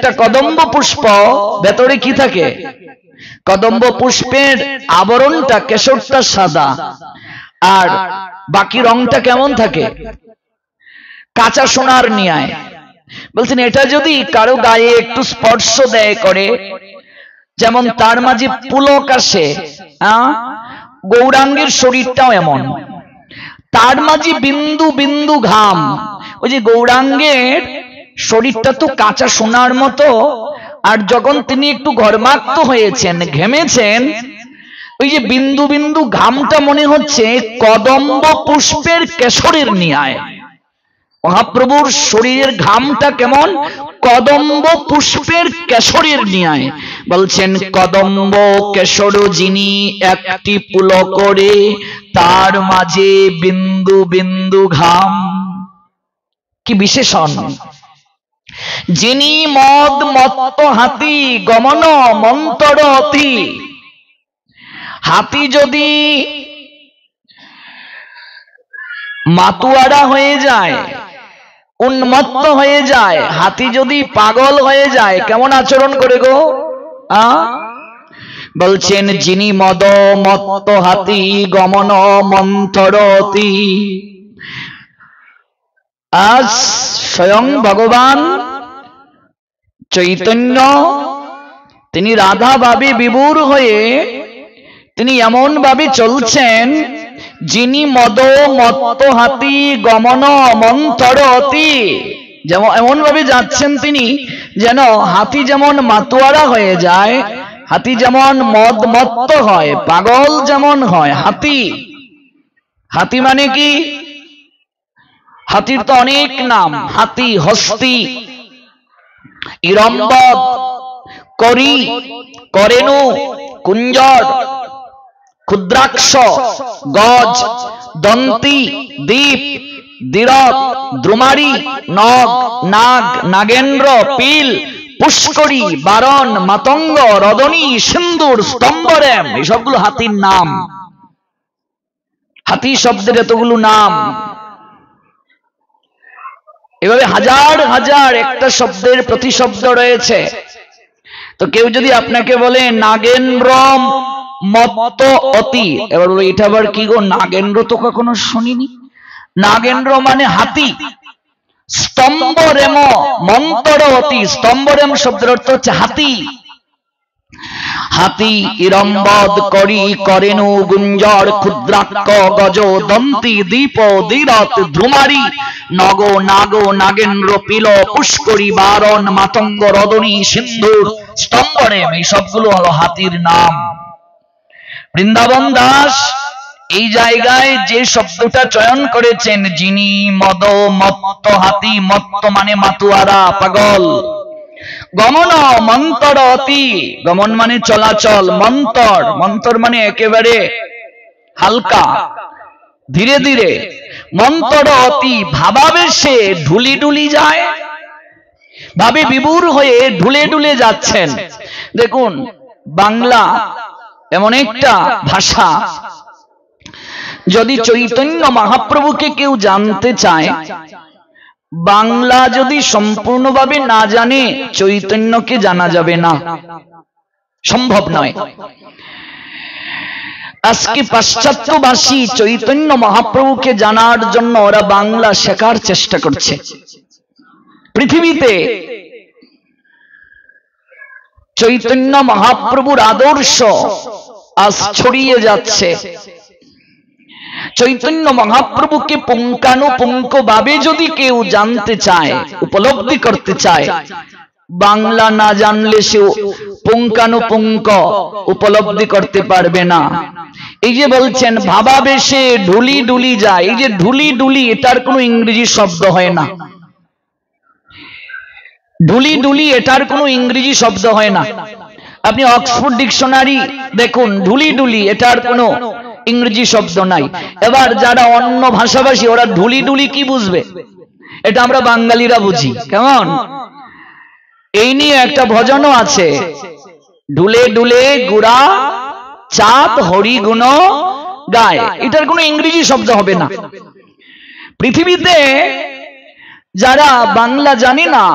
যেটা কদম্ব পুষ্প, ভেতরে কি থাকে? কদম্ব পুষ্পের আবরণটা, কেশরটা সাদা, আর বাকি রংটা কেমন থাকে? কাঁচা সোনার ন্যায়। বলছেন এটা যদি কারো গায়ে একটু স্পর্শ দেয় করে, যেমন তার মাঝে পুলক আসে, গৌরাঙ্গের শরীরটাও এমন, তার মাঝে বিন্দু বিন্দু ঘাম। ওই যে গৌরাঙ্গের শরীরটা তো কাঁচা সোনার মতো, আর যখন তিনি একটু ঘর্মাক্ত হয়েছেন, ঘেমেছেন, ওই যে বিন্দু বিন্দু ঘামটা মনে হচ্ছে কদম্ব পুষ্পের কেশরের ন্যায়। মহাপ্রভুর শরীরের ঘামটা কেমন? কদম্ব পুষ্পের কেশরের ন্যায়। বলছেন কদম্ব কেশর যিনি একটি পুলক করে, তার মাঝে বিন্দু বিন্দু ঘাম। কি বিশেষণ! যিনি মদ মত্ত হাতি গমন মন্তর অতি। হাতি যদি মাতুয়ারা হয়ে যায়, উন্মত্ত হয়ে যায়, হাতি যদি পাগল হয়ে যায়, কেমন আচরণ করে গো? বলছেন যিনি মদ মত্ত হাতি গমন মন্থরতি। আজ স্বয়ং ভগবান চৈতন্য তিনি রাধা ভাবে বিভোর হয়ে তিনি এমন ভাবে চলছেন, যিনি মদ মত্ত হাতি গমন মন্থরতি। যেমন এমন ভাবে যাচ্ছেন তিনি, যেন হাতি যেমন মাতুয়ারা হয়ে যায়, হাতি যেমন মদ মত্ত হয়, পাগল যেমন হয় হাতি। হাতি মানে কি? হাতির তো অনেক নাম, হাতি, হস্তি, ইরম্বদ, করি, করেনু, কুঞ্জর, ক্ষুদ্রাক্ষ, গজ, দন্তি, দীপ, দ্বিরথ, দ্রুমারি, নগ, নাগ, নাগেন্দ্র, পিল, পুষ্করী, বারণ, মাতঙ্গ, রদনী, সিন্দুর, স্তম্ভরেম, এই সবগুলো হাতির নাম। হাতি শব্দের এতগুলো নাম। এভাবে হাজার হাজার একটা শব্দের প্রতিশব্দ রয়েছে। তো কেউ যদি আপনাকে বলে নাগেন্দ্র মত্ত অতি, এবার বলো এটা আবার কি গো? নাগেন্দ্র তো কখনো শুনিনি। নাগেন্দ্র মানে হাতি। স্তম্ভরেম মন্তর অতি, স্তম্ভরেম শব্দের অর্থ হচ্ছে হাতি। হাতি, ইরম্বদ, করি, করেনু, গুঞ্জর, ক্ষুদ্রাক্ষ, গজ, দন্তি, দীপ, দ্বিরথ, ধ্রুমারি, নগ, নাগ, নাগেন্দ্র, পিল, পুষ্করী, বারণ, মাতঙ্গ, রদনী, সিন্দুর, স্তম্ভরেম, এই সবগুলো হলো হাতির নাম। বৃন্দাবন দাস এই জায়গায় যে শব্দটা চয়ন করেছেন, যিনি মদ মত্ত হাতি, মত্ত মানে মাতুয়ারা, পাগল, গমন মন্তর অতি, গমন মানে চলাচল, মন্তর, মন্তর মানে একেবারে হালকা, ধীরে ধীরে, মন্তর অতি, ভাবাবেশে ঢুলি ঢুলি যায়, ভাবে বিভোর হয়ে ঢুলে ঢুলে যাচ্ছেন। দেখুন বাংলা এমন একটা ভাষা, যদি চৈতন্য মহাপ্রভুকে কেউ জানতে চায়, বাংলা যদি সম্পূর্ণভাবে না জানে, চৈতন্যকে জানা যাবে না, সম্ভব নয়। আজকে পাশ্চাত্যবাসী চৈতন্য মহাপ্রভুকে জানার জন্য ওরা বাংলা শেখার চেষ্টা করছে। পৃথিবীতে চৈতন্য মহাপ্রভুর আদর্শ আজ ছড়িয়ে যাচ্ছে। চৈতন্য মহাপ্রভুকে পুঙ্খানুপুঙ্খ ভাবে যদি কেউ জানতে চায়, উপলব্ধি করতে চায়, বাংলা না জানলে সে পুঙ্খানুপুঙ্খ উপলব্ধি করতে পারবে না। এই যে বলছেন ভাবাবেশে ঢুলি ঢুলি যায়, এই যে ঢুলি ঢুলি, এটার কোনো ইংরেজি শব্দ হয় না। ঢুলি ঢুলি এটার কোনো ইংরেজি শব্দ হয় না। আপনি অক্সফোর্ড ডিকশনারি দেখুন, ঢুলি ঢুলি এটার কোনো ইংরেজি শব্দ নাই। এবার যারা অন্য ভাষাভাষী ওরা ঢুলি ঢুলি কি বুঝবে? এটা আমরা বাঙালিরা বুঝি। কেমন? এই নিয়ে একটা ভজনও আছে, ঢুলে ঢুলে গুড়া চাঁদ হরি গুণ গায়, এটার কোনো ইংরেজি শব্দ হবে না। পৃথিবীতে যারা বাংলা জানে না,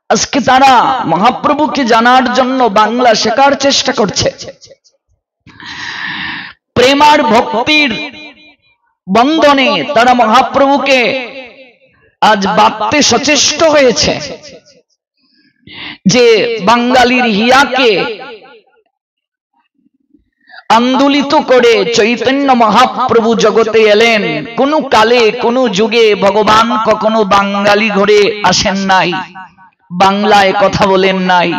আজকে তারা মহাপ্রভুকে জানার জন্য বাংলা শেখার চেষ্টা করছে। প্রেম আর ভক্তির বন্ধনে তারা মহাপ্রভুকে আজ বাঁধতে সচেষ্ট হয়েছে, যে বাঙালির হিয়াকে আন্দোলিত করে চৈতন্য মহাপ্রভু জগতে এলেন। কোন কালে কোন যুগে ভগবান কখনো বাঙালি ঘরে আসেন নাই, বাংলায় কথা বলেন নাই।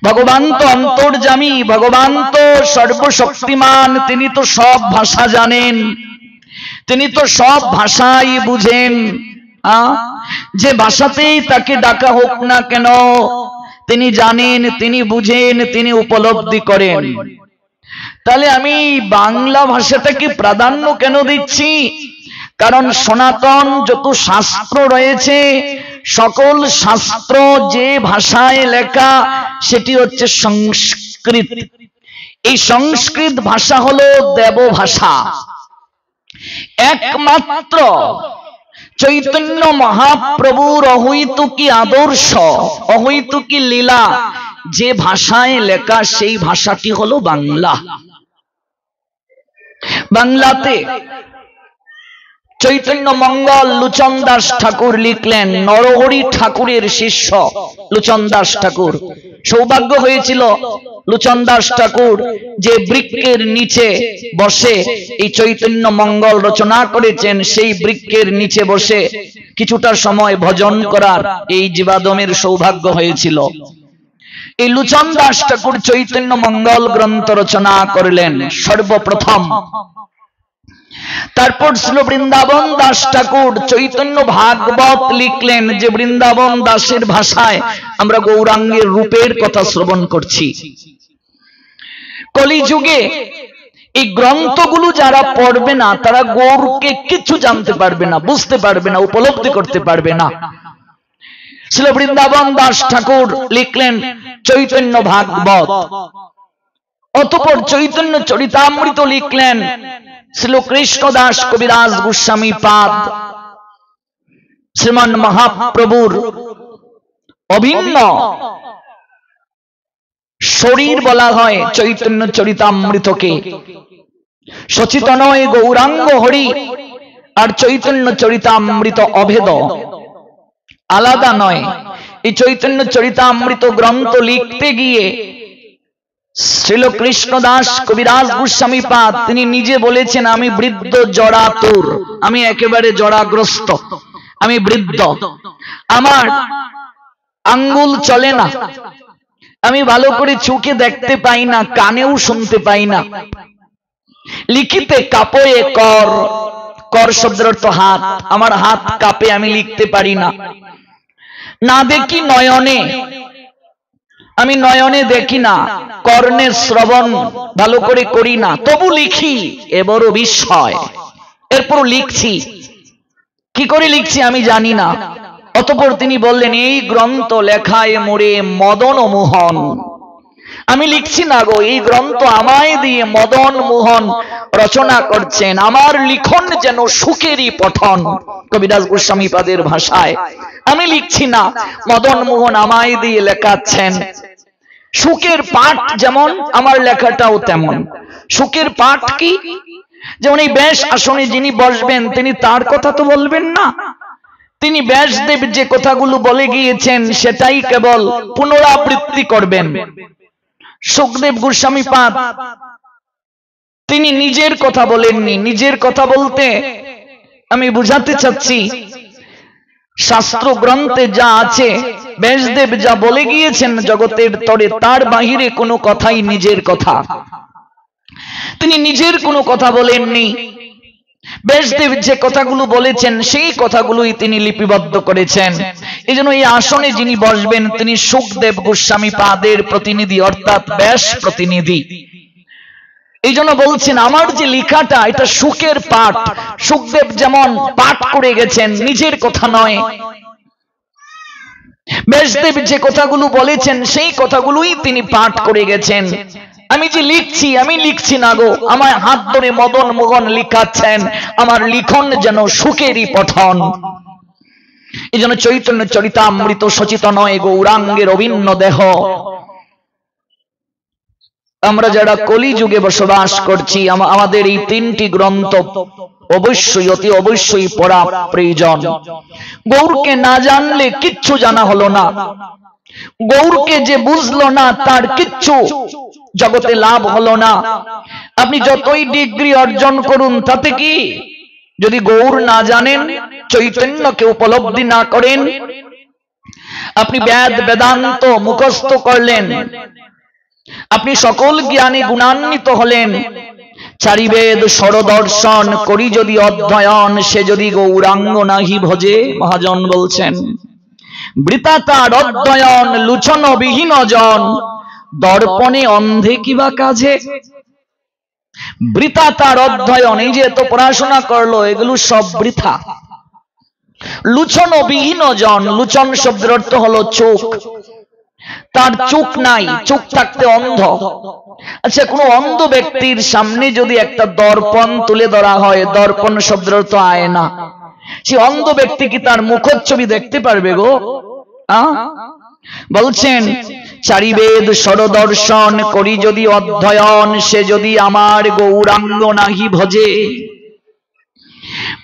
ভগবান তো অন্তর্যামী, ভগবান তো সর্বশক্তিমান, তিনি তো সব ভাষা জানেন, তিনি তো সব ভাষাই বুঝেন। যে ভাষাতেই তাকে ডাকা হোক না কেন, তিনি জানেন, তিনি বুঝেন, তিনি উপলব্ধি করেন। তাহলে আমি বাংলা ভাষাটাকে প্রাধান্য কেন দিচ্ছি? কারণ সনাতন যত শাস্ত্র রয়েছে, সকল শাস্ত্র যে ভাষায় লেখা সেটি হচ্ছে সংস্কৃত। এই সংস্কৃত ভাষা হলো দেব ভাষা। একমাত্র চৈতন্য মহাপ্রভুর অহৈতুকী আদর্শ, অহৈতুকী লীলা যে ভাষায় লেখা, সেই ভাষাটি হলো বাংলা। বাংলাতে চৈতন্য মঙ্গল লোচন দাস ঠাকুর লিখলেন, নরহরি ঠাকুরের শিষ্য লোচন দাস ঠাকুর। সৌভাগ্য হয়েছিল লোচন দাস ঠাকুর যে বৃক্ষের নিচে বসে এই চৈতন্য মঙ্গল রচনা করেছেন, সেই বৃক্ষের নিচে বসে কিছুটা সময় ভজন করার এই জীবাদমের সৌভাগ্য হয়েছিল। এই লোচন দাস ঠাকুর চৈতন্য মঙ্গল গ্রন্থ রচনা করলেন সর্বপ্রথম। তারপর ছিল বৃন্দাবন দাস ঠাকুর চৈতন্য ভাগবত লিখলেন, যে বৃন্দাবন দাসের ভাষায় আমরা গৌরাঙ্গের রূপের কথা শ্রবণ করছি। কলিযুগে এই গ্রন্থগুলো যারা পড়বে না, তারা গৌরকে কিছু জানতে পারবে না, বুঝতে পারবে না, উপলব্ধি করতে পারবে না। ছিল বৃন্দাবন দাস ঠাকুর লিখলেন চৈতন্য ভাগবত। অতঃপর চৈতন্য চরিতামৃত লিখলেন শ্রী কৃষ্ণ দাস কবিরাজ গোস্বামী পাদ। শ্রীমান মহাপ্রভুর অভিন্ন শরীর বলা হয় চৈতন্য চরিতামৃতকে। সচিতনয় গৌরাঙ্গ হরি আর চৈতন্য চরিতামৃত অভেদ, আলাদা নয়। এই চৈতন্য চরিতামৃত গ্রন্থ লিখতে গিয়ে শ্রীল কৃষ্ণ দাস কবিরাজ গোস্বামী পাদ তিনি নিজে বলেছেন, আমি বৃদ্ধ জরাতুর, আমি একেবারে জরাগ্রস্ত, আমি বৃদ্ধ, আমার আঙ্গুল চলে না, আমি ভালো করে চোখে দেখতে পাই না, কানেও শুনতে পাই না। লিখিতে কাপয়ে কর, কর শব্দের অর্থ হাত, আমার হাত কাঁপে, আমি লিখতে পারি না। না দেখি নয়নে, আমি নয়নে দেখি না, কর্ণের শ্রবণ ভালো করে করি না, তবু লিখি, এ বড় বিস্ময়। এরপর লিখছি, কি করে লিখছি আমি জানি না। অতঃপর তিনি বললেন, এই গ্রন্থ লেখায় মোরে মদন মোহন, আমি লিখছি না গো, এই গ্রন্থ আমায় দিয়ে মদন মোহন রচনা করছেন, আমার লিখন যেন সুখেরই পঠন। কবিরাজ গোস্বামী পাদের ভাষায়, আমি লিখছি না, মদন মোহন আমায় দিয়ে লেখাচ্ছেন। সুখের পাঠ যেমন, আমার লেখাটাও তেমন। সুখের পাঠ কি? যেমন এই ব্যাস আসনে যিনি বসবেন, তিনি তার কথা তো বলবেন না, তিনি ব্যাসদেব যে কথাগুলো বলে গিয়েছেন সেটাই কেবল পুনরাবৃত্তি করবেন। সুখদেব গোস্বামী পাদ তিনি নিজের কথা বলেননি। নিজের কথা বলতে আমি বুঝাতে চাচ্ছি, শাস্ত্র গ্রন্থে যা আছে, ব্যাসদেব যা বলে গিয়েছেন জগতের তরে, তার বাহিরে কোনো কথাই নিজের কথা। তিনি নিজের কোনো কথা বলেননি। ব্যাসদেব যে কথাগুলো বলেছেন সেই কথাগুলোই তিনি লিপিবদ্ধ করেছেন। এই জন্য এই আসনে যিনি বসবেন তিনি সুখদেব গোস্বামী পাদের প্রতিনিধি, অর্থাৎ ব্যাস প্রতিনিধি। এই জন্য বলছেন, আমার যে লেখাটা এটা সুখের পাঠ। সুখদেব যেমন পাঠ করে গেছেন, নিজের কথা নয়। ব্যাসদেব যে কথাগুলো বলেছেন সেই কথাগুলোই তিনি পাঠ করে গেছেন। আমি যে লিখছি, আমি লিখছি না গো, আমার হাত ধরে মদন মোহন লিখাচ্ছেন, আমার লিখন যেন সুখেরই পঠন। এই জন্য চৈতন্য চরিতামৃত সচিত নয় গৌরাঙ্গের অভিন্ন দেহ। আমরা যারা কলিযুগে বসবাস করছি, আমাদের এই তিনটি গ্রন্থ অবশ্যই অতি অবশ্যই পড়া প্রয়োজন। গৌরকে না জানলে কিচ্ছু জানা হলো না। গৌরকে যে বুঝলো না তার কিচ্ছু জগতে লাভ হলো না। আপনি যতই ডিগ্রি অর্জন করুন তাতে কি, যদি গৌর না জানেন, চৈতন্যকে উপলব্ধি না করেন, আপনি বেদ বেদান্ত মুখস্থ করলেন, আপনি সকল জ্ঞানী গুণান্বিত হলেন, চারিবেদ ষড়দর্শন করি যদি অধ্যয়ন, সে যদি গৌরাঙ্গ নাহি ভজে। মহাজন বলছেন, বৃথা তার অধ্যয়ন লুছন বিহীন জন, দর্পণে অন্ধে কিবা কাজে। বৃথা তার অধ্যয়ন, এই যে এত পড়াশোনা করলো এগুলো সব বৃথা। লুছন বিহীন জন, লুছন শব্দের অর্থ হলো চোখ, তার চোখ নাই, চোখ থাকতে অন্ধ। আচ্ছা, কোন অন্ধ ব্যক্তির সামনে যদি একটা দর্পণ তুলে ধরা হয়, দর্পণ শব্দের অর্থ আয়না, সে অন্ধ ব্যক্তি কি তার মুখচ্ছবি দেখতে পারবে গো? বলছেন, চারিবেদ ষড়দর্শন করি যদি অধ্যয়ন, সে যদি আমার গৌরাঙ্গ নাহি ভজে।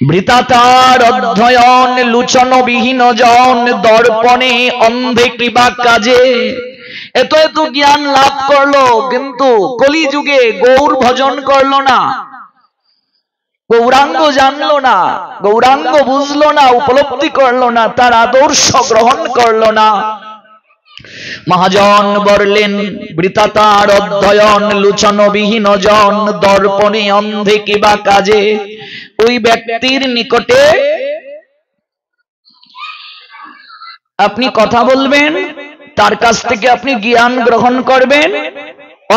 বৃথা তার অধ্যয়ন লুচন বিহীন জন, দর্পণে অন্ধে কিবা কাজে। এত এত জ্ঞান লাভ করলো, কিন্তু কলিযুগে গৌর ভজন করলো না, গৌরাঙ্গ জানলো না, গৌরাঙ্গ বুঝলো না, উপলব্ধি করলো না, তার আদর্শ গ্রহণ করলো না। মহাজন বললেন, বৃথা তার অধ্যয়ন লুচন বিহীন জন, দর্পণে অন্ধে কিবা কাজে। ওই ব্যক্তির নিকটে আপনি কথা বলবেন, তার কাছ থেকে আপনি জ্ঞান গ্রহণ করবেন,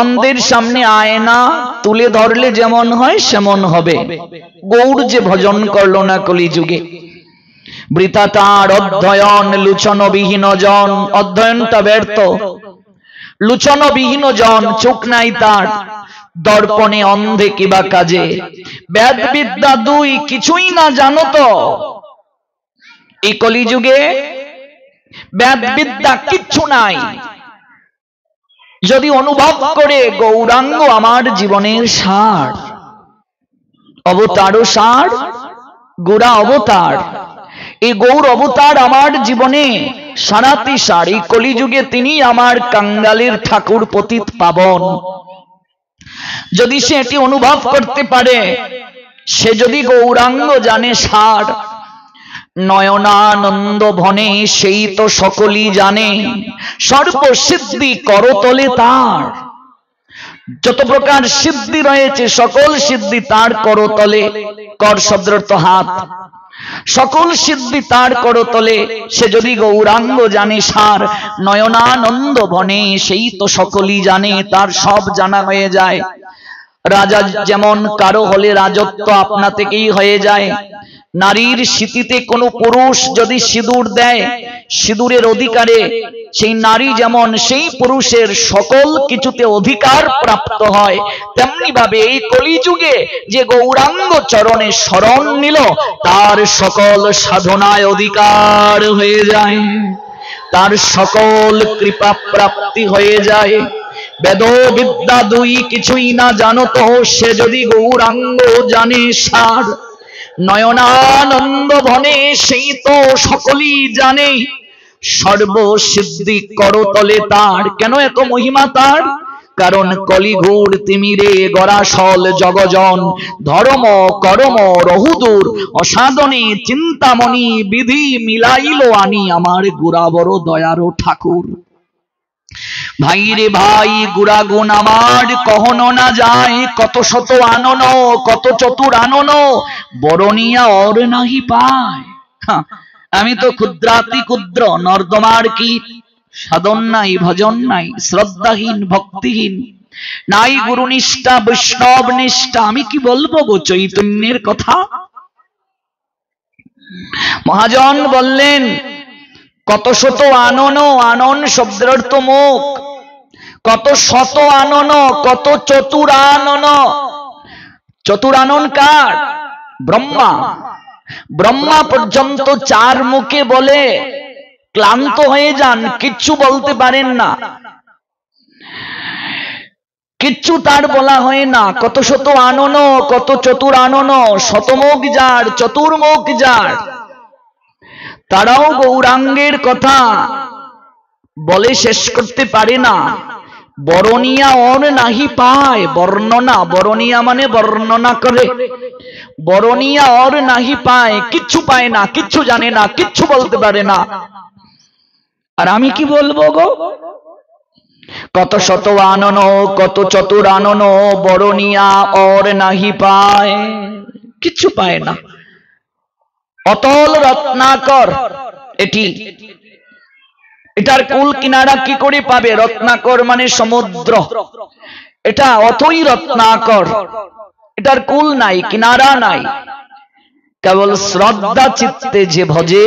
অন্ধের সামনে আয়না তুলে ধরলে যেমন হয় সেমন হবে। গৌর যে ভজন করলো না কলিযুগে, বৃথা তার অধ্যয়ন লুচন বিহীন জন, অধ্যয়নটা ব্যর্থ। লুচন বিহীন জন, চোখ নাই তার, দর্পণে অন্ধে কিবা কাজে। বেদ বিদ্যা দুই কিছুই না জানো তো, এই কলিযুগে বেদ বিদ্যা কিচ্ছু নাই। যদি অনুভব করে গৌরাঙ্গ আমার জীবনের সার, অবতারও সার, গোড়া অবতার, এই গৌর অবতার আমার জীবনে সারাতি সার। এই কলিযুগে তিনি আমার কাঙ্গালের ঠাকুর পতিত পাবন। যদি সে এটি অনুভব করতে পারে, সে যদি গৌরাঙ্গ জানে সার, নয়নানন্দ ভনে সেই তো সকলই জানে, সর্বসিদ্ধি করতলে তার। যত প্রকার সিদ্ধি রয়েছে সকল সিদ্ধি তার করতলে, কর শব্দের অর্থ হাত, সকল সিদ্ধি তার করতলে। সে যদি গৌরাঙ্গ জানে সার, নয়নানন্দ ভনে সেই তো সকলই জানে, তার সব জানা হয়ে যায়। রাজা যেমন কারো হলে রাজত্ব আপনা থেকেই হয়ে যায়। নারীর স্মৃতিতে কোনো পুরুষ যদি সিঁদুর দেয়, সিঁদুরের অধিকারে সেই নারী যেমন সেই পুরুষের সকল কিছুতে অধিকার প্রাপ্ত হয়, তেমনি ভাবে এই কলিযুগে যে গৌরাঙ্গ চরণে শরণ নিল, তার সকল সাধনায় অধিকার হয়ে যায়, তার সকল কৃপা প্রাপ্তি হয়ে যায়। বেদ বিদ্যা দুই কিছুই না জানো তো, সে যদি গৌরাঙ্গ জানে সার, নয়নানন্দ ভনে সেই তো সকলই জানে, সর্বসিদ্ধি করতলে তার। কেন এত মহিমা তার? কারণ কলিঘোর তিমিরে গরাসল জগজন, ধর্ম করম রহুদূর অসাধনে চিন্তামণি, বিধি মিলাইল আনি আমার গুড়াবর দয়ারো ঠাকুর। ভাই রে ভাই, গুণাগুণ আমার কহনো না যায়, কত শত আনন কত চতুর আনন, বরণিয়া অর নাহি পায়। আমি তো ক্ষুদ্রাতি ক্ষুদ্র নর্দমার কীট, সাধন নাই ভজন নাই, শ্রদ্ধাহীন ভক্তিহীন, নাই গুরু নিষ্ঠা বৈষ্ণব নিষ্ঠা। আমি কি বলবো গো চৈতন্যের কথা? মহাজন বললেন, কত শত আনন, আনন শব্দের অর্থ মুখ, কত শত আনন, কত চতুরানন। চতুরানন কার? ব্রহ্মা। ব্রহ্মা পর্যন্ত চার মুখে বলে ক্লান্ত হয়ে যান, কিচ্ছু বলতে পারেন না, কিচ্ছু তার বলা হয় না। কত শত আনন, কত চতুর আনন, শতমুখ যার, চতুর্মুখ যার, তারাও গৌরাঙ্গের কথা বলে শেষ করতে পারে না। বরণিয়া অর নাহি পায়, বর্ণনা, বরণিয়া মানে বর্ণনা করে, বরণিয়া অর নাহি পায়, কিচ্ছু পায় না, কিচ্ছু জানে না, কিচ্ছু বলতে পারে না। আর আমি কি বলবো গো? কত শত আনন, কত চতুর আনন, বরণিয়া অর নাহি পায়, কিচ্ছু পায় না। অতল রত্নাকর, এটার কুল কিনারা কি করে পাবে? রত্নাকর মানে সমুদ্র, এটা অতই রত্নাকর, এটার কুল নাই, কিনারা নাই। কেবল শ্রদ্ধা চিত্তে যে ভজে,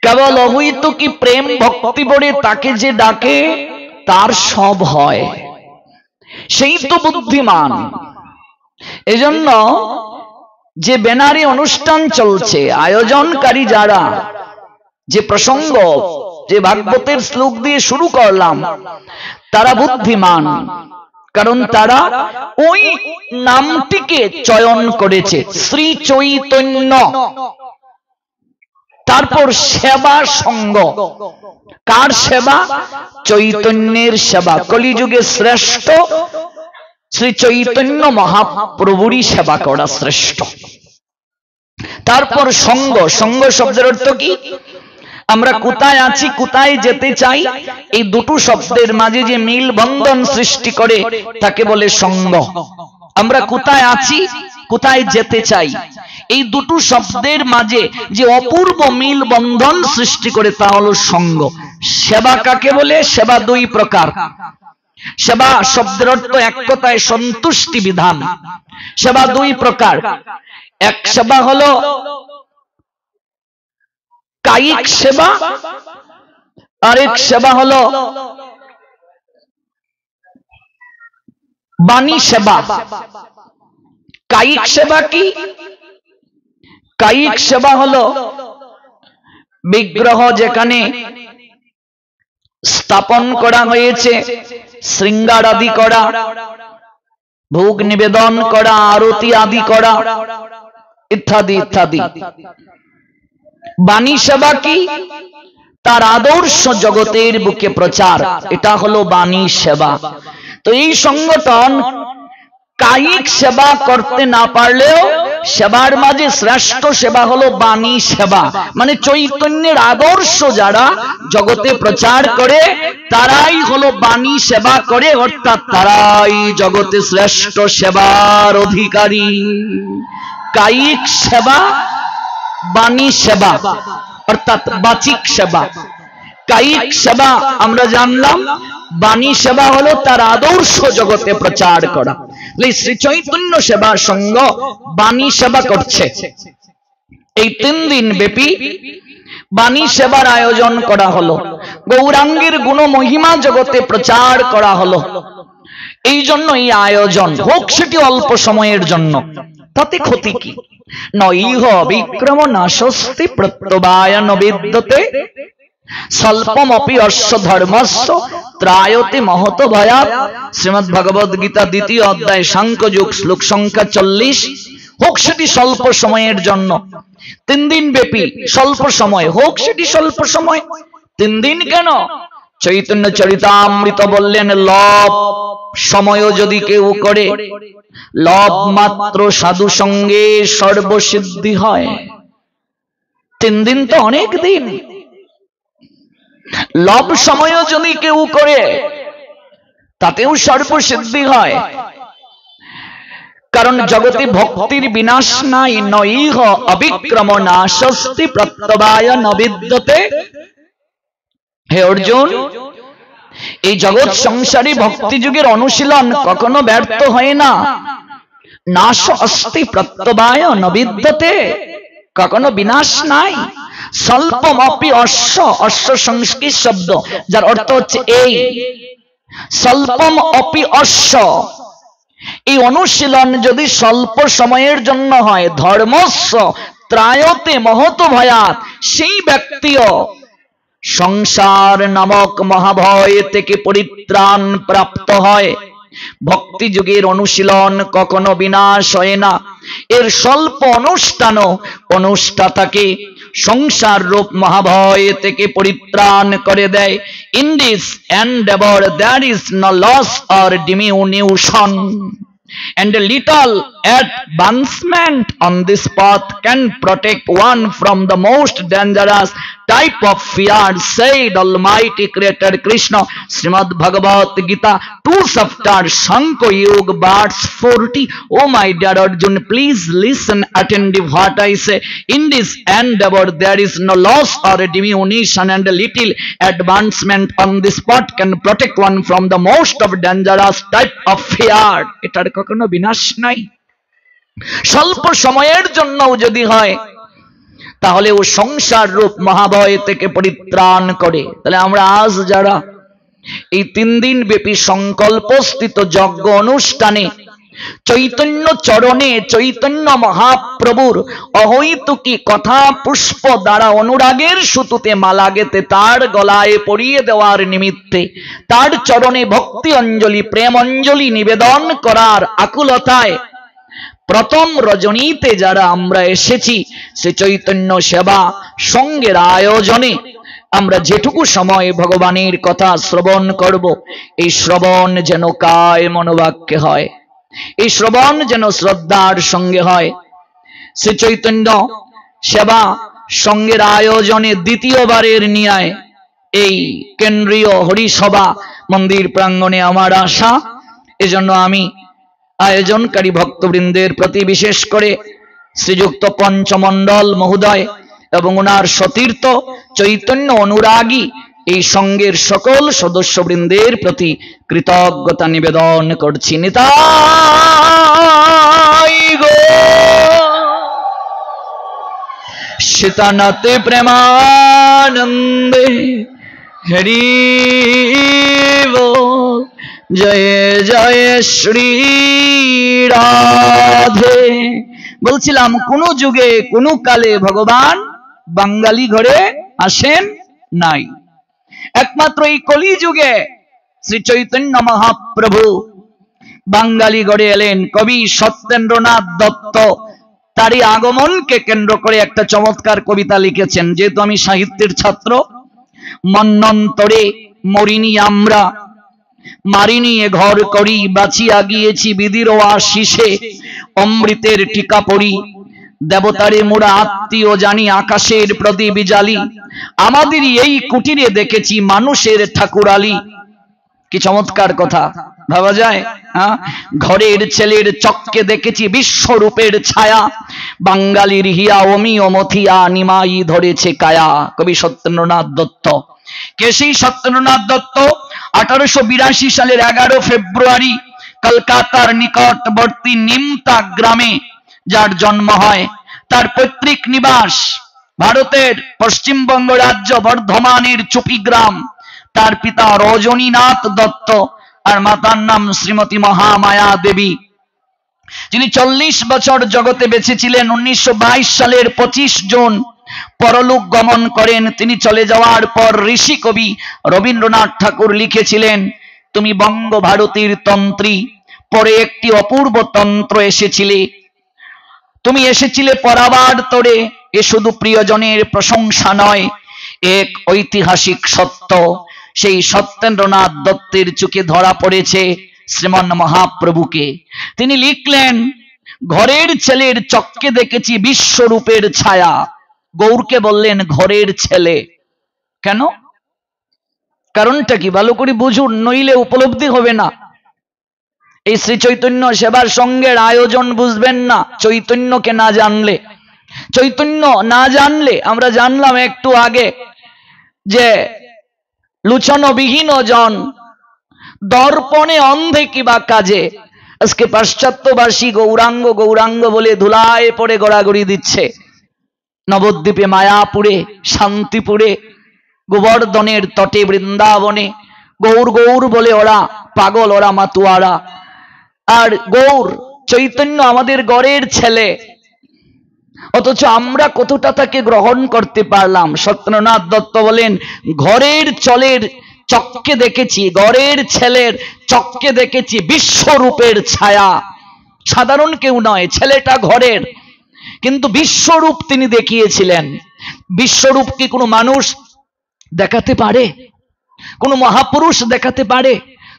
কেবল অহৈত কি প্রেম ভক্তি বলে তাকে যে ডাকে, তার সব হয়, সেই তো বুদ্ধিমান। এজন্য যে ব্যানারে অনুষ্ঠান চলছে, আয়োজনকারী যারা, যে প্রসঙ্গ, যে ভাগবতের শ্লোক দিয়ে শুরু করলাম, তারা বুদ্ধিমান, কারণ তারা ওই নামটিকে চয়ন করেছে, শ্রী চৈতন্য। তারপর সেবা সঙ্গ, কার সেবা? চৈতন্যের সেবা, কলিযুগে শ্রেষ্ঠ শ্রী চৈতন্য মহাপ্রভুরই সেবা করা শ্রেষ্ঠ। তারপর সঙ্গ, সঙ্গ শব্দের অর্থ কি? আমরা কোথায় আছি, কোথায় যেতে চাই, এই দুটো শব্দের মাঝে যে মিল বন্ধন সৃষ্টি করে তাকে বলে সঙ্গ। আমরা কোথায় আছি, কোথায় যেতে চাই, এই দুটো শব্দের মাঝে যে অপূর্ব মিল বন্ধন সৃষ্টি করে তা হলো সঙ্গ। সেবা কাকে বলে? সেবা দুই প্রকার। সেবা শব্দের অর্থ এক কথায় সন্তুষ্টি বিধান। সেবা দুই প্রকার, এক সেবা হলো কায়িক সেবা, আরেক সেবা হলো বাণী সেবা। কায়িক সেবা কি? কায়িক সেবা হলো বিগ্রহ যেখানে স্থাপন করা হয়েছে, শৃঙ্গার আদি করা, ভোগ নিবেদন করা, আরতি আদি করা, ইত্যাদি ইত্যাদি। বাণী সেবা কি? তার আদর্শ জগতের বুকে প্রচার, এটা হলো বাণী সেবা। তো এই সংগঠন কায়িক সেবা করতে না পারলেও সেবার মাঝে শ্রেষ্ঠ সেবা হলো বাণী সেবা, মানে চৈতন্যের আদর্শ যারা জগতে প্রচার করে তারাই হলো বাণী সেবা করে, অর্থাৎ তারাই জগতে শ্রেষ্ঠ সেবার অধিকারী। কায়িক সেবা, বাণী সেবা, অর্থাৎ বাচিক সেবা। কায়িক সেবা আমরা জানলাম, বাণী সেবা হলো তার আদর্শ জগতে প্রচার করা। শ্রী চৈতন্য সেবা সঙ্গ বাণী সেবা করছে। এই 3 দিন ব্যাপী বাণী সেবার আয়োজন করা হলো, গৌরাঙ্গের গুণ মহিমা জগতে প্রচার করা হলো। এই জন্য এই আয়োজন, হোক সেটি অল্প সময়ের জন্য, তাতে ক্ষতি কি? নৈহ বিক্রম নাশস্তি প্রত্যবায়ন বিদ্যতে স্বল্পমপি অশ্ব ধর্মস্য ত্রায়তে মহত ভয়াৎ। শ্রীমদ্ ভগবদ গীতা 2য় অধ্যায় সাংখ্যযোগ শ্লোক সংখ্যা 40। হোক সেটি স্বল্প সময়ের জন্য, 3 দিন ব্যাপী স্বল্প সময়, হোক সেটি স্বল্প সময়। 3 দিন কেন? চৈতন্য চরিতামৃত বললেন, লব সময়ও যদি কেউ করে, লব মাত্র সাধু সঙ্গে সর্বসিদ্ধি হয়। 3 দিন তো অনেক দিন। লব সময়ও যদি কেউ করে তাতেও সর্বসিদ্ধি হয়, কারণ জগতে ভক্তির বিনাশ নাই। নৈহ অবিক্রম নাশস্তি প্রত্যবায় ন বিদ্যতে। হে অর্জুন, এই জগৎ সংসারী ভক্তি যুগের অনুশীলন কখনো ব্যর্থ হয় না। নাশ অস্তি প্রত্যবায় ন বিদ্যতে, কখনো বিনাশ নাই। স্বল্পমপি অশ্ব, অশ্ব সংস্কৃত শব্দ যার অর্থ হচ্ছে এই। স্বল্পম অপি অশ্ব, এই অনুশীলন যদি স্বল্প সময়ের জন্য হয়, ধর্মস্য ত্রায়তে মহত ভয়াত, সেই ব্যক্তিও সংসার নামক মহাভয় থেকে পরিত্রাণ প্রাপ্ত হয়। ভক্তি যুগের অনুশীলন কখনো বিনাশ হয় না। এর স্বল্প অনুষ্ঠানও অনুষ্ঠাতাকে সংসার রূপ মহাভয় থেকে পরিত্রাণ করে দেয়। In this endeavour there is no loss or diminution, and a little advancement on this path can protect one from the most dangerous type of fear, said Almighty Creator Krishna, Srimad Bhagavad Gita 2 chapter Shankha Yoga verse 40. Oh my dear Arjun, please listen attentive what I say. In this endeavor there is no loss or diminution, and a little advancement on this path can protect one from the most of dangerous type of fear. এটার কখনো বিনাশ নাই। স্বল্প সময়ের জন্যও যদি হয় তাহলে ও সংসার রূপ মহাভয় থেকে পরিত্রাণ করে। তাহলে আমরা আজ যারা এই 3 দিন ব্যাপী সংকল্পস্থিত যজ্ঞ অনুষ্ঠানে চৈতন্য চরণে চৈতন্য মহাপ্রভুর অহৈতুকী কথা পুষ্প দ্বারা অনুরাগের সুতুতে মালা গেতে তার গলায় পরিয়ে দেওয়ার নিমিত্তে তার চরণে ভক্তি অঞ্জলি প্রেম অঞ্জলি নিবেদন করার আকুলতায় প্রথম রজনীতে যারা আমরা এসেছি, সে চৈতন্য সেবা সঙ্গের আয়োজনে আমরা যেটুকু সময় ভগবানের কথা শ্রবণ করব, এই শ্রবণ যেন কায় মনোবাক্যে হয়, এই শ্রবণ যেন শ্রদ্ধার সঙ্গে হয়। শ্রী চৈতন্য সেবা সঙ্গের আয়োজনে দ্বিতীয়বারের নিয়ায় এই কেন্দ্রীয় হরিসভা মন্দির প্রাঙ্গণে আমার আশা। এজন্য আমি আয়োজনকারী ভক্তবৃন্দের প্রতি বিশেষ করে শ্রীযুক্ত পঞ্চমণ্ডল মহোদয় এবং ওনার সতীর্থ চৈতন্য অনুরাগী এই সঙ্গের সকল সদস্যবৃন্দের প্রতি কৃতজ্ঞতা নিবেদন করছি। নিতাই গো সীতানাথে প্রেমানন্দে হরি বল, জয় জয় শ্রী রাধে। বলছিলাম কোন যুগে কোন কালে ভগবান বাঙালি ঘরে আসেন নাই, একমাত্র এই কলি যুগে শ্রী চৈতন্য মহাপ্রভু বাঙালি ঘরে এলেন। কবি সত্যেন্দ্রনাথ দত্ত তারই আগমনকে কেন্দ্র করে একটা চমৎকার কবিতা লিখেছেন। যেহেতু আমি সাহিত্যের ছাত্র, মন্বন্তরে মরিনি আমরা, মারিনি এ ঘর করি, বাঁচিয়া গিয়েছি বিধির আশিসে, অমৃতের টিকা পড়ি, দেবতারে মোরা আত্মীয় জানি, আকাশের প্রদীপ জ্বালি, আমাদেরই এই কুটিরে দেখেছি মানুষের ঠাকুরালি। কি চমৎকার কথা, ভাবা যায়? ঘরের ছেলের চক্কে দেখেছি বিশ্বরূপের ছায়া, বাঙালির হিয়া অমি অমথিয়া নিমাই ধরেছে কায়া। কবি সত্যেন্দ্রনাথ দত্ত। কে সেই সত্যেন্দ্রনাথ দত্ত? 1882 সালের 11 ফেব্রুয়ারি কলকাতার নিকটবর্তী নিমতা গ্রামে যার জন্ম হয়। তার পৈতৃক নিবাস ভারতের পশ্চিমবঙ্গ রাজ্য বর্ধমানের চুপি গ্রাম। তার পিতা রজনীনাথ দত্ত আর মাতার নাম শ্রীমতী মহামায়া দেবী, যিনি 40 বছর জগতে বেঁচে ছিলেন। 1922 সালের 25 জুন পরলোক গমন করেন। তিনি চলে যাওয়ার পর ঋষি কবি রবীন্দ্রনাথ ঠাকুর লিখেছিলেন, তুমি বঙ্গভারতীর তন্ত্রী, পরে একটি অপূর্ব তন্ত্র এসেছিলে, তুমি এসেছিলে পরাবার তোরে, এ শুধু প্রিয়জনের প্রশংসা নয়, এক ঐতিহাসিক সত্য। সেই সত্যেন্দ্রনাথ দত্তের চোখে ধরা পড়েছে শ্রীমন মহাপ্রভুকে। তিনি লিখলেন, ঘরের ছেলের চক্কে দেখেছি বিশ্বরূপের ছায়া। গৌরকে বললেন ঘরের ছেলে কেন? কারণটা কি ভালো করে বুঝুন, নইলে উপলব্ধি হবে না। এই শ্রী চৈতন্য সেবার সঙ্গের আয়োজন বুঝবেন না চৈতন্যকে না জানলে। চৈতন্য না জানলে, আমরা জানলাম একটু আগে যে লুচনবিহীন জন দর্পণে অন্ধে কিবা কাজে। আজকে পাশ্চাত্যবাসী গৌরাঙ্গ গৌরাঙ্গ বলে ধুলায় পড়ে গড়াগড়ি দিচ্ছে। নবদ্বীপে, মায়াপুরে, শান্তিপুরে, গোবর্ধনের তটে, বৃন্দাবনে গৌর গৌর বলে ওরা পাগল, ওরা মাতুয়ারা। আর গৌর চৈতন্য আমাদের ঘরের ছেলে, অথচ আমরা কতটা তাকে গ্রহণ করতে পারলাম। সত্যেন্দ্রনাথ দত্ত বলেন, ঘরের চলের চক্কে দেখেছি, ঘরের ছেলের চক্কে দেখেছি বিশ্বরূপের ছায়া। সাধারণ কেউ নয়, ছেলেটা ঘরের, কিন্তু বিশ্বরূপ তিনি দেখিয়েছিলেন। বিশ্বরূপ কি কোনো মানুষ দেখাতে পারে? কোনো মহাপুরুষ দেখাতে পারে?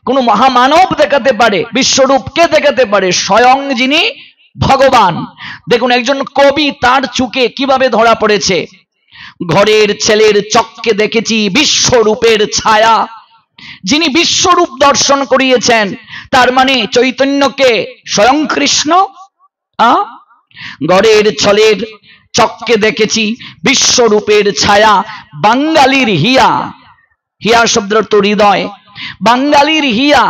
কোনো মহামানব দেখাতে পারে? বিশ্বরূপ কে দেখাতে পারে? স্বয়ং যিনি ভগবান। দেখুন, একজন কবি, তার চুকে কিভাবে ধরা পড়েছে, ঘরের ছেলের চক্কে দেখেছি বিশ্বরূপের ছায়া। যিনি বিশ্বরূপ দর্শন করিয়েছেন, তার মানে চৈতন্যকে স্বয়ং কৃষ্ণ। ঘরের ছেলের চক্কে দেখেছি বিশ্বরূপের ছায়া। বাঙালির হিয়া, হিয়া শব্দের তো হৃদয়, বাঙালির হিয়া,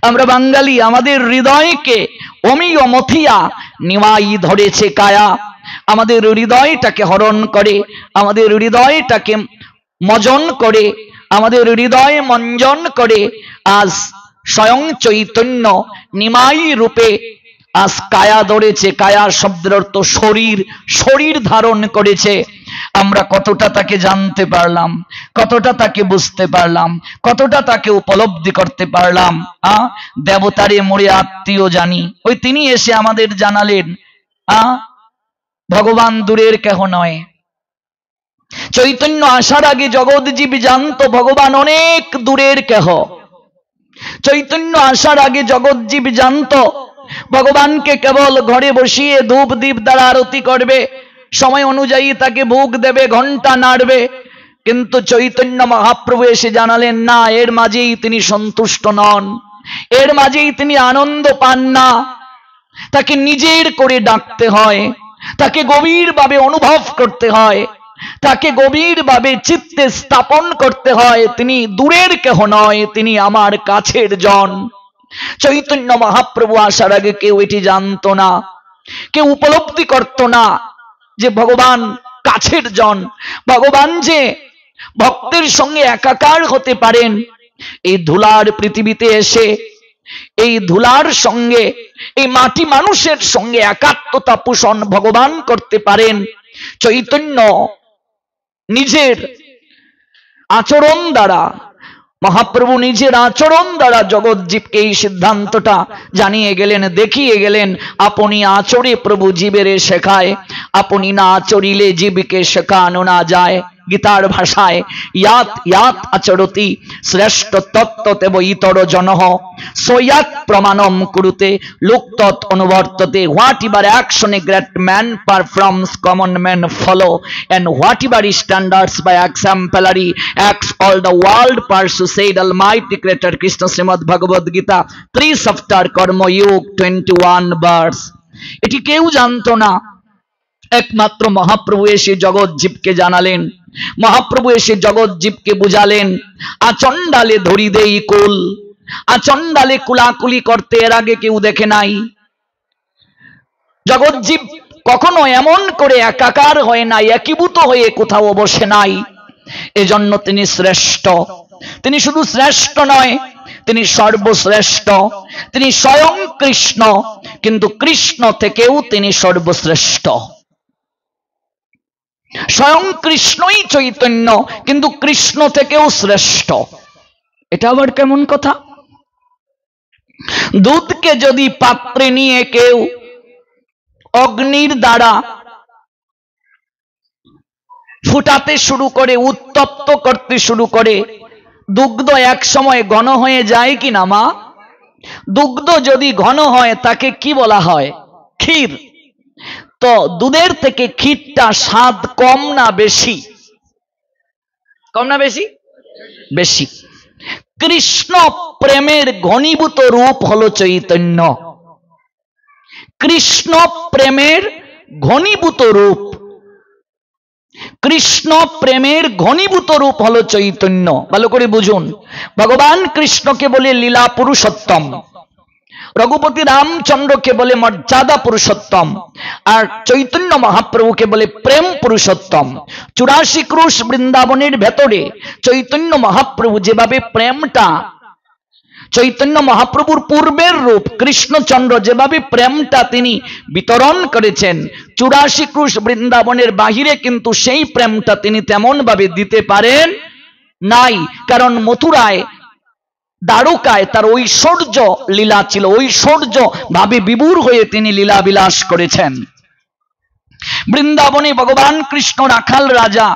আমরা বাঙালি, আমাদের হৃদয়কে অমিয় মথিয়া নিমাই ধরেছে কায়া। আমাদের হৃদয়টাকে হরণ করে, আমাদের হৃদয়টাকে মজন করে, আমাদের হৃদয় মঞ্জন করে আজ স্বয়ং চৈতন্য নিমাই রূপে আজ কায়া ধরেছে। কায়া শব্দের অর্থ শরীর, শরীর ধারণ করেছে। আমরা কতটা তাকে জানতে পারলাম, কতটা তাকে বুঝতে পারলাম, কতটা তাকে উপলব্ধি করতে পারলাম। দেবতারে মোরে আত্মীয় জানি, ওই তিনি এসে আমাদের জানালেন ভগবান দূরের কেহ নয়। চৈতন্য আসার আগে জগৎজীব জানতো ভগবান অনেক দূরের কেহ। চৈতন্য আসার আগে জগৎজীব জানতো ভগবানকে কেবল ঘরে বসিয়ে ধূপ দীপ দ্বারা আরতি করবে, সময় অনুযায়ী তাকে ভোগ দেবে, ঘন্টা নাড়বে। কিন্তু চৈতন্য মহাপ্রভু এসে জানালেন, না, এর মাঝেই তিনি সন্তুষ্ট নন, এর মাঝেই তিনি আনন্দ পান না। তাকে নিজের করে ডাকতে হয়, তাকে গভীরভাবে অনুভব করতে হয়, তাকে গভীরভাবে চিত্তে স্থাপন করতে হয়। তিনি দূরের কেহ নয়, তিনি আমার কাছের জন। চৈতন্য মহাপ্রভু আসার আগে কেউ এটি জানতো না, কেউ উপলব্ধি করত না যে ভগবান কাছের জন, ভগবান যে ভক্তের সঙ্গে একাকার হতে পারেন। এই ধুলার পৃথিবীতে এসে এই ধুলার সঙ্গে, এই মাটি মানুষের সঙ্গে একাত্মতা পোষণ ভগবান করতে পারেন। চৈতন্য নিজের আচরণ দ্বারা, মহাপ্রভু নিজের আচরণ দ্বারা জগৎজীবকে এই সিদ্ধান্তটা জানিয়ে গেলেন, দেখিয়ে গেলেন। আপনি আচরে প্রভু জীবের শেখায়, আপনি না আচরিলে জীবকে শেখানো না যায়। গীতার ভাষায় ইয়াত ইয়াত আচরতি শ্রেষ্ঠ তত্ত্বতেব ইতর জনঃ সয়াত প্রমাণম কুরুতে লোক তৎ অনুবর্ততে। Whatever action a great man performs common man follow, and whatever standards by exemplary acts all the world pursue, said Almighty Creator Krishna, Srimad Bhagavad Gita 3 chapter Karma Yoga 21 verse। এটি কেউ জানতো না, একমাত্র মহাপ্রভু এসে জগৎজীবকে জানালেন, মহাপ্রভু এসে জগৎজীবকে বুঝালেন। আচণ্ডালে ধরি দেই কুল, আচণ্ডালে কুলাকুলি করতে এর আগে কেউ দেখে নাই। জগৎজীব কখনো এমন করে একাকার হয় নাই, একীভূত হয়ে কোথাও বসে নাই। এজন্য তিনি শ্রেষ্ঠ। তিনি শুধু শ্রেষ্ঠ নয়, তিনি সর্বশ্রেষ্ঠ। তিনি স্বয়ং কৃষ্ণ, কিন্তু কৃষ্ণ থেকেও তিনি সর্বশ্রেষ্ঠ। স্বয়ং কৃষ্ণই চৈতন্য, কিন্তু কৃষ্ণ থেকেও শ্রেষ্ঠ। এটা আবার কেমন কথা? দুধকে যদি পাত্রে নিয়ে কেউ অগ্নির দ্বারা ফুটাতে শুরু করে, উত্তপ্ত করতে শুরু করে, দুগ্ধ এক সময় ঘন হয়ে যায় কি না মা? দুগ্ধ যদি ঘন হয় তাকে কি বলা হয়? ক্ষীর। তো দুধের থেকে ক্ষীরটা স্বাদ কম না বেশি? কম না বেশি? বেশি। কৃষ্ণ প্রেমের ঘনীভূত রূপ হলো চৈতন্য। কৃষ্ণ প্রেমের ঘনীভূত রূপ, কৃষ্ণ প্রেমের ঘনীভূত রূপ হলো চৈতন্য। ভালো করে বুঝুন, ভগবান কৃষ্ণকে বলে লীলা পুরুষোত্তম, রঘুপতি রামচন্দ্রকে বলে মর্যাদা পুরুষোত্তম, আর চৈতন্য মহাপ্রভুকে বলে প্রেম পুরুষোত্তম। 84 ক্রুশ বৃন্দাবনের ভেতরে চৈতন্য মহাপ্রভু যেভাবে প্রেমটা চৈতন্য মহাপ্রভুর পূর্বের রূপ কৃষ্ণচন্দ্র যেভাবে প্রেমটা তিনি বিতরণ করেছেন 84 ক্রুশ বৃন্দাবনের বাহিরে, কিন্তু সেই প্রেমটা তিনি তেমন ভাবে দিতে পারেন নাই, কারণ মথুরায় দ্বারকায় তার ঐশ্বর্য লীলা ছিল, ঐশ্বর্য ভাবে বিভোর হয়ে তিনি লীলা বিলাস করেছেন। বৃন্দাবনে ভগবান কৃষ্ণ রাখাল রাজা,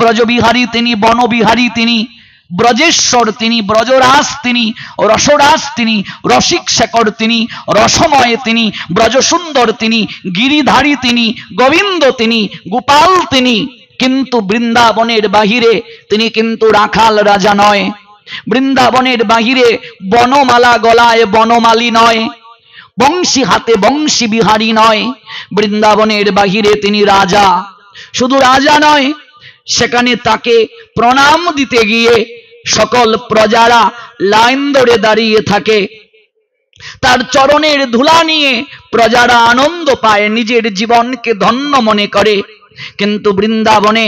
ব্রজবিহারী তিনি, বনবিহারী তিনি, ব্রজেশ্বর তিনি, ব্রজরাজ তিনি, রসরাজ তিনি, রসিক শেখর তিনি, রসময় তিনি, ব্রজসুন্দর তিনি, গিরিধারী তিনি, গোবিন্দ তিনি, গোপাল তিনি। কিন্তু বৃন্দাবনের বাহিরে তিনি কিন্তু রাখাল রাজা নয়, বৃন্দাবনের বাহিরে বনমালা গলায় বনমালী নয়, বংশী হাতে বংশী বিহারী নয়, বৃন্দাবনের বাহিরে তিনি রাজা। শুধু রাজা নয়, সেখানে তাকে প্রণাম দিতে গিয়ে সকল প্রজারা লাইন ধরে দাঁড়িয়ে থাকে, তার চরণের ধুলা নিয়ে প্রজারা আনন্দ পায়, নিজের জীবনকে ধন্য মনে করে। কিন্তু বৃন্দাবনে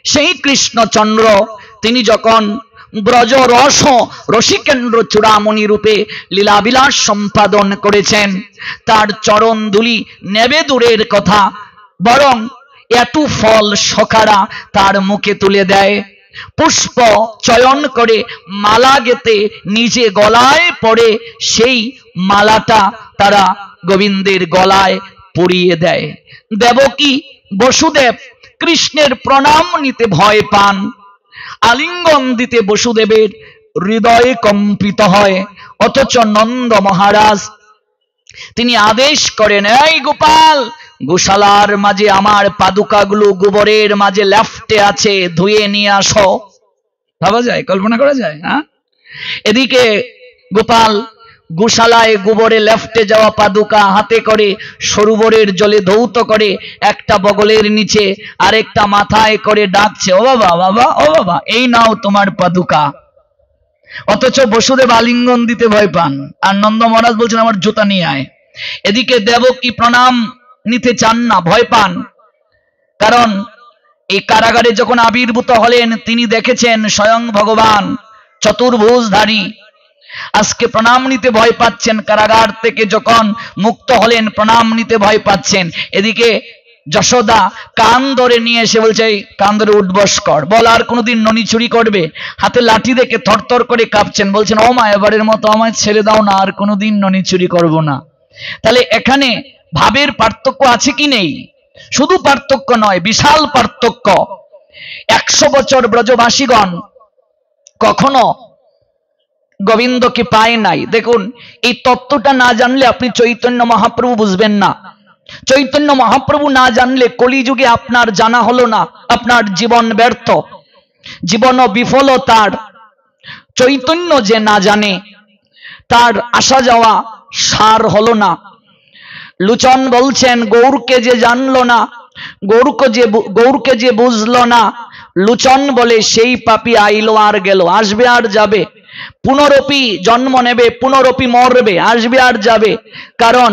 সেই কৃষ্ণচন্দ্র তিনি যখন ব্রজ রস রসিকেন্দ্র চূড়ামণি রূপে লীলাবিলাস সম্পাদন করেছেন, তার চরণ ধুলি নেবে দূরের কথা, বরং এত ফল সখারা তার মুখে তুলে দেয়, পুষ্প চয়ন করে মালা গেতে নিজে গলায় পড়ে সেই মালাটা তারা গোবিন্দের গলায় পরিয়ে দেয়। দেবকী বসুদেব কৃষ্ণের প্রণাম নিতে ভয় পান, আলিঙ্গন দিতে বসুদেবের হৃদয়ে কম্পিত হয়, অথচ নন্দ মহারাজ তিনি আদেশ করেন, এই গোপাল, গোশালার মাঝে আমার পাদুকাগুলো গোবরের মাঝে লেফটে আছে, ধুয়ে নিয়ে আসো। ভাবা যায়, কল্পনা করা যায়? হ্যাঁ, এদিকে গোপাল গোশালায় গোবরে লেফটে যাওয়া পাদুকা হাতে করে সরোবরের জলে ধৌত করে একটা বগলের নিচে আরেকটা মাথায় করে ডাকছে, ও বাবা, বাবা, ও বাবা, এই নাও তোমার পাদুকা। অথচ বসুদেব আলিঙ্গন দিতে ভয় পান, আর নন্দ মহারাজ বলছেন আমার জুতা নিয়ে আয়। এদিকে দেবকী প্রণাম নিতে চান না, ভয় পান, কারণ এই কারাগারে যখন আবির্ভূত হলেন তিনি দেখেছেন স্বয়ং ভগবান চতুর্ভুজধারী, আজকে প্রণাম নিতে ভয় পাচ্ছেন, কারাগার থেকে যখন মুক্ত হলেন প্রণাম নিতে ভয় পাচ্ছেন। এদিকে যশোদা কান ধরে নিয়ে এসে বলছে, কান ধরে উঠবস কর, বল আর কোনোদিন ননি চুরি করবে? হাতে লাঠি দেখে থরথর করে কাঁপছেন, বলছেন ও মা, এবারের মতো আমায় ছেড়ে দাও না, আর কোনোদিন ননি চুরি করব না। তাহলে এখানে ভাবের পার্থক্য আছে কি নেই? শুধু পার্থক্য নয়, বিশাল পার্থক্য। 100 বছর ব্রজবাসীগণ কখনো গোবিন্দকে পায় নাই। দেখুন, এই তত্ত্বটা না জানলে আপনি চৈতন্য মহাপ্রভু বুঝবেন না। চৈতন্য মহাপ্রভু না জানলে কলিযুগে আপনার জানা হলো না, আপনার জীবন ব্যর্থ, জীবন বিফলতার। চৈতন্য যে না জানে তার আসা যাওয়া সার হলো না। লুচন বলছেন, গৌরকে যে জানলো না, গৌরকে যে বুঝলো না, লুচন বলে সেই পাপী আইলো আর গেল, আসবে আর যাবে, পুনরপি জন্ম নেবে, পুনরপি মরবে, আসবে আর যাবে। কারণ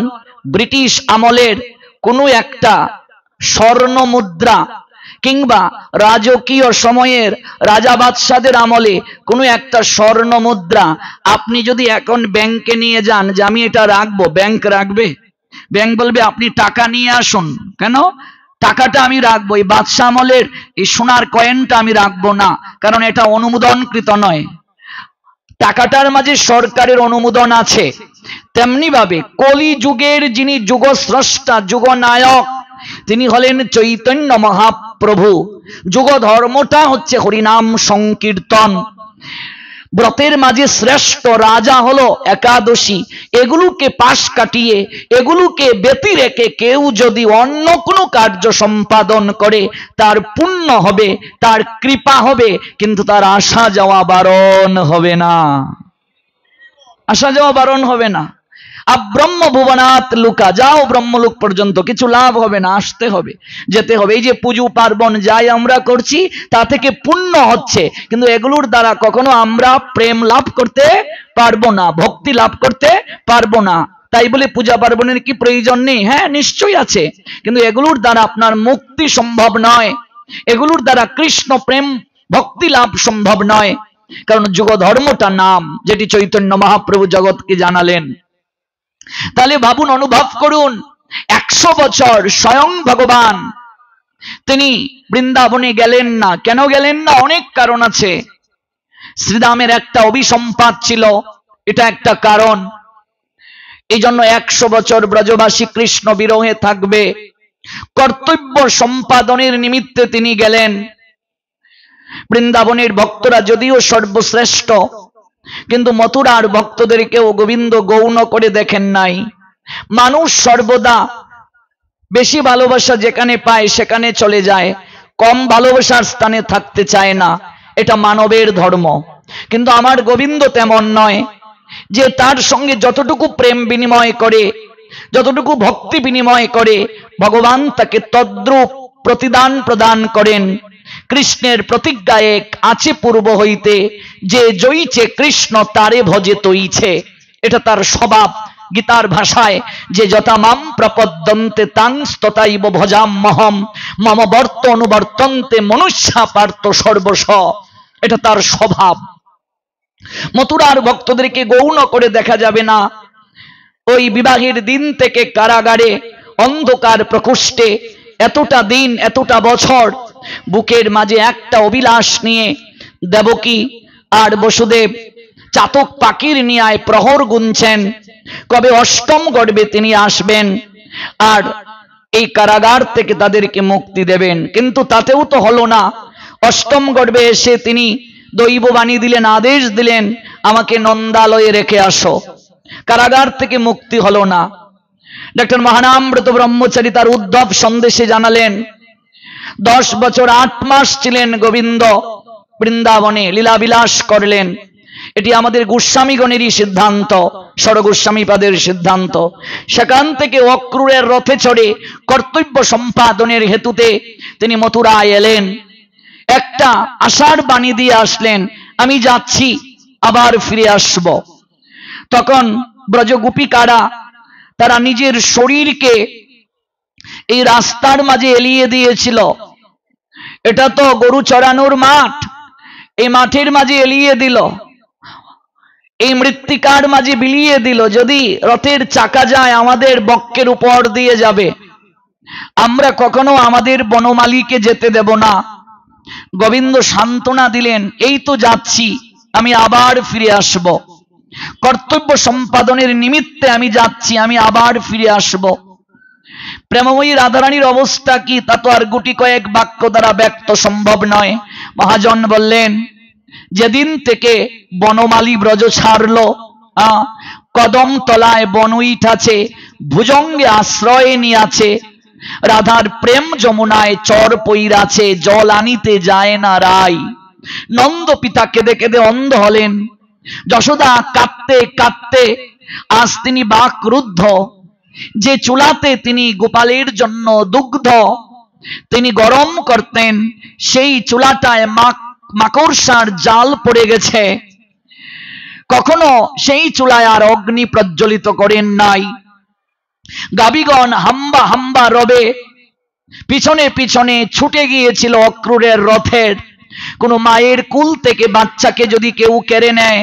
ব্রিটিশ আমলের কোনো একটা স্বর্ণ মুদ্রা কিংবা রাজকীয় সময়ের রাজা বাদশাদের আমলে কোনো একটা স্বর্ণ মুদ্রা আপনি যদি এখন ব্যাংকে নিয়ে যান যে আমি এটা রাখবো, ব্যাংক রাখবে? ব্যাংক বলবে আপনি টাকা নিয়ে আসুন। কেন? টাকাটা আমি রাখবো, এই বাদশা আমলের এই সোনার কয়েনটা আমি রাখবো না, কারণ এটা অনুমোদনকৃত নয়। টাকাটার মাঝে সরকারের অনুমোদন আছে। তেমনি ভাবে কলি যুগের যিনি যুগস্রষ্টা, যুগনায়ক, তিনি হলেন চৈতন্য মহাপ্রভু। যুগ ধর্মটা হচ্ছে হরিনাম সংকীর্তন। ব্রতের মাঝে শ্রেষ্ঠ রাজা হলো একাদশী। এগুলোকে পাশ কাটিয়ে, এগুলোকে ব্যতি রেখে কেউ যদি অন্য কোনো কার্য সম্পাদন করে তার পুণ্য হবে, তার কৃপা হবে, কিন্তু তার আসা যাওয়া বারণ হবে না, আসা যাওয়া বারণ হবে না। ব্রহ্ম ভুবনাৎ লুকা, যাও ব্রহ্মলোক পর্যন্ত, কিছু লাভ হবে না, আসতে হবে, যেতে হবে। এই যে পুজো পার্বণ যাই আমরা করছি তা থেকে পুণ্য হচ্ছে, কিন্তু এগুলোর দ্বারা কখনো আমরা প্রেম লাভ করতে পারবো না, ভক্তি লাভ করতে পারবো না। তাই বলে পূজা পার্বণের কি প্রয়োজন নেই? হ্যাঁ, নিশ্চয়ই আছে, কিন্তু এগুলোর দ্বারা আপনার মুক্তি সম্ভব নয়, এগুলোর দ্বারা কৃষ্ণ প্রেম ভক্তি লাভ সম্ভব নয়। কারণ যুগ ধর্মটা নাম, যেটি চৈতন্য মহাপ্রভু জগৎকে জানালেন। তাহলে ভাবুন, অনুভব করুন, 100 বছর স্বয়ং ভগবান তিনি বৃন্দাবনে গেলেন না। কেন গেলেন না? অনেক কারণ আছে। শ্রীরামের একটা অভিসম্পাত ছিল, এটা একটা কারণ। এই জন্য 100 বছর ব্রজবাসী কৃষ্ণ বিরহে থাকবে, কর্তব্য সম্পাদনের নিমিত্তে তিনি গেলেন। বৃন্দাবনের ভক্তরা যদিও সর্বশ্রেষ্ঠ, কিন্তু মথুরার ভক্তদেরকেও গোবিন্দ গৌণ করে দেখেন নাই। মানুষ সর্বদা বেশি ভালোবাসা যেখানে পায় সেখানে চলে যায়, কম ভালোবাসার স্থানে থাকতে চায় না। এটা মানবের ধর্ম। কিন্তু আমার গোবিন্দ তেমন নয়, যে তার সঙ্গে যতটুকু প্রেম বিনিময় করে, যতটুকু ভক্তি বিনিময় করে, ভগবান তাকে তদ্রূপ প্রতিদান প্রদান করেন। কৃষ্ণের প্রতিজ্ঞা এক আছে পূর্ব হইতে, যে জয়ীছে কৃষ্ণ তারে ভজে তৈছে। এটা তার স্বভাব। গীতার ভাষায় যে যথা মাম প্রপদ্যন্তে তাং তথাইব ভজাম্যহম মম বর্ত অনুবর্তন্তে মনুষ্যা পার্থ সর্বস্ব। এটা তার স্বভাব। মথুরার ভক্তদেরকে গৌণ করে দেখা যাবে না। ওই বিবাহের দিন থেকে কারাগারে অন্ধকার প্রকোষ্ঠে এতটা দিন, এতটা বছর বুকের মাঝে একটা অভিলাষ নিয়ে দেবকী আর বসুদেব চাতক পাখির ন্যায় প্রহর গুনছেন, কবে অষ্টম গর্ভে তিনি আসবেন আর এই কারাগার থেকে তাদেরকে মুক্তি দেবেন। কিন্তু তাতেও তো হলো না। অষ্টম গর্ভে এসে তিনি দৈববাণী দিলেন, আদেশ দিলেন, আমাকে নন্দালয়ে রেখে আসো। কারাগার থেকে মুক্তি হলো না। ডক্টর মহানামব্রত ব্রহ্মচারী তার উদ্ধব সন্দেশে জানালেন, 10 বছর 8 মাস ছিলেন গোবিন্দ বৃন্দাবনে, লীলাবিলাস করলেন। এটি আমাদের গোস্বামীগণেরই সিদ্ধান্ত, ষড়গোস্বামীপাদের সিদ্ধান্ত। সেখান থেকে অক্রূরের রথে চড়ে কর্তব্য সম্পাদনের হেতুতে তিনি মথুরায় এলেন। একটা আশার বাণী দিয়ে আসলেন, আমি যাচ্ছি, আবার ফিরে আসব। তখন ব্রজগোপিকারা তারা নিজের শরীরকে এই রাস্তার মাঝে এলিয়ে দিয়েছিল। এটা তো গরু চড়ানোর মাঠ, এই মাঠের মাঝে এলিয়ে দিল, এই মৃত্তিকার মাঝে বিলিয়ে দিল। যদি রথের চাকা যায় আমাদের বক্ষের উপর দিয়ে যাবে, আমরা কখনো আমাদের বনমালীকে যেতে দেব না। গোবিন্দ সান্ত্বনা দিলেন, এই তো যাচ্ছি, আমি আবার ফিরে আসব। কর্তব্য সম্পাদনের নিমিত্তে আমি যাচ্ছি, আমি আবার ফিরে আসব। প্রেমময়ী রাধারানীর অবস্থা কি, তা তো আর গুটি কয়েক বাক্য দ্বারা ব্যক্ত সম্ভব নয়। মহাজন বললেন, যেদিন থেকে বনমালী ব্রজ ছাড়ল, কদম তলায় বনউইঠাছে, ভুজঙ্গে আশ্রয় নিয়াছে, রাধার প্রেম যমুনায় চর পইরাছে, জল আনিতে যায় না রাই। নন্দ পিতা কেঁদে কেঁদে অন্ধ হলেন। যশোদা কাঁদতে কাঁদতে আজ তিনি বাকরুদ্ধ। যে চুলাতে তিনি গোপালের জন্য দুগ্ধ তিনি গরম করতেন, সেই চুলাটায় মাকড়সার জাল পড়ে গেছে। কখনো সেই চুলায় আর অগ্নি প্রজ্বলিত করেন নাই। গাবিগণ হাম্বা হাম্বা রবে পিছনে পিছনে ছুটে গিয়েছিল অক্রূরের রথের। কোন মায়ের কুল থেকে বাচ্চাকে যদি কেউ কেড়ে নেয়,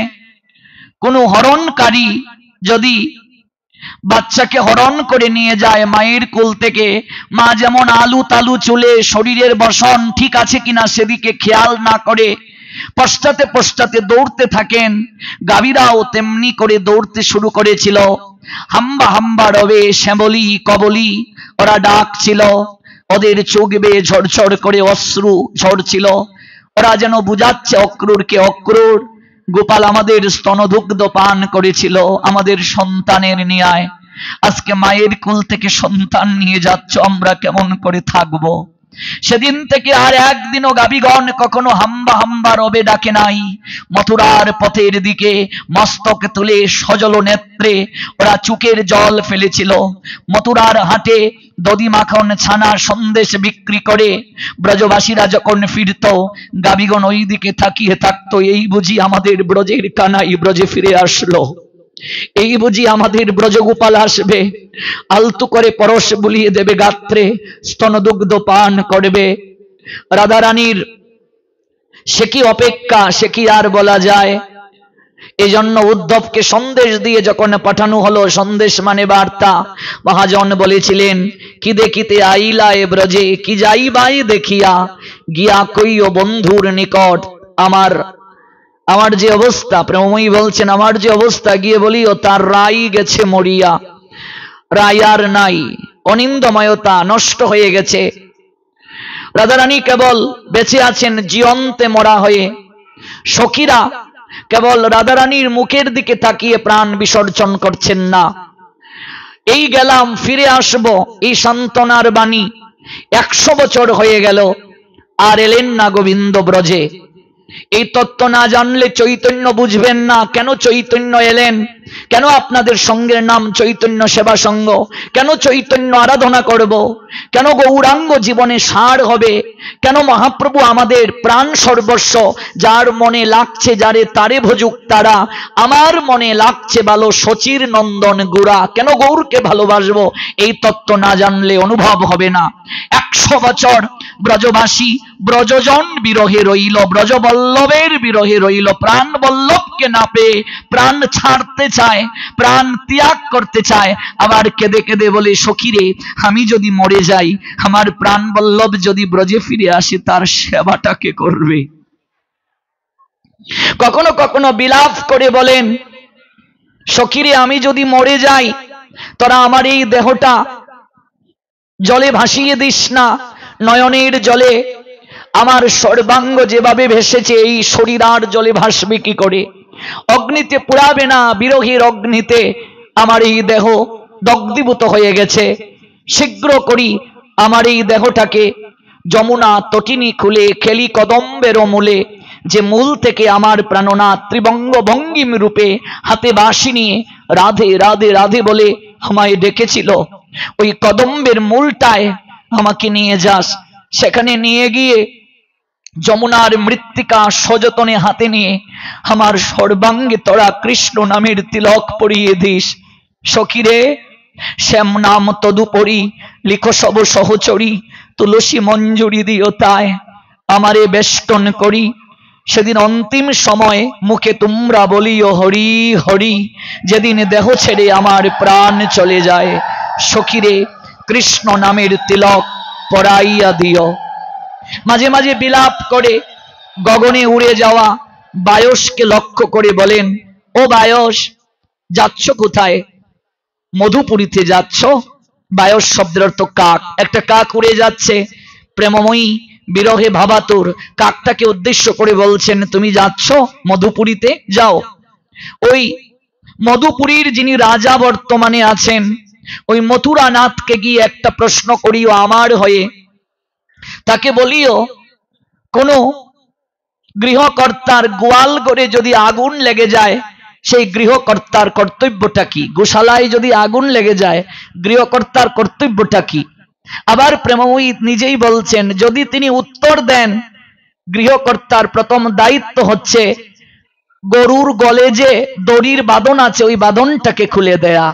কোন হরণকারী যদি বাচ্চাকে হরণ করে নিয়ে যায় মায়ের কুল থেকে, মা যেমন আলু তালু চুলে শরীরের বসন ঠিক আছে কিনা সেদিকে খেয়াল না করে পশ্চাতে পশ্চাতে দৌড়তে থাকেন, গাভীরাও তেমনি করে দৌড়তে শুরু করেছিল। হাম্বা হাম্বা রবে শ্যামলি কবলি ওরা ডাকছিল, ওদের চোখ বেয়ে ঝরঝর করে অশ্রু ঝরছিল। ওরা যেন বুঝাচ্ছে অক্রূরকে, অক্রূর, গোপাল আমাদের স্তনদুগ্ধ পান করেছিল, আমাদের সন্তানের ন্যায়। আজকে মায়ের কুল থেকে সন্তান নিয়ে যাচ্ছ, আমরা কেমন করে থাকবো? সেদিন থেকে আর একদিনও গাবিগণ কখনো হাম্বা হাম্বা রবে ডাকে নাই। মথুরার পথের দিকে মস্তক তুলে সজল নেত্রে ওরা চুকের জল ফেলেছিল। মথুরার হাটে দধি মাখন ছানা সন্দেশ বিক্রি করে ব্রজবাসীরা যখন ফিরত, গাবিগণ ওই দিকে তাকিয়ে থাকতো, এই বুঝি আমাদের ব্রজের কানাই ব্রজে ফিরে আসলো, এই বুঝি আমাদের ব্রজগোপাল আসবে, আলতু করে পরশ বুলিয়ে দেবে গাত্রে, স্তনদুগ্ধ পান করবে। রাধারানীর সে কি অপেক্ষা, সে কি আর বলা যায়। এজন্য উদ্ধবকে সন্দেশ দিয়ে যখন পাঠানো হলো, সন্দেশ মানে বার্তা, মহাজন বলেছিলেন কি দেখিতে আইলা এ ব্রজে, কি যাইবাই দেখিয়া, গিয়া কইও বন্ধুর নিকট আমার যে অবস্থা। প্রেমময়ী বলছেন আমার যে অবস্থা, গিয়ে বলিও তার রাই গেছে মরিয়া, রাই আর নাই, অনিন্দময়তা নষ্ট হয়ে গেছে। রাধারানী কেবল বেঁচে আছেন জীবন্তে মরা হয়ে। সখীরা কেবল রাধারানীর মুখের দিকে তাকিয়ে প্রাণ বিসর্জন করছেন না। এই গেলাম ফিরে আসব, এই সান্ত্বনার বাণী 100 বছর হয়ে গেল, আর এলেন না গোবিন্দ ব্রজে। এই তত্ত্ব না জানলে চৈতন্য বুঝবেন না। কেন চৈতন্য এলেন, কেন আপনাদের সঙ্গের নাম চৈতন্য সেবা সঙ্গ, কেন চৈতন্য আরাধনা করব, কেন গৌরাঙ্গ জীবনে সার হবে, কেন মহাপ্রভু আমাদের প্রাণ সর্বস্ব, যার মনে লাগছে যারে তারে ভজুক তারা, আমার মনে লাগছে ভালো শচীর নন্দন গুড়া, কেন গৌরকে ভালোবাসবো, এই তত্ত্ব না জানলে অনুভব হবে না। 100 বছর ব্রজবাসী ব্রজজন বিরহে রইল, ব্রজবল্লভের বিরহে রইল, প্রাণ বল্লভকে না পেয়ে প্রাণ ছাড়তে চায়, প্রাণ ত্যাগ করতে চায়, আবার কেঁদে কেঁদে বলে সখীরে আমি যদি মরে যাই, আমার প্রাণ বল্লভ যদি ব্রজে ফিরে আসে, তার সেবাটা কে করবে। কখনো কখনো বিলাপ করে বলেন সখীরে আমি যদি মরে যাই, তোরা আমার এই দেহটা জলে ভাসিয়ে দিস না, নয়নের জলে আমার সর্বাঙ্গ যেভাবে ভেসেছে এই শরীর আর জলে ভাসবে কি করে, অগ্নিতে পুড়াবে না, বিরহের অগ্নিতে আমার এই দেহ দগ্ধীভূত হয়ে গেছে, শীঘ্র করি আমার এই দেহটাকে যমুনা তটিনী খুলে খেলি কদম্বের মূলে, যে মূল থেকে আমার প্রাণনাথ ত্রিবঙ্গ ভঙ্গিম রূপে হাতে বাঁশি নিয়ে রাধে রাধে রাধে বলে আমায় ডেকেছিল, ওই কদম্বের মূলটায় আমাকে নিয়ে যাস, সেখানে নিয়ে গিয়ে যমুনার মৃত্তিকা সযতনে হাতে নিয়ে আমার সর্বাঙ্গে তোরা কৃষ্ণ নামের তিলক পরিয়ে দিস। সখীরে শ্যাম নাম তদুপরি লিখো সব সহচরী, তুলসী মঞ্জুরি দিও তাই আমারে বেষ্টন করি, সেদিন অন্তিম সময় মুখে তোমরা বলিও হরি হরি, যেদিন দেহ ছেড়ে আমার প্রাণ চলে যায়, সখীরে কৃষ্ণ নামের তিলক পরাইয়া দিও। মাঝে মাঝে বিলাপ করে গগনে উড়ে যাওয়া বায়সকে লক্ষ্য করে বলেন ও বায়স যাচ্ছ কোথায়, মধুপুরীতে যাচ্ছ। বায়স শব্দের অর্থ কাক, একটা কাক উড়ে যাচ্ছে, প্রেমময়ী বিরহে ভাবাতুর কাকটাকে উদ্দেশ্য করে বলছেন তুমি যাচ্ছ মধুপুরীতে, যাও। ওই মধুপুরীর যিনি রাজা বর্তমানে আছেন, ওই মথুরানাথকে গিয়ে একটা প্রশ্ন করিও আমার হয়ে, তাকে বলিও কোন গৃহকর্তার গোয়াল ঘরে যদি আগুন লেগে যায়, সেই গৃহকর্তার কর্তব্যটা কি, গোশালায় যদি আগুন লেগে যায় গৃহকর্তার কর্তব্যটা কি। আবার প্রেমময়ী নিজেই বলছেন যদি তিনি উত্তর দেন, গৃহকর্তার প্রথম দায়িত্ব হচ্ছে গরুর গলে যে দড়ির বাঁধন আছে ওই বাঁধনটাকে খুলে দেয়া,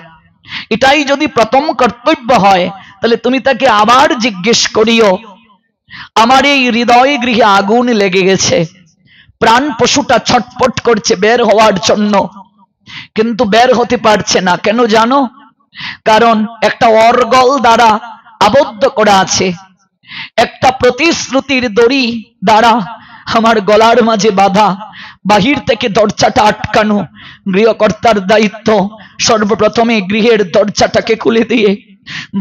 এটাই যদি প্রথম কর্তব্য হয়, তাহলে তুমি তাকে আবার জিজ্ঞেস করিও আমার এই হৃদয় গৃহে আগুন লেগে গেছে, প্রাণ পশুটা ছটপট করছে বের হওয়ার জন্য, কিন্তু বের হতে পারছে না, কেন জানো? কারণ একটা অর্গল দ্বারা আবদ্ধ করা আছে, একটা প্রতিশ্রুতির দড়ি দ্বারা আমার গলার মাঝে বাঁধা, বাহির থেকে দরজাটা আটকানো। গৃহকর্তার দায়িত্ব সর্বপ্রথমে গৃহের দরজাটাকে খুলে দিয়ে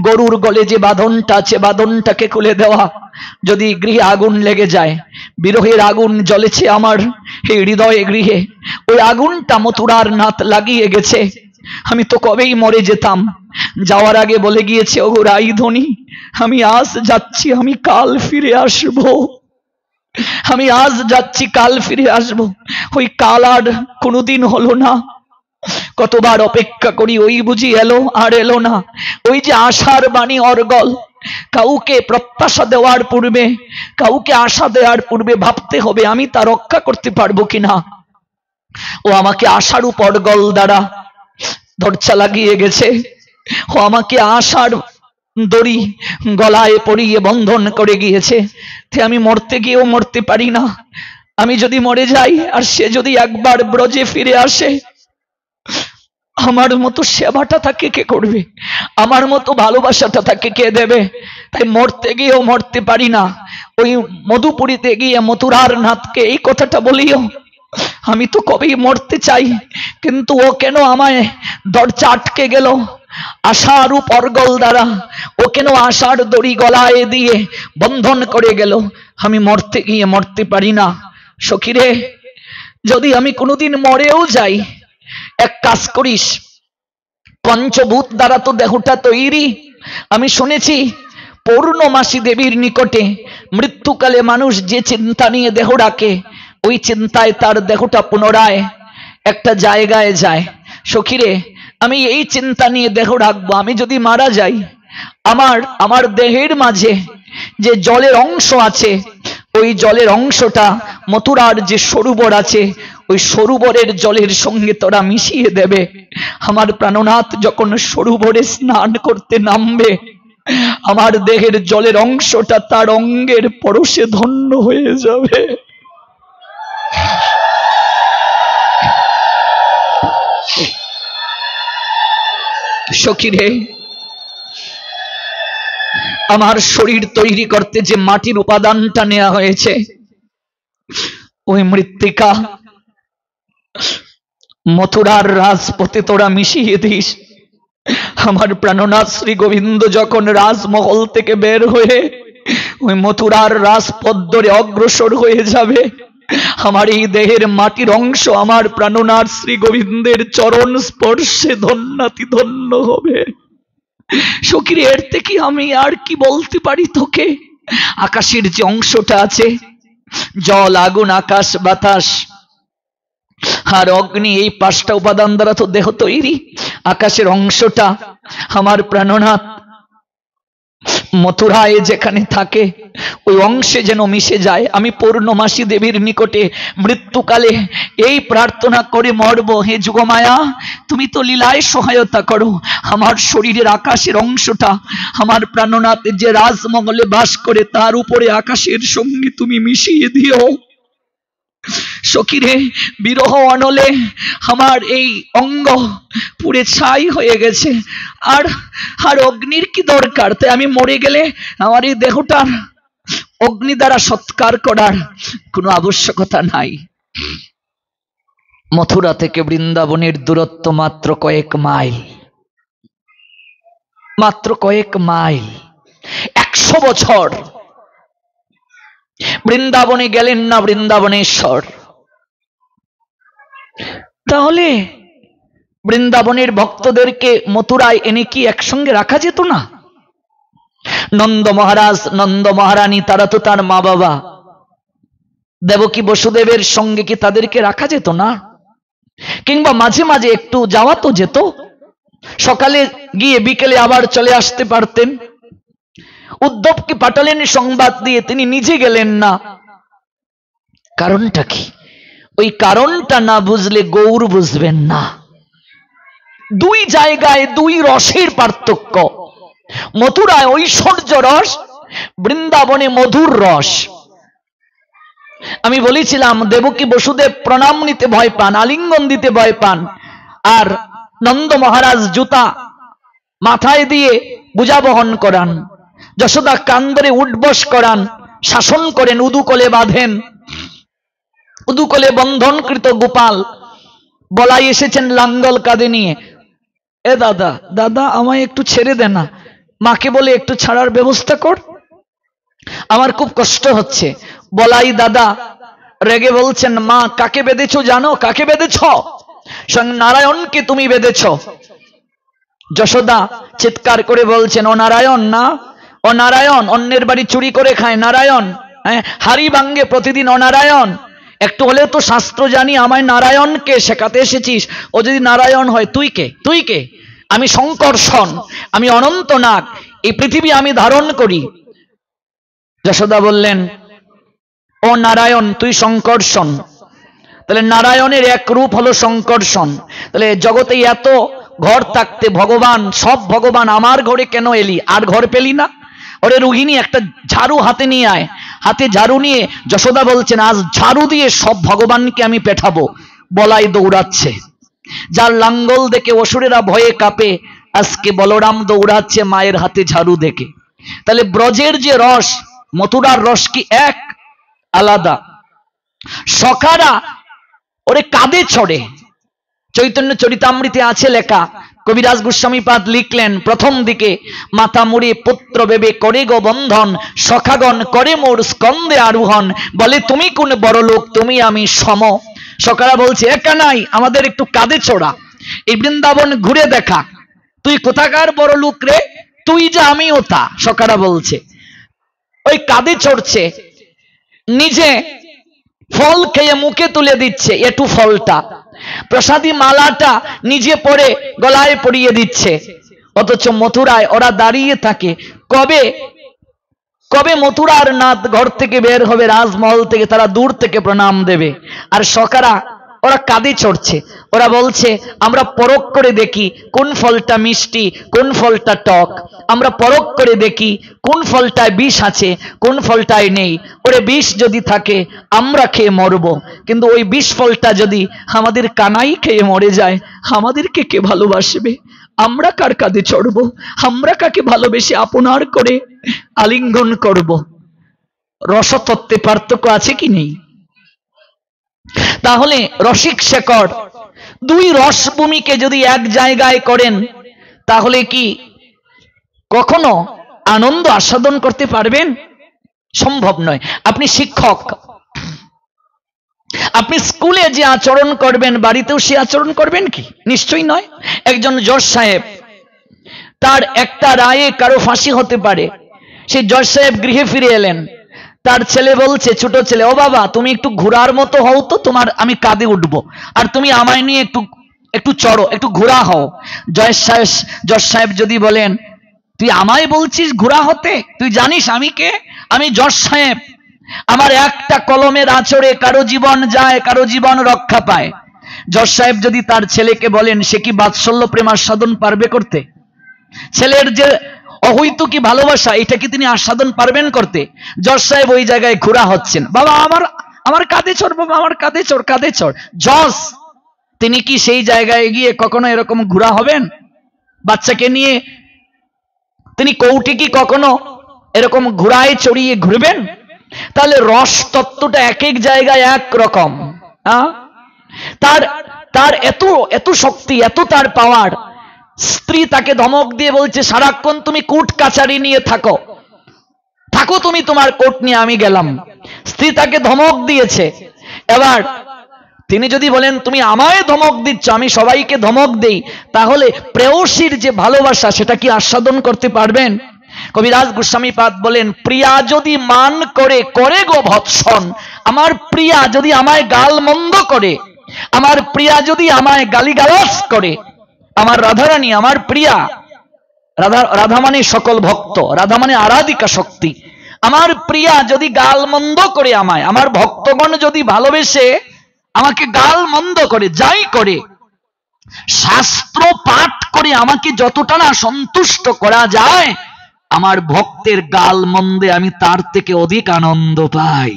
গরুর গলে যে বাঁধনটা আছে বাঁধনটাকে খুলে দেওয়া। যদি গৃহে আগুন লেগে যায়, বিরহের আগুন জ্বলেছে আমার এই হৃদয়ে গৃহে, ওই আগুনটা মথুরার নাথ লাগিয়ে গেছে, আমি তো কবেই মরে যেতাম। যাওয়ার আগে বলে গিয়েছে ওগো রাইধনী আমি আজ যাচ্ছি, আমি কাল ফিরে আসব, আমি আজ যাচ্ছি কাল ফিরে আসব। ওই কাল আর কোনোদিন হলো না, কতবার অপেক্ষা করি, ওই বুঝি এলো আর এলো না। ওই যে আশার বাণী অর্গল, কাউকে প্রত্যাশা দেওয়ার পূর্বে, কাউকে আশা দেওয়ার পূর্বে ভাবতে হবে আমি তা রক্ষা করতে পারবো কিনা। ও আমাকে আশারূপ অর্গল দ্বারা দরজা লাগিয়ে গেছে, ও আমাকে আশার দড়ি গলায় পরিয়ে বন্ধন করে গিয়েছে, আমি মরতে গিয়েও মরতে পারি না, আমি যদি মরে যাই আর সে যদি একবার ব্রজে ফিরে আসে, আমার মতো সেবাটা তাকে কে করবে, আমার মতো ভালোবাসাটা তাকে কে দেবে? তাই মরতে গিয়েও মরতে পারি না। ওই মধুপুরীতে গিয়ে মথুরার নাথকে এই কথাটা বলিও, আমি তো কবেই মরতে চাই, কিন্তু ও কেন আমায় দরজা আটকে গেল আশার পরগল দ্বারা, ও কেন আশার দড়ি গলায় দিয়ে বন্ধন করে গেল? আমি মরতে গিয়ে মরতে পারি না। সখীরে, যদি আমি কোনোদিন মরেও যাই, এক কাজ করিস, পঞ্চভূত দ্বারা তো দেহটা তৈরি। আমি শুনেছি পূর্ণমাসী দেবীর নিকটে মৃত্যুকালে মানুষ যে চিন্তা নিয়ে দেহ রাখে, ওই চিন্তায় তার দেহটা পুনরায় একটা জায়গায় যায়। সখীরে, আমি এই চিন্তা নিয়ে দেহ রাখবো, আমি যদি মারা যাই, আমার দেহের মাঝে যে জলের অংশ আছে, ওই জলের অংশটা মথুরার যে সরোবর আছে, ওই সরোবরের জলের সঙ্গে তোরা মিশিয়ে দেবে। আমার প্রাণনাথ যখন সরোবরে স্নান করতে নামবে, আমার দেহের জলের অংশটা তার অঙ্গের পরশে ধন্য হয়ে যাবে। সখীরে, আমার শরীর তৈরি করতে যে মাটির উপাদানটা নেওয়া হয়েছে, ওই মৃত্তিকা মথুরার রাজপথে তোরা মিশিয়ে দিস। আমার প্রাণনাথ শ্রী গোবিন্দ যখন রাজমহল থেকে বের হয়ে ওই মথুরার রাজপথ ধরে অগ্রসর হয়ে যাবে, আমার এই দেহের মাটির অংশ আমার প্রাণনাথ শ্রী গোবিন্দের চরণ স্পর্শে ধন্যাতি ধন্য হবে। সখীর, এর থেকে আমি আর কি বলতে পারি তোকে? আকাশের যে অংশটা আছে, জল, আগুন, আকাশ, বাতাস আর অগ্নি, এই পাঁচটা উপাদান দ্বারা তো দেহ তৈরি। আকাশের অংশটা আমার প্রাণনাথ মথুরায় যেখানে থাকে, ওই অংশে যেন মিশে যায়। আমি পূর্ণমাসী দেবীর নিকটে মৃত্যুকালে এই প্রার্থনা করে মরব, হে যুগমায়া, তুমি তো লীলায় সহায়তা করো, আমার শরীরের আকাশের অংশটা আমার প্রাণনাথ যে রাজমহলে বাস করে, তার উপরে আকাশের সঙ্গে তুমি মিশিয়ে দিও। সখীরে, বিরহ অনলে আমার এই অঙ্গ পুড়ে ছাই হয়ে গেছে, আর আর অগ্নির কি দরকার? তাই আমি মরে গেলে আমার এই দেহটার অগ্নি দ্বারা সৎকার করার কোনো আবশ্যকতা নাই। মথুরা থেকে বৃন্দাবনের দূরত্ব মাত্র কয়েক মাইল, মাত্র কয়েক মাইল। 100 বছর বৃন্দাবনে গেলেন না বৃন্দাবনেশ্বর, তাহলে বৃন্দাবনের ভক্তদেরকে মথুরায় এনে কি একসঙ্গে রাখা যেত না? নন্দ মহারাজ, নন্দ মহারানী, তারা তো তার মা বাবা। দেবকী বসুদেবের সঙ্গে কি তাদেরকে রাখা যেত না? কিংবা মাঝে মাঝে একটু যাওয়া তো যেত, সকালে গিয়ে বিকেলে আবার চলে আসতে পারতেন। উদ্ধবকে পাঠালেন সংবাদ দিয়ে, তিনি নিজে গেলেন না। কারণটা কি? ওই কারণটা না বুঝলে গৌর বুঝবেন না। দুই জায়গায় দুই রসের পার্থক্য। মথুরায় ঐশ্বর্য রস, বৃন্দাবনে মধুর রস। আমি বলেছিলাম দেবকী বসুদেব প্রণাম নিতে ভয় পান, আলিঙ্গন দিতে ভয় পান, আর নন্দ মহারাজ জুতা মাথায় দিয়ে বোঝা বহন করান, যশোদা কান্দরে উঠবস করান, শাসন করেন, উদুকলে বাঁধেন। উদুকলে বন্ধনকৃত গোপাল বলাই এসেছেন লাঙ্গল কাঁধে নিয়ে, এ দাদা, দাদা আমায় একটু ছেড়ে দে না, মাকে বলে একটু ছাড়ার ব্যবস্থা কর, আমার খুব কষ্ট হচ্ছে। বলাই দাদা রেগে বলছেন, মা কাকে বেঁধেছ জানো? কাকে বেঁধেছ? স্বয়ং নারায়ণকে তুমি বেঁধেছ। যশোদা চিৎকার করে বলছেন, ও নারায়ণ না, ও নারায়ণ, অন্যের বাড়ি চুরি করে খায় নারায়ণ, হাড়ি ভাঙ্গে প্রতিদিন, ও নারায়ণ, একটু হলেও তো শাস্ত্র জানি, আমায় নারায়ণকে শেখাতে এসেছিস। ও যদি নারায়ণ হয়, তুই কে? তুই কে? আমি শঙ্কর্ষণ, আমি অনন্তনাগ, এই পৃথিবী আমি ধারণ করি। যশোদা বললেন, ও নারায়ণ, তুই শঙ্কর্ষণ, তাহলে নারায়ণের এক রূপ হলো শঙ্কর্ষণ। তাহলে জগতে এত ঘর থাকতে ভগবান, সব ভগবান, আমার ঘরে কেন এলি? আর ঘর পেলি না? ওরে রোহিণী, একটা ঝাড়ু হাতে নিয়ে আয়, হাতে ঝাড়ু নিয়ে যশোদা বলছেন আজ ঝাড়ু দিয়ে সব ভগবানকে আমি পেঠাবো। বলাই দৌড়াচ্ছে, যার লাঙ্গল দেখে অসুরেরা ভয়ে কাঁপে, আজকে বলরাম দৌড়াচ্ছে মায়ের হাতে ঝাড়ু দেখে। তাহলে ব্রজের যে রস, মথুরার রস কি এক? আলাদা। সখারা ওরে কাঁধে চড়ে। চৈতন্য চরিতামৃতে আছে লেখা, কবিরাজ গোস্বামীপাদ লিখলেন প্রথম দিকে, মাথা মুড়ে পুত্র ভেবে করে গো বন্ধন, সখাগণ করে মোর স্কন্দে আরোহণ, বলে তুমি কোন বড় লোক, তুমি আমি সম। সখারা বলছে একা নাই, আমাদের একটু কাঁধে চড়া, এই বৃন্দাবন ঘুরে দেখা। তুই কোথাকার বড় লোক রে, তুই যা আমিও তা। সখারা বলছে, ওই কাঁধে চড়ছে, নিজে ফল খেয়ে মুখে তুলে দিচ্ছে, একটু ফলটা প্রসাদী মালাটা নিজে পরে গলায় পরিয়ে দিচ্ছে। অথচ মথুরায় ওরা দাঁড়িয়ে থাকে, কবে কবে মথুরার নাথ ঘর থেকে বের হবে, রাজমহল থেকে, তারা দূর থেকে প্রণাম দেবে। আর সখারা ওরা কাঁধে চড়ছে, ওরা বলছে আমরা পরখ করে দেখি কোন ফলটা মিষ্টি, কোন ফলটা টক, আমরা পরখ করে দেখি কোন ফলটায় বিষ আছে, কোন ফলটায় নেই। ওরে বিষ যদি থাকে আমরা খেয়ে মরব, কিন্তু ওই বিষ ফলটা যদি আমাদের কানাই খেয়ে মরে যায়, আমাদেরকে কে ভালোবাসবে? আমরা কার কাঁধে চড়ব? আমরা কাকে ভালোবেসে আপনার করে আলিঙ্গন করব? রসতত্ত্বে পার্থক্য আছে কি নেই? তাহলে রসিক শেখর দুই রসভূমিকে যদি এক জায়গায় করেন, তাহলে কি কখনো আনন্দ আস্বাদন করতে পারবেন? সম্ভব নয়। আপনি শিক্ষক, আপনি স্কুলে যে আচরণ করবেন, বাড়িতেও সে আচরণ করবেন কি? নিশ্চয়ই নয়। একজন জজ সাহেব, তার একটা রায়ে কারো ফাঁসি হতে পারে, সেই জজ সাহেব গৃহে ফিরে এলেন, তার ছেলে বলছে, ছোট ছেলে, ও বাবা তুমি একটু ঘোড়ার মতো হও তো, তোমার আমি কাঁধে উঠবো, আর তুমি আমায় নিয়ে একটু একটু চড়ো, একটু ঘোড়া হও। জজ সাহেব যদি বলেন, তুই আমায় বলছিস ঘোড়া হতে? তুই জানিস আমি কে? আমি জজ সাহেব, আমার একটা কলমের আঁচড়ে কারো জীবন যায়, কারো জীবন রক্ষা পায়। জজ সাহেব যদি তার ছেলেকে বলেন, সে কি বাৎসল্য প্রেম আস্বাদন পারবে করতে? ছেলের যে অহৈতুকী ভালোবাসা, এটা কি তিনি আস্বাদন পারবেন করতে? জজ সাহেব ওই জায়গায় ঘোড়া হচ্ছেন, বাবা আমার কাঁধে চড়, বাবা আমার কাঁধে চড়, কাঁধে চড়। জজ তিনি কি সেই জায়গায় গিয়ে কখনো এরকম ঘোড়া হবেন? বাচ্চাকে নিয়ে তিনি কৌটি কি কখনো এরকম ঘোড়ায় চড়িয়ে ঘুরবেন? তাহলে রস তত্ত্বটা এক এক জায়গায় এক রকম। তার এত এত শক্তি, এত তার পাওয়ার। স্ত্রী তাকে ধমক দিয়ে বলছে, সারাক্ষণ তুমি কোর্ট কাছারি নিয়ে থাকো, থাকো তুমি তোমার কোর্ট নিয়ে, আমি গেলাম। স্ত্রী তাকে ধমক দিয়েছে। এবার তিনি যদি বলেন, তুমি আমায় ধমক দিচ্ছ, আমি সবাইকে ধমক দেই, তাহলে প্রেয়সীর যে ভালোবাসা, সেটা কি আস্বাদন করতে পারবেন? কবিরাজ গোস্বামীপাদ বলেন, প্রিয়া যদি মান করে করে গো ভৎসন, আমার প্রিয়া যদি আমায় গাল মন্দ করে, আমার প্রিয়া যদি আমায় গালিগালাজ করে, আমার রাধারানী, আমার প্রিয়া, রাধা মানে সকল ভক্ত, রাধা মানে আরাধিকা শক্তি, আমার প্রিয়া যদি গাল মন্দ করে আমায়, আমার ভক্তগণ যদি ভালোবেসে আমাকে গাল মন্দ করে, যাই করে, শাস্ত্র পাঠ করে আমাকে যতটা না সন্তুষ্ট করা যায়, আমার ভক্তের গাল মন্দে আমি তার থেকে অধিক আনন্দ পাই।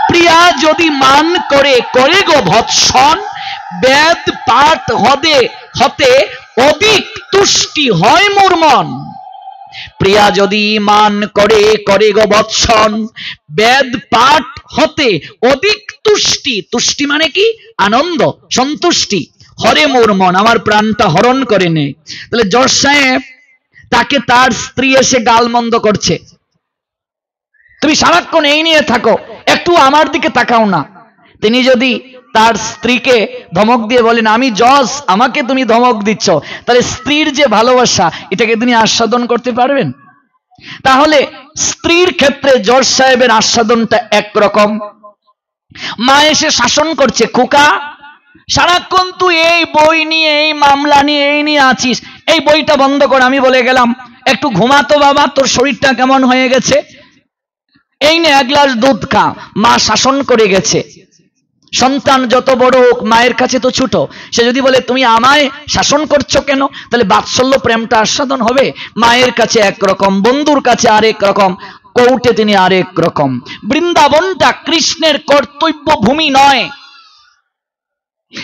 প্রিয়া যদি মান করে করে গো ভৎসন, বেদ পাঠ হতে অধিক তুষ্টি হয় মোর মন। প্রিয়া যদি মান করে করে গো ভৎসন, বেদ পাঠ হতে অধিক তুষ্টি, তুষ্টি মানে কি? আনন্দ, সন্তুষ্টি, হরে মোর মন, আমার প্রাণটা হরণ করে নে। তাহলে জজ সাহেব, তাকে তার স্ত্রী এসে গালমন্দ করছে, তুমি সারাক্ষণ এই নিয়ে থাকো, একটু আমার দিকে তাকাও না। তিনি যদি তার স্ত্রীকে ধমক দিয়ে বলেন, আমি জজ, আমাকে তুমি ধমক দিচ্ছ, তাহলে স্ত্রীর যে ভালোবাসা, এটাকে তিনি আস্বাদন করতে পারবেন? তাহলে স্ত্রীর ক্ষেত্রে জজ সাহেবের আস্বাদনটা একরকম। মা এসে শাসন করছে, খোকা সারাক্ষণ তুই এই বই নিয়ে, এই মামলা নিয়ে, এই নিয়ে আছিস, এই বইটা বন্ধ কর, আমি বলে গেলাম একটু ঘুমাতো বাবা, তোর শরীরটা কেমন হয়ে গেছে, এই নে এক গ্লাস দুধ খা। মা শাসন করে গেছে। সন্তান যত বড় হোক, মায়ের কাছে তো ছোট, সে যদি বলে তুমি আমায় শাসন করছো কেন, তাহলে বাৎসল্য প্রেমটা আস্বাদন হবে। মায়ের কাছে একরকম, বন্ধুর কাছে আরেক রকম, কৌটে তিনি আরেক রকম। বৃন্দাবনটা কৃষ্ণের কর্তব্য ভূমি নয়,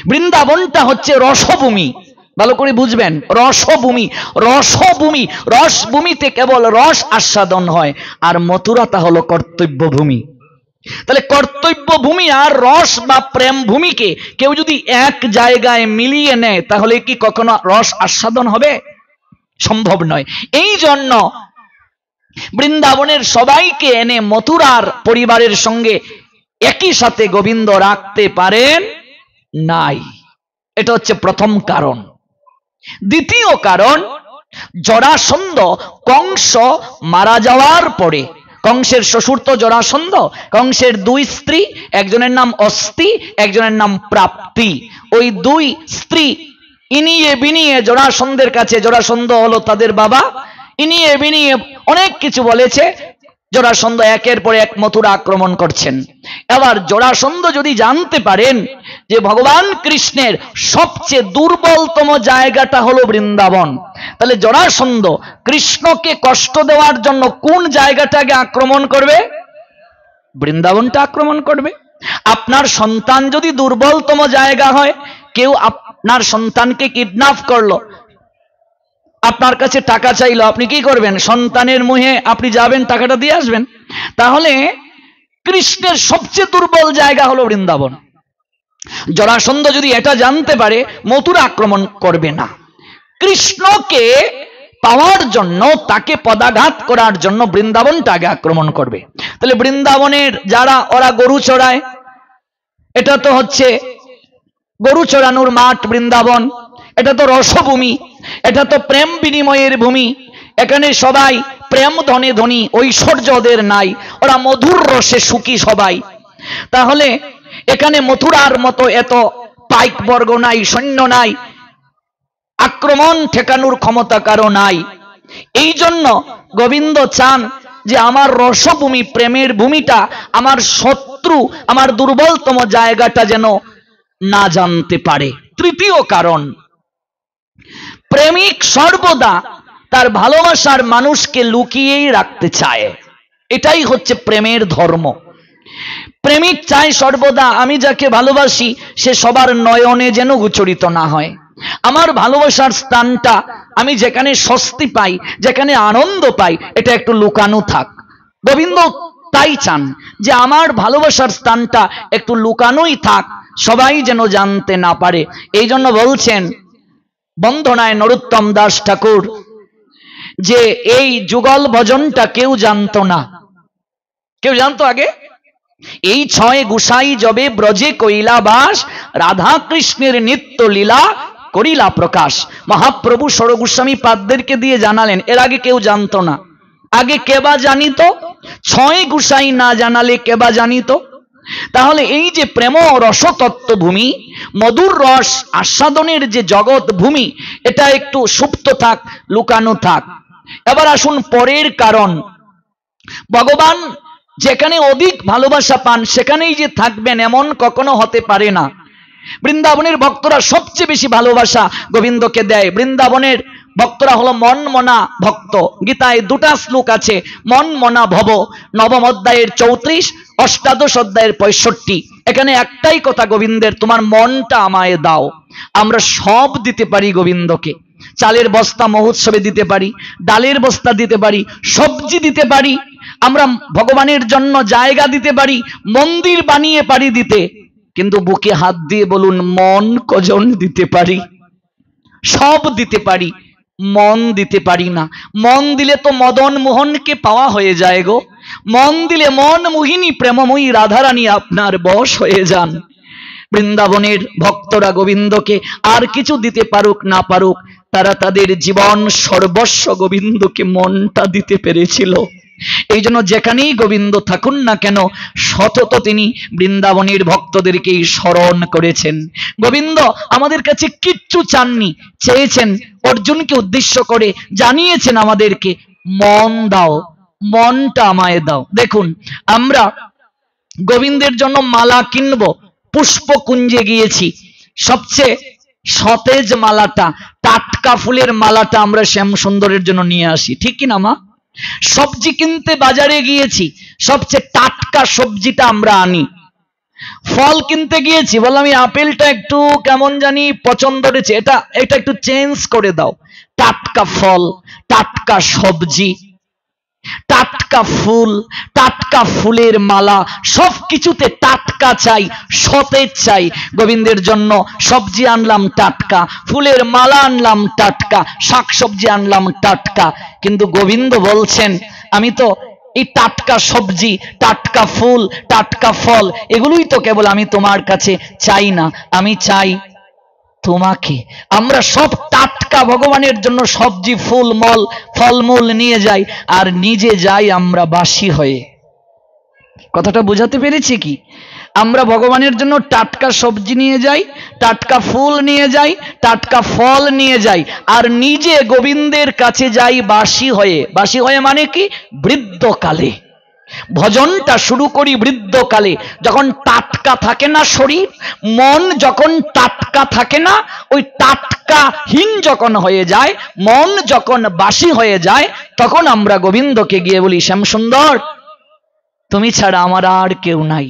বৃন্দাবনটা হচ্ছে রসভূমি। ভালো করে বুঝবেন, রসভূমি। রসভূমি, রসভূমিতে কেবল রস আস্বাদন হয়, আর মথুরাটা হলো কর্তব্য ভূমি। তাহলে কর্তব্য ভূমি আর রস বা প্রেম ভূমিকে কেউ যদি এক জায়গায় মিলিয়ে নেয়, তাহলে কি কখনো রস আস্বাদন হবে? সম্ভব নয়। এই জন্য বৃন্দাবনের সবাইকে এনে মথুরার পরিবারের সঙ্গে একই সাথে গোবিন্দ রাখতে পারেন নাই। এটা হচ্ছে প্রথম কারণ। দ্বিতীয় কারণ, জরাসন্ধ কংস মারা যাওয়ার পরে, কংসের শ্বশুর তো জরাসন্ধ, কংসের দুই স্ত্রী, একজনের নাম অস্তি, একজনের নাম প্রাপ্তি। ওই দুই স্ত্রী ইনিয়ে বিনিয়ে জরাসন্ধের কাছে, জরাসন্ধ হলো তাদের বাবা, ইনিয়ে বিনিয়ে অনেক কিছু বলেছে। জরাসন্ধ একের পর এক মথুরা আক্রমণ করছেন। এবার জরাসন্ধ যদি জানতে পারেন যে ভগবান কৃষ্ণের সবচেয়ে দুর্বলতম জায়গাটা হলো বৃন্দাবন, তাহলে জরাসন্ধ কৃষ্ণকে কষ্ট দেওয়ার জন্য কোন জায়গাটাকে আক্রমণ করবে? বৃন্দাবনটা আক্রমণ করবে। আপনার সন্তান যদি দুর্বলতম জায়গা হয়, কেউ আপনার সন্তানকে কিডন্যাপ করলো, আপনার কাছে টাকা চাইলো, আপনি কি করবেন? সন্তানের মুহে আপনি যাবেন, টাকাটা দিয়ে আসবেন। তাহলে কৃষ্ণের সবচেয়ে দুর্বল জায়গা হলো বৃন্দাবন। জরাসন্ধ যদি এটা জানতে পারে, মথুরা আক্রমণ করবে না। কৃষ্ণকে পাওয়ার জন্য, তাকে পদাঘাত করার জন্য বৃন্দাবনটা আগে আক্রমণ করবে। তাহলে বৃন্দাবনের যারা ওরা গরু চড়ায়, এটা তো হচ্ছে গরু চড়ানোর মাঠ বৃন্দাবন, এটা তো রসভূমি, এটা তো প্রেম বিনিময়ের ভূমি। এখানে সবাই প্রেম ধনে ধনী, ঐশ্বর্য ওদের নাই, ওরা মধুর রসে সুখী সবাই। তাহলে এখানে মথুরার মতো এত পাইক বর্গ নাই, সৈন্য নাই, আক্রমণ ঠেকানোর ক্ষমতা কারো নাই। এই জন্য গোবিন্দ চান যে আমার রসভূমি, প্রেমের ভূমিটা আমার শত্রু, আমার দুর্বলতম জায়গাটা যেন না জানতে পারে। তৃতীয় কারণ, প্রেমিক সর্বদা তার ভালোবাসার মানুষকে লুকিয়েই রাখতে চায়। এটাই হচ্ছে প্রেমের ধর্ম। প্রেমিক চায় সর্বদা আমি যাকে ভালোবাসি সে সবার নয়নে যেন গোচরিত না হয়। আমার ভালোবাসার স্থানটা, আমি যেখানে স্বস্তি পাই, যেখানে আনন্দ পাই, এটা একটু লুকানো থাক। গোবিন্দ তাই চান যে আমার ভালোবাসার স্থানটা একটু লুকানোই থাক, সবাই যেন জানতে না পারে। এই জন্য বলছেন বন্দনায় নরোত্তম দাস ঠাকুর যে এই যুগল ভজনটা কেউ জানতো না। কেউ জানতো আগে? এই ছয় গুসাই যবে ব্রজে কইলা বাস, রাধা কৃষ্ণের নিত্য লীলা করিলা প্রকাশ। মহাপ্রভু ষড়গোস্বামী পাদদেরকে দিয়ে জানালেন, এর আগে কেউ জানতো না। আগে কেবা জানিত? ছয় গুসাই না জানালে কেবা জানিত? তাহলে এই যে প্রেম রসতত্ত্ব ভূমি, মধুর রস আস্বাদনের যে জগৎ ভূমি, এটা একটু সুপ্ত থাক, লুকানো থাক। এবার আসুন পরের কারণ, ভগবান যেখানে অধিক ভালোবাসা পান সেখানেই যে থাকবেন এমন কখনো হতে পারে না। বৃন্দাবনের ভক্তরা সবচেয়ে বেশি ভালোবাসা গোবিন্দকে দেয়। বৃন্দাবনের ভক্তরা হলো মন মনা ভক্ত। গীতায় দুটা শ্লোক আছে, মন মনা ভব, নবম অধ্যায়ের 34, অষ্টাদশ অধ্যায়ের 65। এখানে একটাই কথা গোবিন্দের, তোমার মনটা আমায় দাও। আমরা সব দিতে পারি গোবিন্দকে, চালের বস্তা মহোৎসবে দিতে পারি, ডালের বস্তা দিতে পারি, সবজি দিতে পারি, আমরা ভগবানের জন্য জায়গা দিতে পারি, মন্দির বানিয়ে পারি দিতে, কিন্তু বুকে হাত দিয়ে বলুন মন কজন দিতে পারি? সব দিতে পারি, মন দিতে পারি না। মন দিলে তো মদন মোহনকে পাওয়া হয়ে যায় গো। মন দিলে মন মোহিনী প্রেমময়ী রাধারানী আপনার বশ হয়ে যান। বৃন্দাবনের ভক্তরা গোবিন্দকে আর কিছু দিতে পারুক না পারুক, তারা তাদের জীবন সর্বস্ব গোবিন্দকে মনটা দিতে পেরেছিল। এই জন্য যেখানেই গোবিন্দ থাকুন না কেন সতত তিনি বৃন্দাবনের ভক্তদেরকেই স্মরণ করেছেন। গোবিন্দ আমাদের কাছে কিচ্ছু চাননি, চেয়েছেন অর্জুনকে উদ্দেশ্য করে, জানিয়েছেন আমাদেরকে মন দাও, মনটা আমায় দাও। দেখুন আমরা গোবিন্দের জন্য মালা কিনবো, পুষ্পকুঞ্জে গিয়েছি, সবচেয়ে সতেজ মালাটা, টাটকা ফুলের মালাটা আমরা শ্যাম সুন্দরের জন্য নিয়ে আসি, ঠিক কিনা মা? সবজি কিনতে বাজারে গিয়েছি, সবচেয়ে টাটকা সবজিটা আমরা আনি। ফল কিনতে গিয়েছি, বললাম এই আপেলটা একটু কেমন জানি পছন্দ হয়েছে, এটা একটু চেঞ্জ করে দাও। টাটকা ফল, টাটকা সবজি, টাটকা ফুল, টাটকা ফুলের মালা, সবকিছুতে টাটকা চাই, সতেজ চাই। গোবিন্দের জন্য সবজি আনলাম টাটকা, ফুলের মালা আনলাম টাটকা, শাকসবজি আনলাম টাটকা। কিন্তু গোবিন্দ বলছেন আমি তো এই টাটকা সবজি, টাটকা ফুল, টাটকা ফল এগুলোই তো কেবল আমি তোমার কাছে চাই না, আমি চাই তোমাকে। আমরা সব টাটকা ভগবানের জন্য সবজি ফুল মল ফলমূল নিয়ে যাই, আর নিজে যাই আমরা বাসি হয়ে। কথাটা বোঝাতে পেরেছি কি? আমরা ভগবানের জন্য টাটকা সবজি নিয়ে যাই, টাটকা ফুল নিয়ে যাই, টাটকা ফল নিয়ে যাই, আর নিজে গোবিন্দের কাছে যাই বাসি হয়ে। বাসি হয়ে মানে কি? বৃদ্ধকালে। ভজনটা শুরু করি বৃদ্ধকালে, যখন টাটকা থাকে না শরীর, মন যখন টাটকা থাকে না, ওই টাটকাহীন যখন হয়ে যায়, মন যখন বাসি হয়ে যায়, তখন আমরা গোবিন্দকে গিয়ে বলি শ্যামসুন্দর তুমি ছাড়া আমার আর কেউ নাই।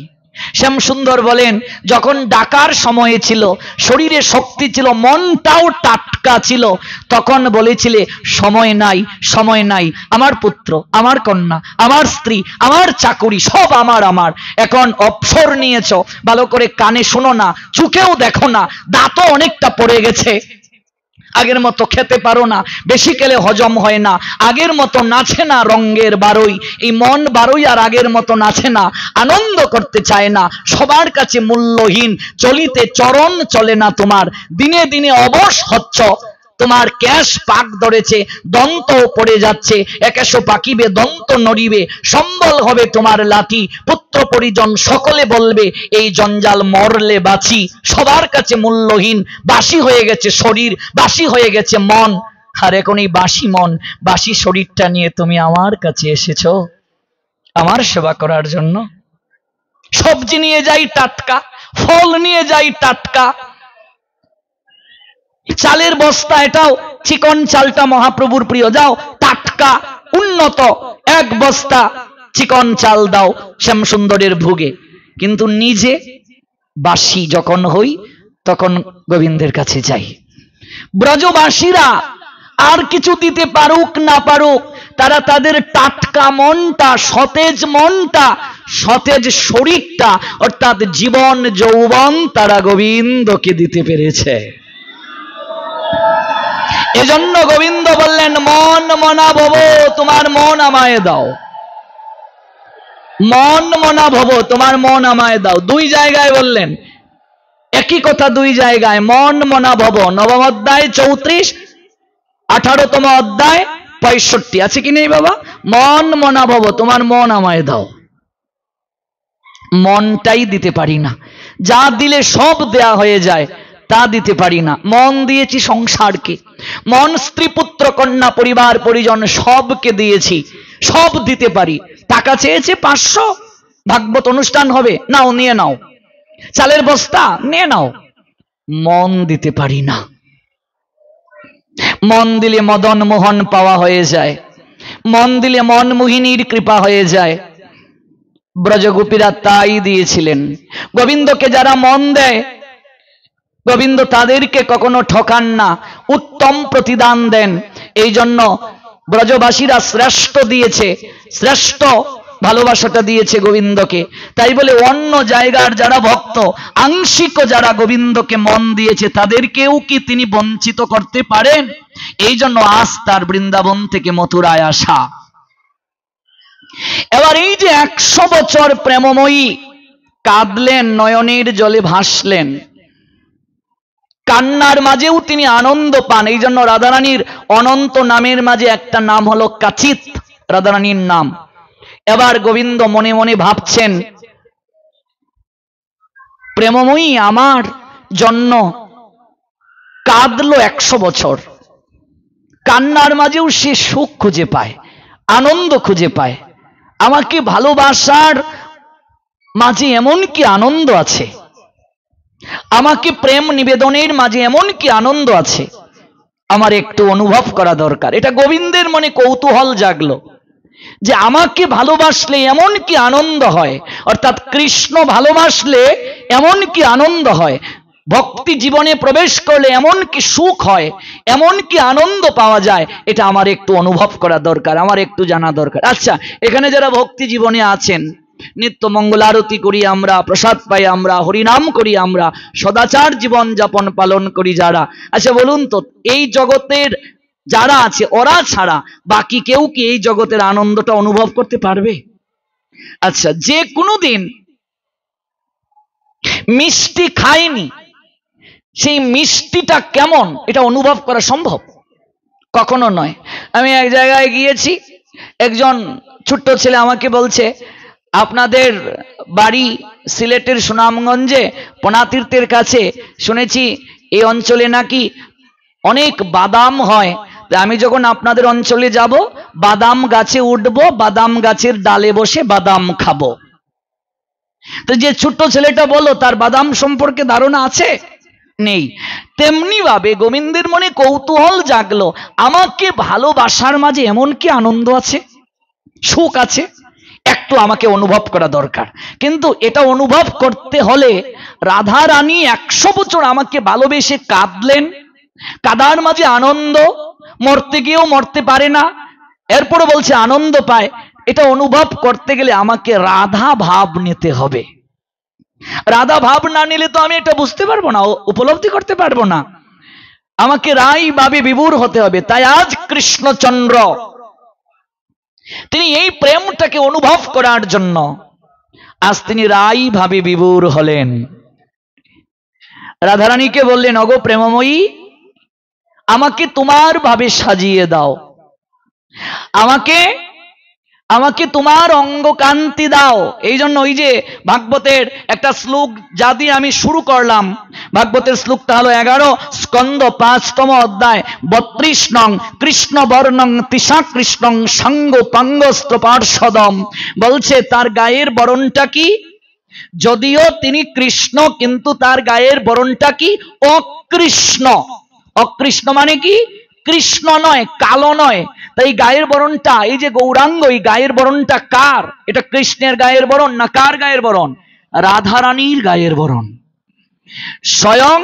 শ্যামসুন্দর বলেন যখন ডাকার সময় ছিল, শরীরে শক্তি ছিল, মনটাও টাটকা ছিল, তখন বলেছিলে সময় নাই, সময় নাই, আমার পুত্র, আমার কন্যা, আমার স্ত্রী, আমার চাকুরি সব আমার আমার। এখন অবসর নিয়েছ, ভালো করে কানে শোনো না, চোখেও দেখো না, দাঁতও অনেকটা পড়ে গেছে, আগের মতো খেতে পারো না, বেশি খেলে হজম হয় না, আগের মতো নাচে না রঙ্গের বারোই, এই মন বারোই আর আগের মতো নাচে না, আনন্দ করতে চায় না, সবার কাছে মূল্যহীন, চলিতে চরণ চলে না তোমার, দিনে দিনে অবশ হচ্ছ, তোমার ক্যাশ পাক ধরেছে, দন্ত পড়ে যাচ্ছে, একেশো পাকিবে দন্ত নড়িবে, সম্বল হবে তোমার লাঠি, পুত্র পরিজন সকলে বলবে এই জঞ্জাল মরলে বাঁচি, সবার কাছে মূল্যহীন, বাসি হয়ে গেছে শরীর, বাসি হয়ে গেছে মন। আর এখন এই বাসি মন, বাসি শরীরটা নিয়ে তুমি আমার কাছে এসেছো আমার সেবা করার জন্য। সবজি নিয়ে যাই টাটকা, ফল নিয়ে যাই টাটকা, চালের বস্তা, এটাও চিকন চালটা মহাপ্রভুর প্রিয়, যাও টাটকা উন্নত এক বস্তা চিকন চাল দাও শ্যামসুন্দরের ভোগে। কিন্তু নিজে বাসি যখন হই, তখন গোবিন্দের কাছে যাই। ব্রজবাসীরা আর কিছু দিতে পারুক না পারুক, তারা তাদের টাটকা মনটা, সতেজ মনটা, সতেজ শরীরটা, অর্থাৎ জীবন যৌবন তারা গোবিন্দকে দিতে পেরেছে। এজন্য গোবিন্দ বললেন মন মনা ভব, তোমার মন আমায় দাও, মন মনা ভব, তোমার মন আমায় দাও। দুই জায়গায় বললেন, একই কথা দুই জায়গায়, মন মনা ভব, নবম অধ্যায় 34, 18তম অধ্যায় 65, আছে কি নেই বাবা? মন মনা ভব, তোমার মন আমায় দাও। মনটাই দিতে পারি না, যা দিলে সব দেয়া হয়ে যায়, তা দিতে পারি না। মন দিয়েছি সংসারকে, মন স্ত্রী পুত্র কন্যা পরিবার পরিজন সবকে দিয়েছি, সব দিতে পারি। টাকা চেয়েছে 500, ভাগবত অনুষ্ঠান হবে, নাও নিয়ে নাও, চালের বস্তা নিয়ে নাও, মন দিতে পারি না। মন দিলে মদন মোহন পাওয়া হয়ে যায়, মন দিলে মন মোহিনীর কৃপা হয়ে যায়। ব্রজগোপীরা তাই দিয়েছিলেন। গোবিন্দকে যারা মন দেয়, গোবিন্দ তাদেরকে কখনো ঠকান না, উত্তম প্রতিদান দেন। এই জন্য ব্রজবাসীরা শ্রেষ্ঠ দিয়েছে, শ্রেষ্ঠ ভালোবাসাটা দিয়েছে গোবিন্দকে। তাই বলে অন্য জায়গার যারা ভক্ত, আংশিক যারা গোবিন্দকে মন দিয়েছে, তাদেরকেও কি তিনি বঞ্চিত করতে পারেন? এই জন্য আজ তার বৃন্দাবন থেকে মথুরায় আসা। এবার এই যে 100 বছর প্রেমময়ী কাঁদলেন, নয়নের জলে ভাসলেন, কান্নার মাঝেও তিনি আনন্দ পান। এই জন্য রাধারানীর অনন্ত নামের মাঝে একটা নাম হলো কাচিত, রাধারানীর নাম। এবার গোবিন্দ মনে মনে ভাবছেন, প্রেমময়ী আমার জন্য কাঁদলো 100 বছর, কান্নার মাঝেও সে সুখ খুঁজে পায়, আনন্দ খুঁজে পায়। আমাকে ভালোবাসার মাঝে এমন কি আনন্দ আছে, আমাকে প্রেম নিবেদনের মাঝে এমন কি আনন্দ আছে, আমার একটু অনুভব করা দরকার। এটা গোবিন্দের মনে কৌতূহল জাগলো। যে আমাকে ভালোবাসলে এমন কি আনন্দ হয়, অর্থাৎ কৃষ্ণ ভালোবাসলে এমন কি আনন্দ হয়, ভক্তি জীবনে প্রবেশ করলে এমন কি সুখ হয়, এমন কি আনন্দ পাওয়া যায়, এটা আমার একটু অনুভব করা দরকার, আমার একটু জানা দরকার। আচ্ছা, এখানে যারা ভক্তি জীবনে আছেন, নিত্য মঙ্গল আরতি করি আমরা, প্রসাদ পাই আমরা, হরিনাম করি আমরা, সদাচার জীবন যাপন পালন করি যারা, আচ্ছা বলুন তো, এই জগতের যারা আছে ওরা ছাড়া বাকি কেউ কি এই জগতের আনন্দটা অনুভব করতে পারবে? আচ্ছা, যে কোনোদিন মিষ্টি খায়নি, সেই মিষ্টিটা কেমন এটা অনুভব করা সম্ভব? কখনো নয়। আমি এক জায়গায় গিয়েছি, একজন ছোট্ট ছেলে আমাকে বলছে, আপনাদের বাড়ি সিলেটের সুনামগঞ্জে পনাতীর্থের কাছে, শুনেছি এই অঞ্চলে নাকি অনেক বাদাম হয়, আমি যখন আপনাদের অঞ্চলে যাব বাদাম গাছে উঠব, বাদাম গাছের ডালে বসে বাদাম খাবো। তো যে ছোট্ট ছেলেটা বলল, তার বাদাম সম্পর্কে ধারণা আছে? নেই। তেমনি ভাবে গোবিন্দের মনে কৌতূহল জাগলো, আমাকে ভালোবাসার মাঝে এমন কি আনন্দ আছে, সুখ আছে, একটু আমাকে অনুভব করা দরকার। কিন্তু এটা অনুভব করতে হলে রাধা রানী 100 বছর আমাকে ভালোবেসে কাঁদলেন, কাদার মাঝে আনন্দ, মরতে গিয়েও মরতে পারে না, এরপরে বলছে আনন্দ পায়। এটা অনুভব করতে গেলে আমাকে রাধা ভাব নিতে হবে। রাধা ভাব না নিলে তো আমি এটা বুঝতে পারবো না, উপলব্ধি করতে পারবো না। আমাকে রাই ভাবে বিভোর হতে হবে। তাই আজ কৃষ্ণচন্দ্র তিনি এই প্রেমটাকে অনুভব করার জন্য আজ তিনি রাই ভাবে বিভোর হলেন। রাধারানীকে বললেন, ওগো প্রেমময়ী, আমাকে তোমার ভাবে সাজিয়ে দাও, আমাকে আমাকে তোমার অঙ্গকান্তি দাও। এই জন্য ওই যে ভাগবতের একটা শ্লোক যা দিয়ে আমি শুরু করলাম, ভাগবতের শ্লোকটা হলো 11 স্কন্দ 5তম অধ্যায় 32 নং, কৃষ্ণ বর্ণং তিসা কৃষ্ণং সঙ্গ পাঙ্গস্ত্র পার্শ্বদম। বলছে তার গায়ের বরণটা কি, যদিও তিনি কৃষ্ণ কিন্তু তার গায়ের বরণটা কি, অকৃষ্ণ। অকৃষ্ণ মানে কি, কৃষ্ণ নয়, কালো নয়। তাই গায়ের বরণটা, এই যে গৌরাঙ্গ, এই গায়ের বরণটা কার? এটা কৃষ্ণের গায়ের বরণ না কার গায়ের বরণ? রাধারানীর গায়ের বরণ। স্বয়ং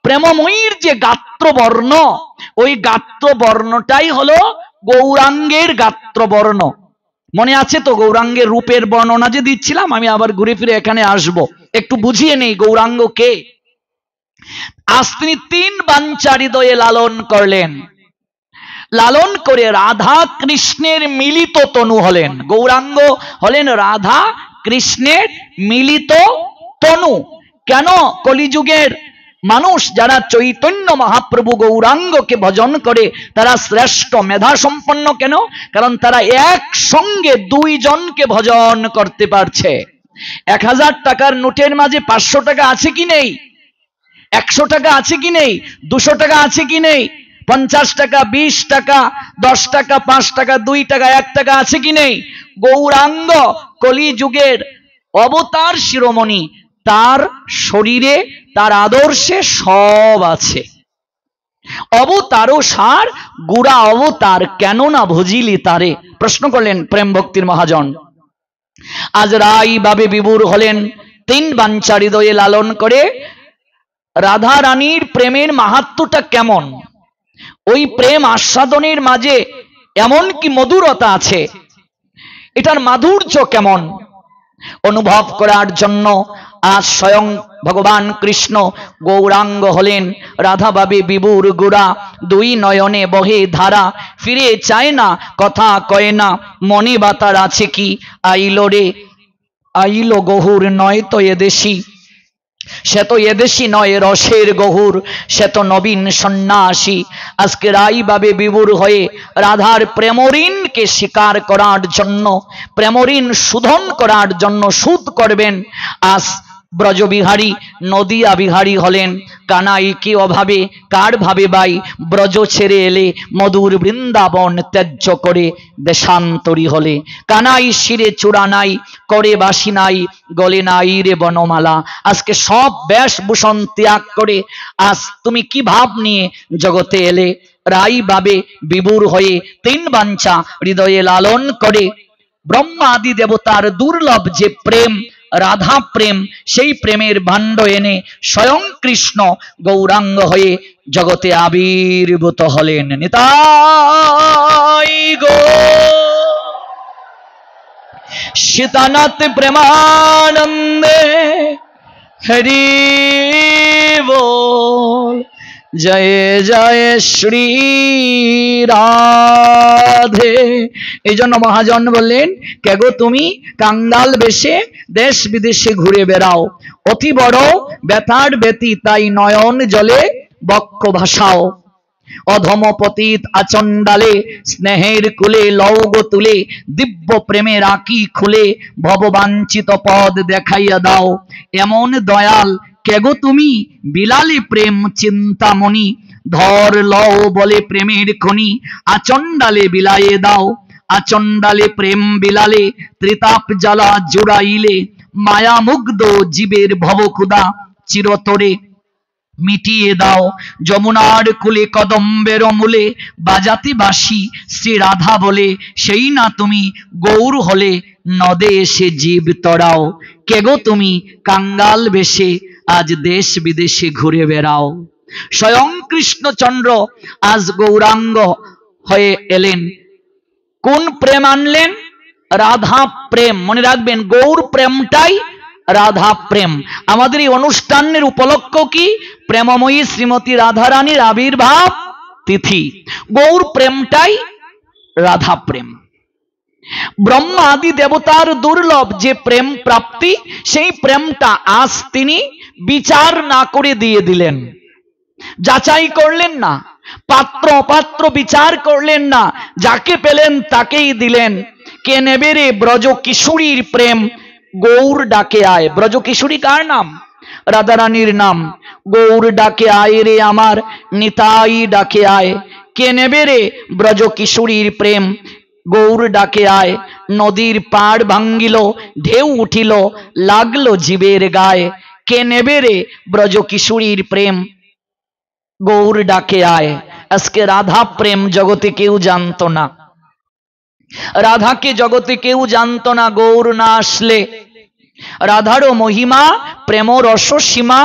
প্রেমময়ীর যে গাত্রবর্ণ, ওই গাত্রবর্ণটাই হলো গৌরাঙ্গের গাত্রবর্ণ। মনে আছে তো গৌরাঙ্গের রূপের বর্ণনা যে দিচ্ছিলাম, আমি আবার ঘুরে ফিরে এখানে আসব, একটু বুঝিয়ে নেই গৌরাঙ্গ কে। আজ তিনি 3 বাঞ্ছা হৃদয়ে লালন করলেন, লালন করে রাধা কৃষ্ণের মিলিত তনু হলেন। গৌরাঙ্গ হলেন রাধা কৃষ্ণের মিলিত তনু। কেন কলিযুগের মানুষ যারা চৈতন্য মহাপ্রভু গৌরাঙ্গকে ভজন করে তারা শ্রেষ্ঠ মেধা সম্পন্ন? কেন? কারণ তারা একসঙ্গে 2 জনকে ভজন করতে পারছে। 1000 টাকার নোটের মাঝে 500 টাকা আছে কি নেই? 100 টাকা আছে কি নেই? 200 টাকা আছে কি নেই? 50 টাকা, 20 টাকা, 10 টাকা, 5 টাকা, 2 টাকা, 1 টাকা আছে কি নেই? গৌরাঙ্গ কলিযুগের অবতার শিরোমণি, তার শরীরে তার আদর্শে সব আছে। অবতারও সার গুড়া অবতার, কেন না ভজিলি তারে? প্রশ্ন করলেন প্রেম ভক্তির মহাজন। আজ রাই ভাবে বিভোর হলেন, 3 বাঞ্ছা হৃদয়ে লালন করে। রাধা রানীর প্রেমের মাহাত্ম্যটা কেমন, ওই প্রেম আস্বাদনের মাঝে এমন কি মধুরতা আছে, এটার মাধুর্য কেমন অনুভব করার জন্য আজ স্বয়ং ভগবান কৃষ্ণ গৌরাঙ্গ হলেন রাধা ভাবে বিভোর গুড়া। 2 নয়নে বহে ধারা, ফিরে চায় না, কথা কয় না, মনে বাতার আছে কি? আইলো রে আইলো গহুর, নয় তো এদেশি, সে তো এদেশি নয় রসের গহুর, সে তো নবীন সন্ন্যাসী। আজকে রাই ভাবে বিভোর হয়ে রাধার প্রেমঋণকে স্বীকার করার জন্য, প্রেমঋণ শোধন করার জন্য, সুদ করবেন। আজ ব্রজবিহারী নদিয়া বিহারী হলেন। কানাই কি অভাবে কার ভাবে বাই, ব্রজ ছেড়ে এলে মধুর বৃন্দাবন ত্যায্য করে দেশান্তরী হলে। কানাই শিরে চূড়া নাই, করে বাসি নাই, গলে নাই রে বনমালা। আজকে সব বেশভূষণ ত্যাগ করে আজ তুমি কি ভাব নিয়ে জগতে এলে? রাই বাবে বিভোর হয়ে তিন বাঞ্ছা হৃদয়ে লালন করে। ব্রহ্মা আদি দেবতার দুর্লভ যে প্রেম রাধা প্রেম, সেই প্রেমের ভাণ্ড এনে স্বয়ং কৃষ্ণ গৌরাঙ্গ হয়ে জগতে আবির্ভূত হলেন। নিতাই গো সীতানাথ প্রেমানন্দে হরি বল। জয় জয় শ্রী রাধে। এই জন্য মহাজন বললেন, কেগো তুমি কাঙ্গাল বেশে দেশ বিদেশে ঘুরে বেড়াও, অতি বড় ব্যথার ব্যতি তাই নয়ন জলে বক্ষ ভাসাও। অধম পতিত আচণ্ডালে স্নেহের কুলে লৌগ তুলে, দিব্য প্রেমের আঁকি খুলে ভববাঞ্ছিত পদ দেখাইয়া দাও। এমন দয়াল কেগো তুমি বিলালে প্রেম চিন্তামণি, ধর লও বলে প্রেমের খনি আচণ্ডালে বিলায়ে দাও। আচণ্ডালে প্রেম বিলালে ত্রিতাপ জ্বালা জুড়াইলে, মায়া মুগ্ধ জীবের ভবক্ষুধা চিরতরে মিটিয়ে দাও। যমুনার কুলে কদম্বের মূলে বাজাতে বাসি শ্রী রাধা বলে, সেই না তুমি গৌর হলে নদে এসে জীব তরাও। কেগো তুমি কাঙ্গাল বেশে আজ দেশ বিদেশে ঘুরে বেড়াও। স্বয়ং কৃষ্ণচন্দ্র আজ গৌরাঙ্গ হয়ে এলেন। কোন প্রেম আনলেন? রাধা প্রেম। মনে রাখবেন, গৌর প্রেমটাই রাধা প্রেম। আমাদের এই অনুষ্ঠানের উপলক্ষ কি? প্রেমময়ী শ্রীমতী রাধারানীর আবির্ভাব তিথি। গৌর প্রেমটাই রাধা প্রেম। ব্রহ্মা আদি দেবতার দুর্লভ যে প্রেম প্রাপ্তি, সেই প্রেমটা আজ তিনি বিচার না করে দিয়ে দিলেন। যাচাই করলেন না, পাত্র অপাত্র বিচার করলেন না, যাকে পেলেন তাকেই দিলেন। কে নেবে রে ব্রজ কিশোরীর প্রেম, গৌর ডাকে আয়। ব্রজ কিশোরী কার নাম? রাধারানীর নাম। গৌর ডাকে আয় রে আমার নিতাই ডাকে আয়। কে নেবে রে ব্রজ কিশোরীর প্রেম, গৌর ডাকে আয়। নদীর পাড় ভাঙ্গিল, ঢেউ উঠিল, লাগলো জীবের গায়ে। কে নেবে রে ব্রজ কিশোরীর প্রেম, গৌর ডাকে আয়। আজকে রাধা প্রেম জগতে কেউ জানতো না, রাধাকে জগতে কেউ জানতো না গৌর না আসলে। রাধারও মহিমা প্রেম রস সীমা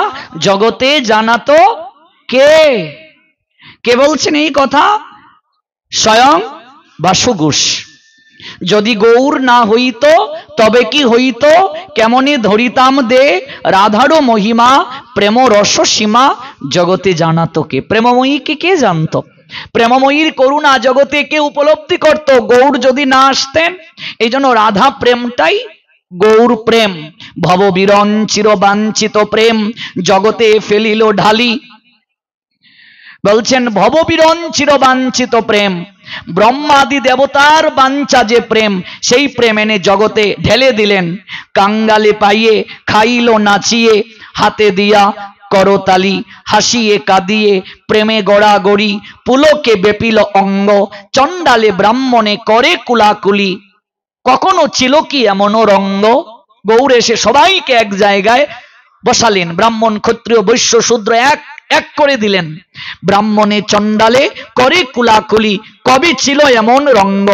জগতে জানাতো কে? কে বলছেন এই কথা? স্বয়ং বাসুগুস। যদি গৌর না হইত তবে কি হইত? কেমনে ধরিতাম দে রাধারও মহিমা প্রেম রস সীমা জগতে জানাতো কে? প্রেমময়ীকে কে জানতো? প্রেমময়ীর করুণা জগতে কে উপলব্ধি করত গৌর যদি না আসতেন? এই জন্য রাধা প্রেমটাই গৌর প্রেম। ভববিরণ চিরবাঞ্ছিত প্রেম জগতে ফেলিল ঢালি। বলছেন ভববিরণ চিরবাঞ্ছিত প্রেম, ব্রহ্মাদি দেবতার বাঞ্ছা যে প্রেম, সেই প্রেম এনে জগতে ঢেলে দিলেন। কাঙ্গালে পাইয়ে খাইল নাচিয়ে, হাতে দিয়া করতালি, হাসিয়ে কাঁদিয়ে প্রেমে গড়াগড়ি, পুলকে বেপিল অঙ্গ, চণ্ডালে ব্রাহ্মণে করে কুলাকুলি। কখনো ছিল কি এমন রঙ্গ? গৌর এসে সবাইকে এক জায়গায় বসালেন, ব্রাহ্মণ ক্ষত্রিয় বৈশ্য শূদ্র এক এক করে দিলেন। ব্রাহ্মণে চণ্ডালে করে কুলাকুলি, কবে ছিল এমন রঙ্গ?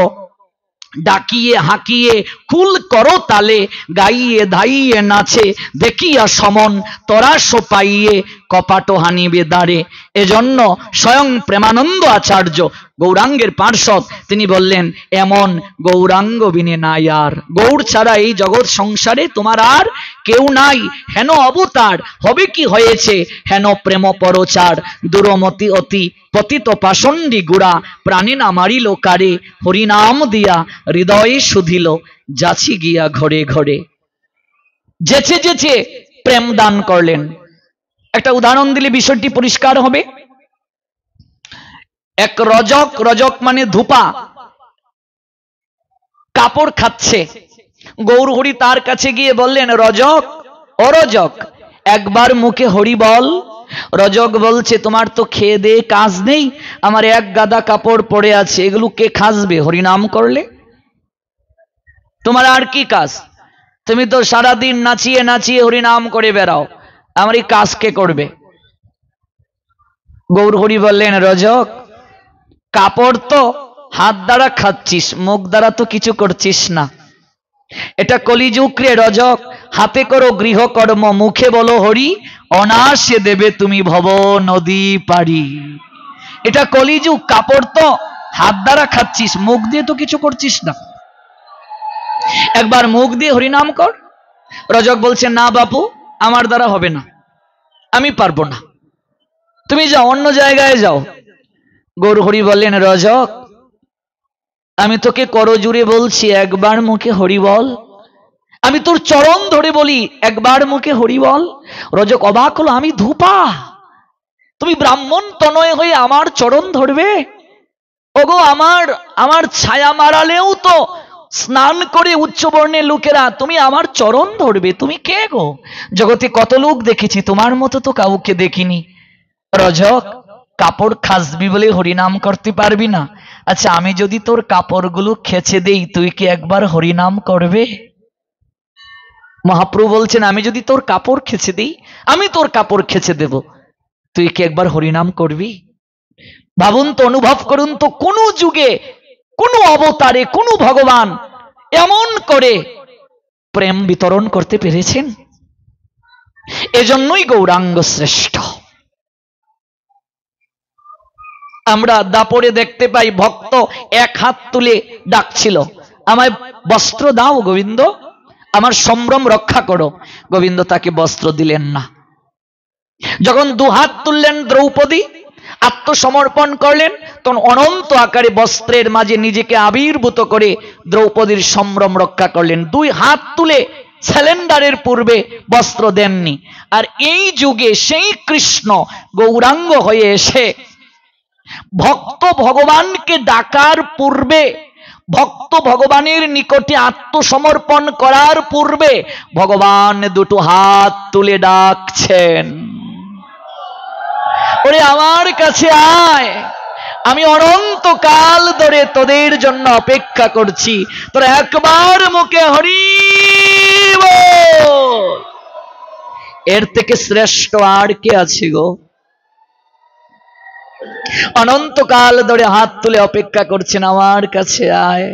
ডাকিয়ে হাঁকিয়ে কুল করো তালে, গাইয়ে ধাইয়ে নাচে দেখিয়া সমন, তরাস পাইয়ে কপাট হানিবে দাঁড়ে। এজন্য স্বয়ং প্রেমানন্দ আচার্য গৌরাঙ্গের পার্ষদ, তিনি বললেন এমন গৌরাঙ্গ বিনে নাই আর। গৌর ছাড়া এই জগৎ সংসারে তোমার আর কেউ নাই। হেন অবতার হবে কি হয়েছে, হেন প্রেম পরচার। দুরমতি অতি পতিত পাষণ্ডী গুড়া, প্রাণী না মারিল কারে, হরিনাম দিয়া হৃদয়ে শুধিল, যাচি গিয়া ঘরে ঘরে। যেচে যেচে প্রেম দান করলেন। একটা উদাহরণ দিলে বিষয়টি পরিষ্কার হবে। এক রজক, রজক মানে ধূপা, কাপড় খাচ্ছে। গৌরহরি তার কাছে গিয়ে বললেন, রজক ও রজক, একবার মুখে হরি বল। রজক বলছে, তোমার তো খেয়ে দে কাজ নেই, আমার এক গাদা কাপড় পড়ে আছে, এগুলো কে খাসবে হরিনাম করলে? তোমার আর কি কাজ? তুমি তো সারাদিন নাচিয়ে নাচিয়ে হরিনাম করে বেড়াও, আমার এই কাজ কে করবে? গৌর হরি বললেন, রজক, কাপড় তো হাত দ্বারা খাচ্ছিস, মুখ দ্বারা তো কিছু করছিস না। এটা কলিযুগ রে রজক, হাতে করো গৃহকর্ম, মুখে বলো হরি, অনায়াসে দেবে তুমি ভব নদী পারি। এটা কলিযুগ, কাপড় তো হাত দ্বারা খাচ্ছিস, মুখ দিয়ে তো কিছু করছিস না, একবার মুখ দিয়ে হরিনাম কর। রজক বলছে, না বাপু, আমার দ্বারা হবে না, আমি পারবো না, তুমি যাও, অন্য জায়গায় যাও। গৌর হরি বললেন, রজক, আমি তোকে করজুড়ে বলছি, একবার মুখে হরি বল। আমি তোর চরণ ধরে বলি, একবার মুখে হরি বল। রজক অবাক হলো, আমি ধূপা, তুমি ব্রাহ্মণ তনয় হয়ে আমার চরণ ধরবে? ওগো, আমার ছায়া মারালেও তো স্নান করে উচ্চ বর্ণের লোকেরা, তুমি আমার চরণ ধরবে? তুমি কে গো? জগতে কত লোক দেখেছি, তোমার মতো তো কাউকে দেখিনি। রজক, কাপড় খাসবি বলে হরিনাম করতে পারবি না? আচ্ছা, আমি যদি তোর কাপড়গুলো খেচে দেই, তুই কি একবার হরিনাম করবে? মহাপ্রভু বলছেন, আমি যদি তোর কাপড় খেচে দিই, আমি তোর কাপড় খেচে দেব, তুই কি একবার হরিনাম করবি? ভাবুন তো, অনুভব করুন তো, কোন যুগে, কোন অবতারে, কোন ভগবান এমন করে প্রেম বিতরণ করতে পেরেছেন? এজন্যই গৌরাঙ্গ শ্রেষ্ঠ। আমরা দাপরে দেখতে পাই, ভক্ত এক হাত তুলে ডাকছিল, আমায় বস্ত্র দাও গোবিন্দ, আমার সম্ভ্রম রক্ষা করো। গোবিন্দ তাকে বস্ত্র দিলেন না। যখন দুহাত তুললেন দ্রৌপদী, আত্মসমর্পণ করলেন, তখন অনন্ত আকারে বস্ত্রের মাঝে নিজেকে আবির্ভূত করে দ্রৌপদীর সম্ভ্রম রক্ষা করলেন। দুই হাত তুলে স্যালেন্ডারের পূর্বে বস্ত্র দেননি। আর এই যুগে সেই কৃষ্ণ গৌরাঙ্গ হয়ে এসে ভক্ত ভগবানকে ডাকার পূর্বে, ভক্ত ভগবানের নিকটে আত্মসমর্পণ করার পূর্বে ভগবান দুটো হাত তুলে ডাকছেন, ওরে আমার কাছে আয়, আমি অনন্তকাল ধরে তোদের জন্য অপেক্ষা করছি, তোরা একবার মুখে হরি বল। এর থেকে শ্রেষ্ঠ আর কে আছে গো? অনন্তকাল ধরে হাত তুলে অপেক্ষা করছেন, আমার কাছে আয়,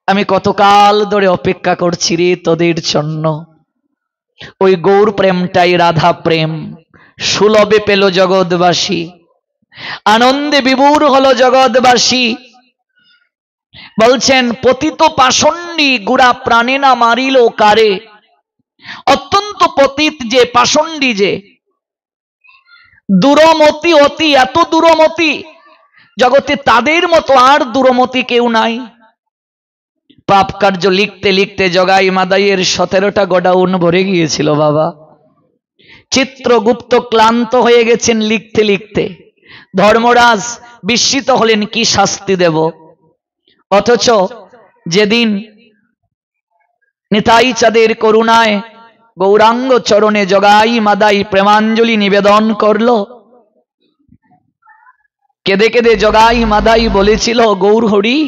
আমি কতকাল ধরে অপেক্ষা করছি রে তোদের জন্য। ওই গৌর প্রেমটাই রাধা প্রেম, সুলভে পেল জগৎবাসী, আনন্দে বিভোর হলো জগৎবাসী। বলছেন, পতিত পাষণ্ডী গুড়া প্রাণে না মারিল কারে। অত্যন্ত পতিত যে, পাষণ্ডী যে, দূরমতি অতি, এত দূরমতি, জগতে তাদের মতো আর দূরমতি কেউ নাই। পাপ কার্য লিখতে লিখতে জগাই মাদাইয়ের 17টা গোডাউন ভরে গিয়েছিল বাবা। চিত্রগুপ্ত ক্লান্ত হয়ে গেছেন লিখতে লিখতে। ধর্মরাজ বিস্মিত হলেন, কি শাস্তি দেব? অথচ যেদিন নিতাই চাঁদের করুণায় গৌরাঙ্গ চরণে জগাই মাদাই প্রেমাঞ্জলি নিবেদন করল, কেঁদে কেঁদে জগাই মাদাই বলেছিল, গৌর হরি,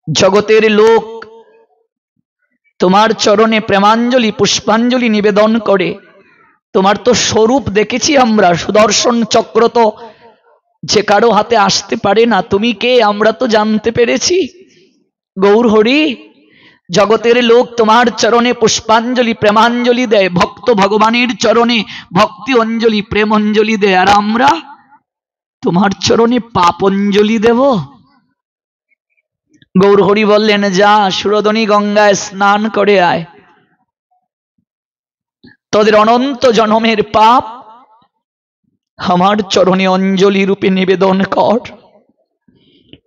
জগতের লোক তোমার চরণে প্রেমাঞ্জলি পুষ্পাঞ্জলি নিবেদন করে, তোমার তো স্বরূপ দেখেছি আমরা, সুদর্শন চক্র তো যে কারো হাতে আসতে পারে না, তুমি কে আমরা তো জানতে পেরেছি। গৌর হরি, জগতের লোক তোমার চরণে পুষ্পাঞ্জলি প্রেমাঞ্জলি দেয়, ভক্ত ভগবানের চরণে ভক্তি অঞ্জলি প্রেম অঞ্জলি দেয়, আর আমরা তোমার চরণে পাপঞ্জলি দেব? গৌর হরি বললেন, যা সুরধনী গঙ্গায় স্নান করে আয়, তোদের অনন্ত জন্মের পাপ আমার চরণে অঞ্জলি রূপে নিবেদন কর,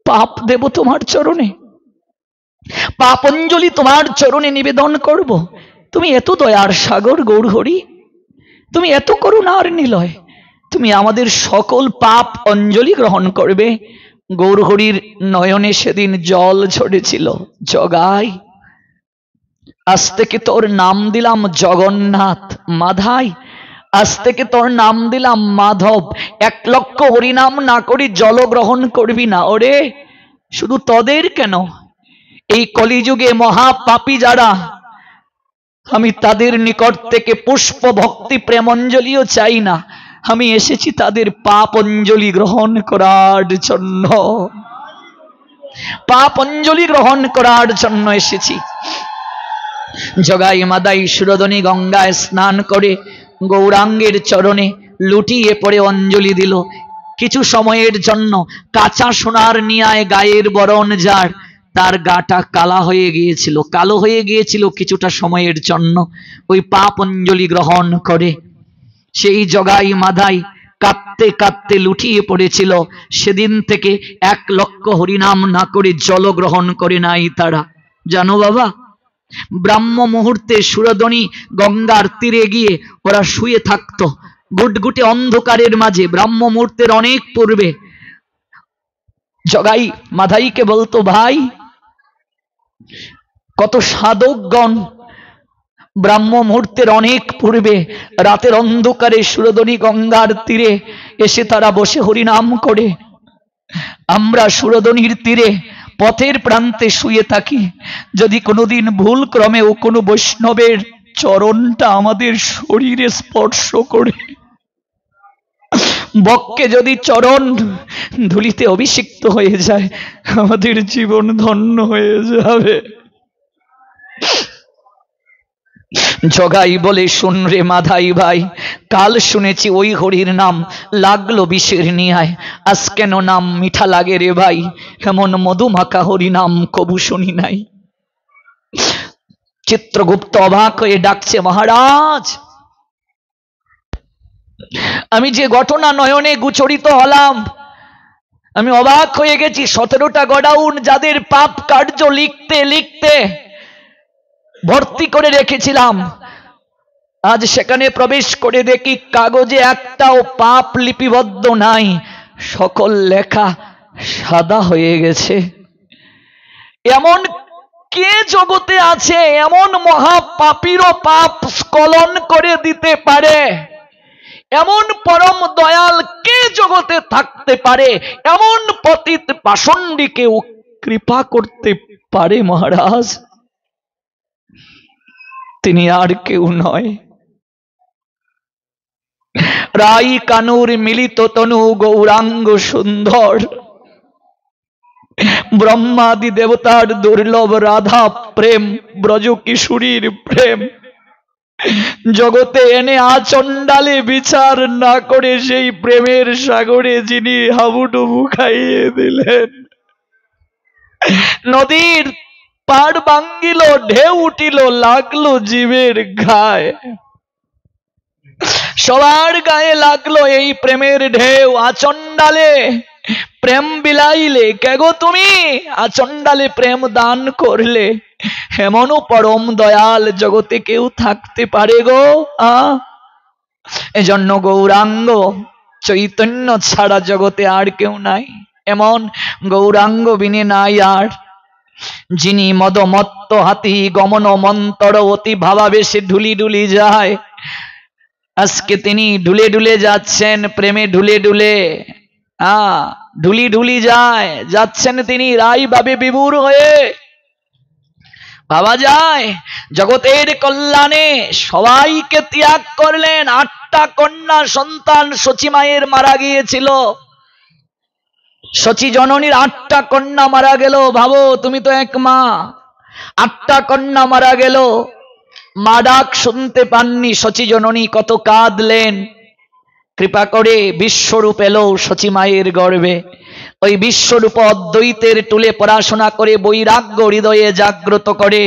পাপ দেব তোমার চরণে, পাপ অঞ্জলি তোমার চরণে নিবেদন করব। তুমি এত দয়ার সাগর গৌর হরি, তুমি এত করুণার নিলয়, তুমি আমাদের সকল পাপ অঞ্জলি গ্রহণ করবে। গৌর হরির নয়নে সেদিন জল ঝরেছিল। জগাই, আজ থেকে তোর নাম দিলাম জগন্নাথ। মাধাই, আজ থেকে তোর নাম দিলাম মাধব। 1 লক্ষ হরিনাম না করি জল গ্রহণ করবি না। ওরে শুধু তোদের কেন, এই কলিযুগে মহাপাপী যারা, আমি তাদের নিকট থেকে পুষ্প ভক্তি প্রেমাঞ্জলিও চাই না। আমি এসেছি তাদের পাপ অঞ্জলি গ্রহণ করার জন্য, পাপ অঞ্জলি গ্রহণ করার জন্য এসেছি। জগাই মাদাই সুরধনী গঙ্গায় স্নান করে গৌরাঙ্গের চরণে লুটিয়ে পড়ে অঞ্জলি দিল। কিছু সময়ের জন্য কাঁচা সোনার নিয়ায় গায়ের বরণ যার, তার গাটা কালা হয়ে গিয়েছিল, কালো হয়ে গিয়েছিল কিছুটা সময়ের জন্য। ওই পাপ অঞ্জলি গ্রহণ করে সেই জগাই মাদাই কাঁদতে কাঁদতে লুটিয়ে পড়েছিল। সেদিন থেকে 1 লক্ষ হরিনাম না করে জল গ্রহণ করে নাই তারা। জানো বাবা, ব্রাহ্ম মুহূর্তে সুরধনী গঙ্গার তীরে গিয়ে ওরা শুয়ে থাকতো গুটগুটে অন্ধকারের মাঝে। ব্রাহ্ম মুহূর্তের অনেক পূর্বে জগাই মাধাইকে বলতো, ভাই, কত সাধকগণ ব্রাহ্ম মুহূর্তের অনেক পূর্বে রাতের অন্ধকারে সুরধনী গঙ্গার তীরে এসে তারা বসে হরিনাম করে। আমরা সুরধনীর তীরে পথের প্রান্তে শুয়ে থাকি। যদি কোনোদিন ভুল ক্রমেও কোনো বৈষ্ণবের চরণটা আমাদের শরীরে স্পর্শ করে, বক্ষে যদি চরণ ধুলিতে অভিষিক্ত হয়ে যায়, আমাদের জীবন ধন্য হয়ে যাবে। জগাই বলে, শুন রে মাধাই ভাই, কাল শুনেছি ওই হরির নাম লাগলো বিষের নিয়ায়, আজ কেন নাম মিঠা লাগে রে ভাই, এমন মধুমাখা হরি নাম কবু শুনি নাই। চিত্রগুপ্ত অবাক হয়ে ডাকছে, মহারাজ, আমি যে ঘটনা নয়নে গোচরিত হলাম, আমি অবাক হয়ে গেছি। 17টা গোডাউন যাদের পাপ কার্য লিখতে লিখতে ভর্তি করে রেখেছিলাম, আজ সেখানে প্রবেশ করে দেখি কাগজে একটাও পাপ লিপিবদ্ধ নাই, সকল লেখা সাদা হয়ে গেছে। এমন কে জগতে আছে এমন মহাপাপীরও পাপ স্খলন করে দিতে পারে? এমন পরম দয়াল কে জগতে থাকতে পারে? এমন পতিত পাষণ্ডীকেও কৃপা করতে পারে মহারাজ? তিনি আর কেউ নয়, রাই কানুর মিলিত তনু গৌরাঙ্গ সুন্দর, ব্রহ্মাদি দেবতার দুর্লভ রাধা প্রেম, ব্রজ কিশোরীর প্রেম জগতে এনে আচণ্ডালে বিচার না করে সেই প্রেমের সাগরে যিনি হাবুডুবু খাইয়ে দিলেন। নদীর পাড় ভাঙ্গিল, ঢেউ উঠিল, লাগলো জীবের গায়ে, সবার গায়ে লাগলো এই প্রেমের ঢেউ। আচণ্ডালে প্রেম বিলাইলে, কেগো তুমি আচণ্ডালে প্রেম দান করলে, এমনও পরম দয়াল জগতে কেউ থাকতে পারে গো? এজন্য গৌরাঙ্গ চৈতন্য ছাড়া জগতে আর কেউ নাই, এমন গৌরাঙ্গ বিনে নাই আর। যিনি মদমত্ত হাতি গমন মন্তর অতি ভাবাবেশে ঢুলি ঢুলি যায়, আজকে তিনি ঢুলে ঢুলে যাচ্ছেন প্রেমে, ঢুলে ঢুলে ঢুলি ঢুলি যাচ্ছেন তিনি রাই ভাবে বিভোর হয়ে। ভাবা যায় জগতের কল্যাণে সবাইকে ত্যাগ করলেন। 8টা কন্যা সন্তান শচী মায়ের মারা গিয়েছিল, শচী জননীর 8টা কন্যা মারা গেল। ভাবো, তুমি তো এক মা, 8টা কন্যা মারা গেল, মা ডাক শুনতে পাননি। শচী জননী কত কাঁদলেন। কৃপা করে বিশ্বরূপ এলো শচী মায়ের গর্ভে। ওই বিশ্বরূপ অদ্বৈতের টুলে পড়াশোনা করে বৈরাগ্য হৃদয়ে জাগ্রত করে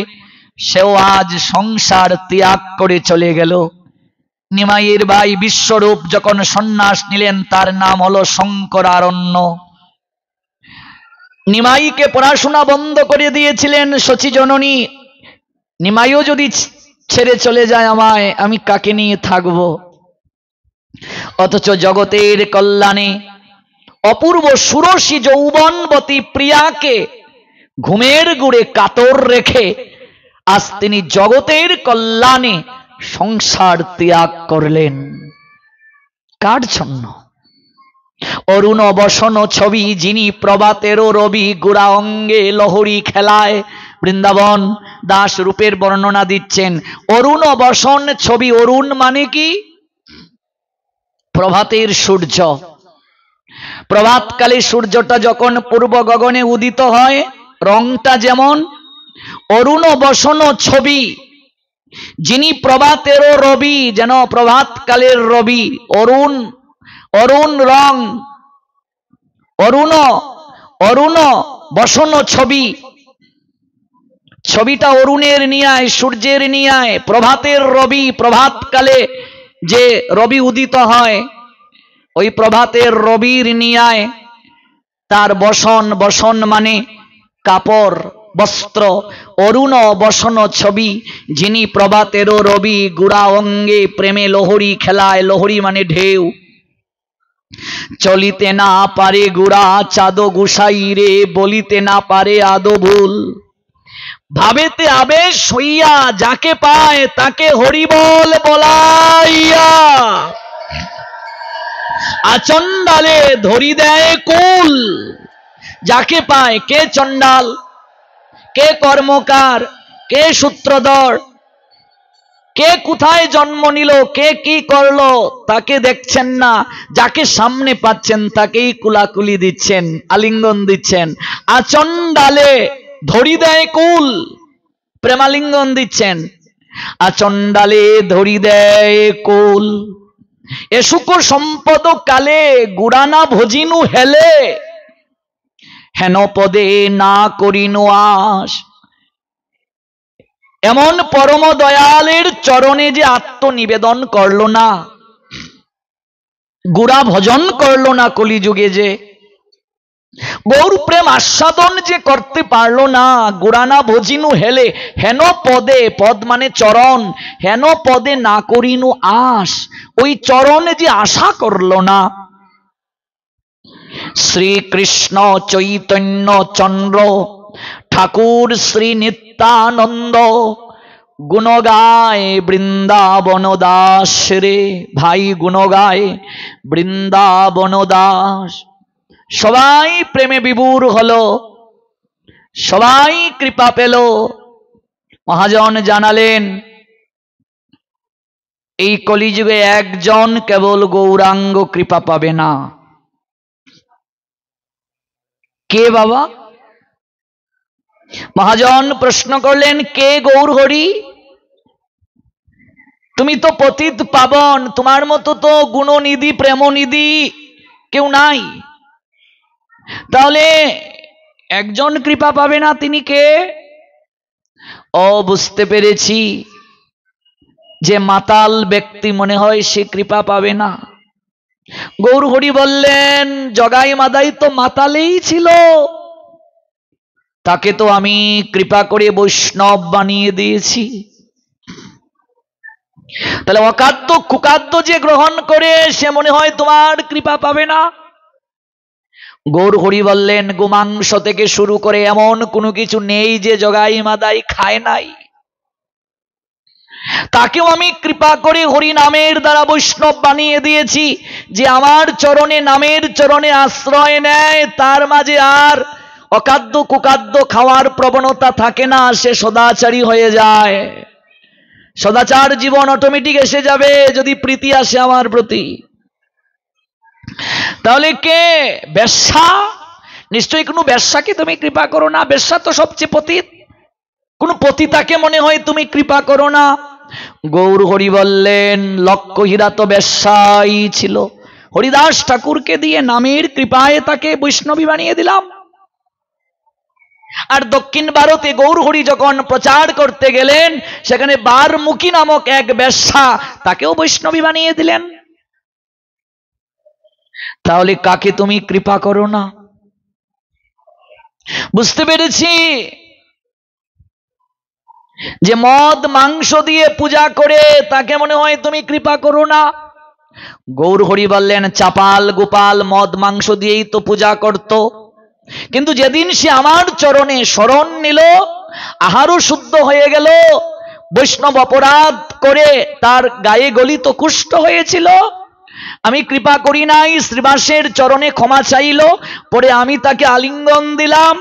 সেও আজ সংসার ত্যাগ করে চলে গেল। নিমাইয়ের ভাই বিশ্বরূপ যখন সন্ন্যাস নিলেন, তার নাম হলো শঙ্করারণ্য। নিমাইকে পড়াশোনা বন্ধ করে দিয়েছিলেন শচী জননী। নিমাইও যদি ছেড়ে চলে যায় আমায়, আমি কাকে নিয়ে থাকব? অথচ জগতের কল্যাণে অপূর্ব সুরসী যৌবনবতী প্রিয়াকে ঘুমের গুড়ে কাতর রেখে আজ তিনি জগতের কল্যাণে সংসার ত্যাগ করলেন। কার জন্য? অরুণ বসন ছবি, যিনি প্রভাতেরও রবি, গোড়া অঙ্গে লহরী খেলায়। বৃন্দাবন দাস রূপের বর্ণনা দিচ্ছেন। অরুণ বসন ছবি, অরুণ মানে কি? প্রভাতের সূর্য। প্রভাতকালে সূর্যটা যখন পূর্ব গগনে উদিত হয়, রংটা যেমন, অরুণ বসন ছবি, যিনি প্রভাতেরও রবি, যেন প্রভাতকালের রবি। অরুণ, অরুণ রং, অরুণ, অরুণ বসন ছবি, ছবিটা অরুণের নিয়ায়, সূর্যের নিয়ায়। প্রভাতের রবি, প্রভাতকালে যে রবি উদিত হয়, ওই প্রভাতের রবির নিয়ায় তার বসন। বসন মানে কাপড়, বস্ত্র। অরুণ বসন ছবি, যিনি প্রভাতেরও রবি, গুড়া অঙ্গে প্রেমে লহরী খেলায়। লহরী মানে ঢেউ। চলিতে না পারে গুড়া চাঁদ গুসাই রে, বলিতে না পারে আদো ভুল। ভাবেতে আবেশ হইয়া, যাকে পায় তাকে হরিবল বলাইয়া। আচণ্ডালে ধরি দেয় কুল। যাকে পায়, কে চণ্ডাল, কে কর্মকার, কে সূত্রধর, কে কোথায় জন্ম নিল, কে কি করলো, তাকে দেখছেন না। যাকে সামনে পাচ্ছেন তাকেই কুলাকুলি দিচ্ছেন, আলিঙ্গন দিচ্ছেন। আচণ্ডালে ধরি দেয় কুল, প্রেমালিঙ্গন দিচ্ছেন। আচণ্ডালে ধরি দেয় কুল। এসুক সম্পদ কালে, গুড়ানা ভজিনু হেলে। হেন পদে না করিনু আশ। এমন পরম দয়ালের চরণে যে আত্মনিবেদন করলো না, গুড়া ভজন করলো না, কলিযুগে যে গৌর প্রেম আস্বাদন যে করতে পারলো না, গুড়ানা ভজিনু হেলে। হেন পদে, পদ মানে চরণ, হেন পদে না করিনু আশ, ওই চরণে যে আশা করলো না। শ্রীকৃষ্ণ চৈতন্য চন্দ্র ঠাকুর শ্রী নিত্যানন্দ, গুণ গায় বৃন্দাবন দাস রে। ভাই গুণ গায় বৃন্দাবন দাস। সবাই প্রেমে বিভোর হলো, সবাই কৃপা পেল। মহাজন জানালেন, এই কলিযুগে একজন কেবল গৌরাঙ্গ কৃপা পাবে না। কে বাবা? মহাজন প্রশ্ন করলেন, কে গৌর হরি? তুমি তো পতিত পাবন, তোমার মতো তো গুণনিধি প্রেমনিধি কেউ নাই। তাহলে একজন কৃপা পাবে না, তিনি কে? ও বুঝতে পেরেছি, যে মাতাল ব্যক্তি মনে হয় সে কৃপা পাবে না। গৌর হরি বললেন, জগাই মাদাই তো মাতালেই ছিল, তাকে তো আমি কৃপা করে বৈষ্ণব বানিয়ে দিয়েছি। তাহলে অখাদ্য কুখাদ্য যে গ্রহণ করে সে মনে হয় তোমার কৃপা পাবে না। গৌর হরি বললেন, গোমাংস থেকে শুরু করে এমন কোনো কিছু নেই যে জগাই মাদাই খায় নাই, তাকেও আমি কৃপা করে হরি নামের দ্বারা বৈষ্ণব বানিয়ে দিয়েছি। যে আমার চরণে, নামের চরণে আশ্রয় নেয়, তার মাঝে আর অখাদ্য কুখাদ্য খাওয়ার প্রবণতা থাকে না, সে সদাচারী হয়ে যায়। সদাচার জীবন অটোমেটিক এসে যাবে যদি প্রীতি আসে আমার প্রতি। তাহলে কে? বেশ্যা? নিশ্চয়ই কোনো বেশ্যাকে তুমি কৃপা করো না, বেশ্যা তো সবচেয়ে পতিত। কোন পতিতাকে মনে হয় তুমি কৃপা করো না। গৌর হরি বললেন, লক্ষ হীরা তো বেশ্যাই ছিল, হরিদাস ঠাকুরকে দিয়ে নামের কৃপায় তাকে বৈষ্ণবী বানিয়ে দিলাম। আর দক্ষিণ ভারতে গৌর হরি যখন প্রচার করতে গেলেন, সেখানে বারমুখী নামক এক বেশ্যা, তাকেও বৈষ্ণবী বানিয়ে দিলেন। তাহলে কাকে তুমি কৃপা করো না? বুঝতে পেরেছি যে মদ মাংস দিয়ে পূজা করে তাকে মনে হয় তুমি কৃপা করো না। গৌর হরি বললেন, চাপাল গোপাল মদ মাংস দিয়েই তো পূজা করত, কিন্তু যেদিন সে আমার চরণে শরণ নিল, আহারও শুদ্ধ হয়ে গেল, বৈষ্ণব অপরাধ করে তার গায়ে গলিত কুষ্ঠ হয়েছিল, আমি কৃপা করি নাই, শ্রীবাসের চরণে ক্ষমা চাইল, পরে আমি তাকে আলিঙ্গন দিলাম,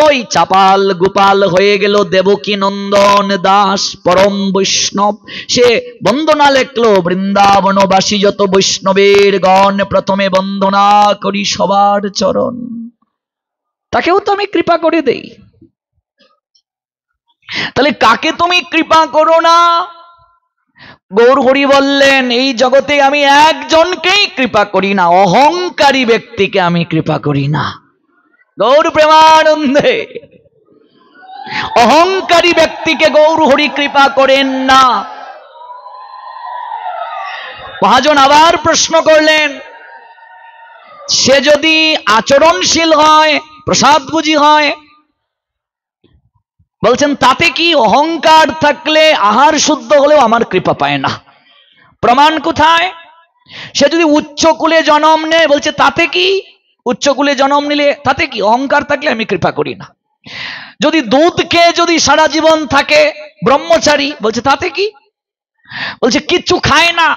ওই চাপাল গোপাল হয়ে গেল দেবকী নন্দন দাস পরম বৈষ্ণব। সে বন্দনা লেখলো, বৃন্দাবনবাসী যত বৈষ্ণবের গণ প্রথমে বন্দনা করি সবার চরণ। তাকেও তো আমি কৃপা করে দেই। তাহলে কাকে তুমি কৃপা করো না? গৌর হরি বললেন, এই জগতে আমি একজনকেই কৃপা করি না, অহংকারী ব্যক্তিকে আমি কৃপা করি না। গৌর প্রেমানন্দে, অহংকারী ব্যক্তিকে গৌর হরি কৃপা করেন না। মহাজন আবার প্রশ্ন করলেন, সে যদি আচরণশীল হয়, প্রসাদ বুঝি হয়, বলছেন তাতে কি? অহংকার থাকলে আহার শুদ্ধ হলেও আমার কৃপা পায় না। প্রমাণ কোথায়? সে যদি উচ্চ কুলে জন্ম নেয়, বলছে তাতে কি? উচ্চ কুলে জন্ম নিলে তাতে কি? অহংকার থাকলে আমি কৃপা করি না। যদি দুধ খেয়ে যদি সারা জীবন থাকে ব্রহ্মচারী, বলছে তাতে কি? বলছে কিচ্ছু খায় না,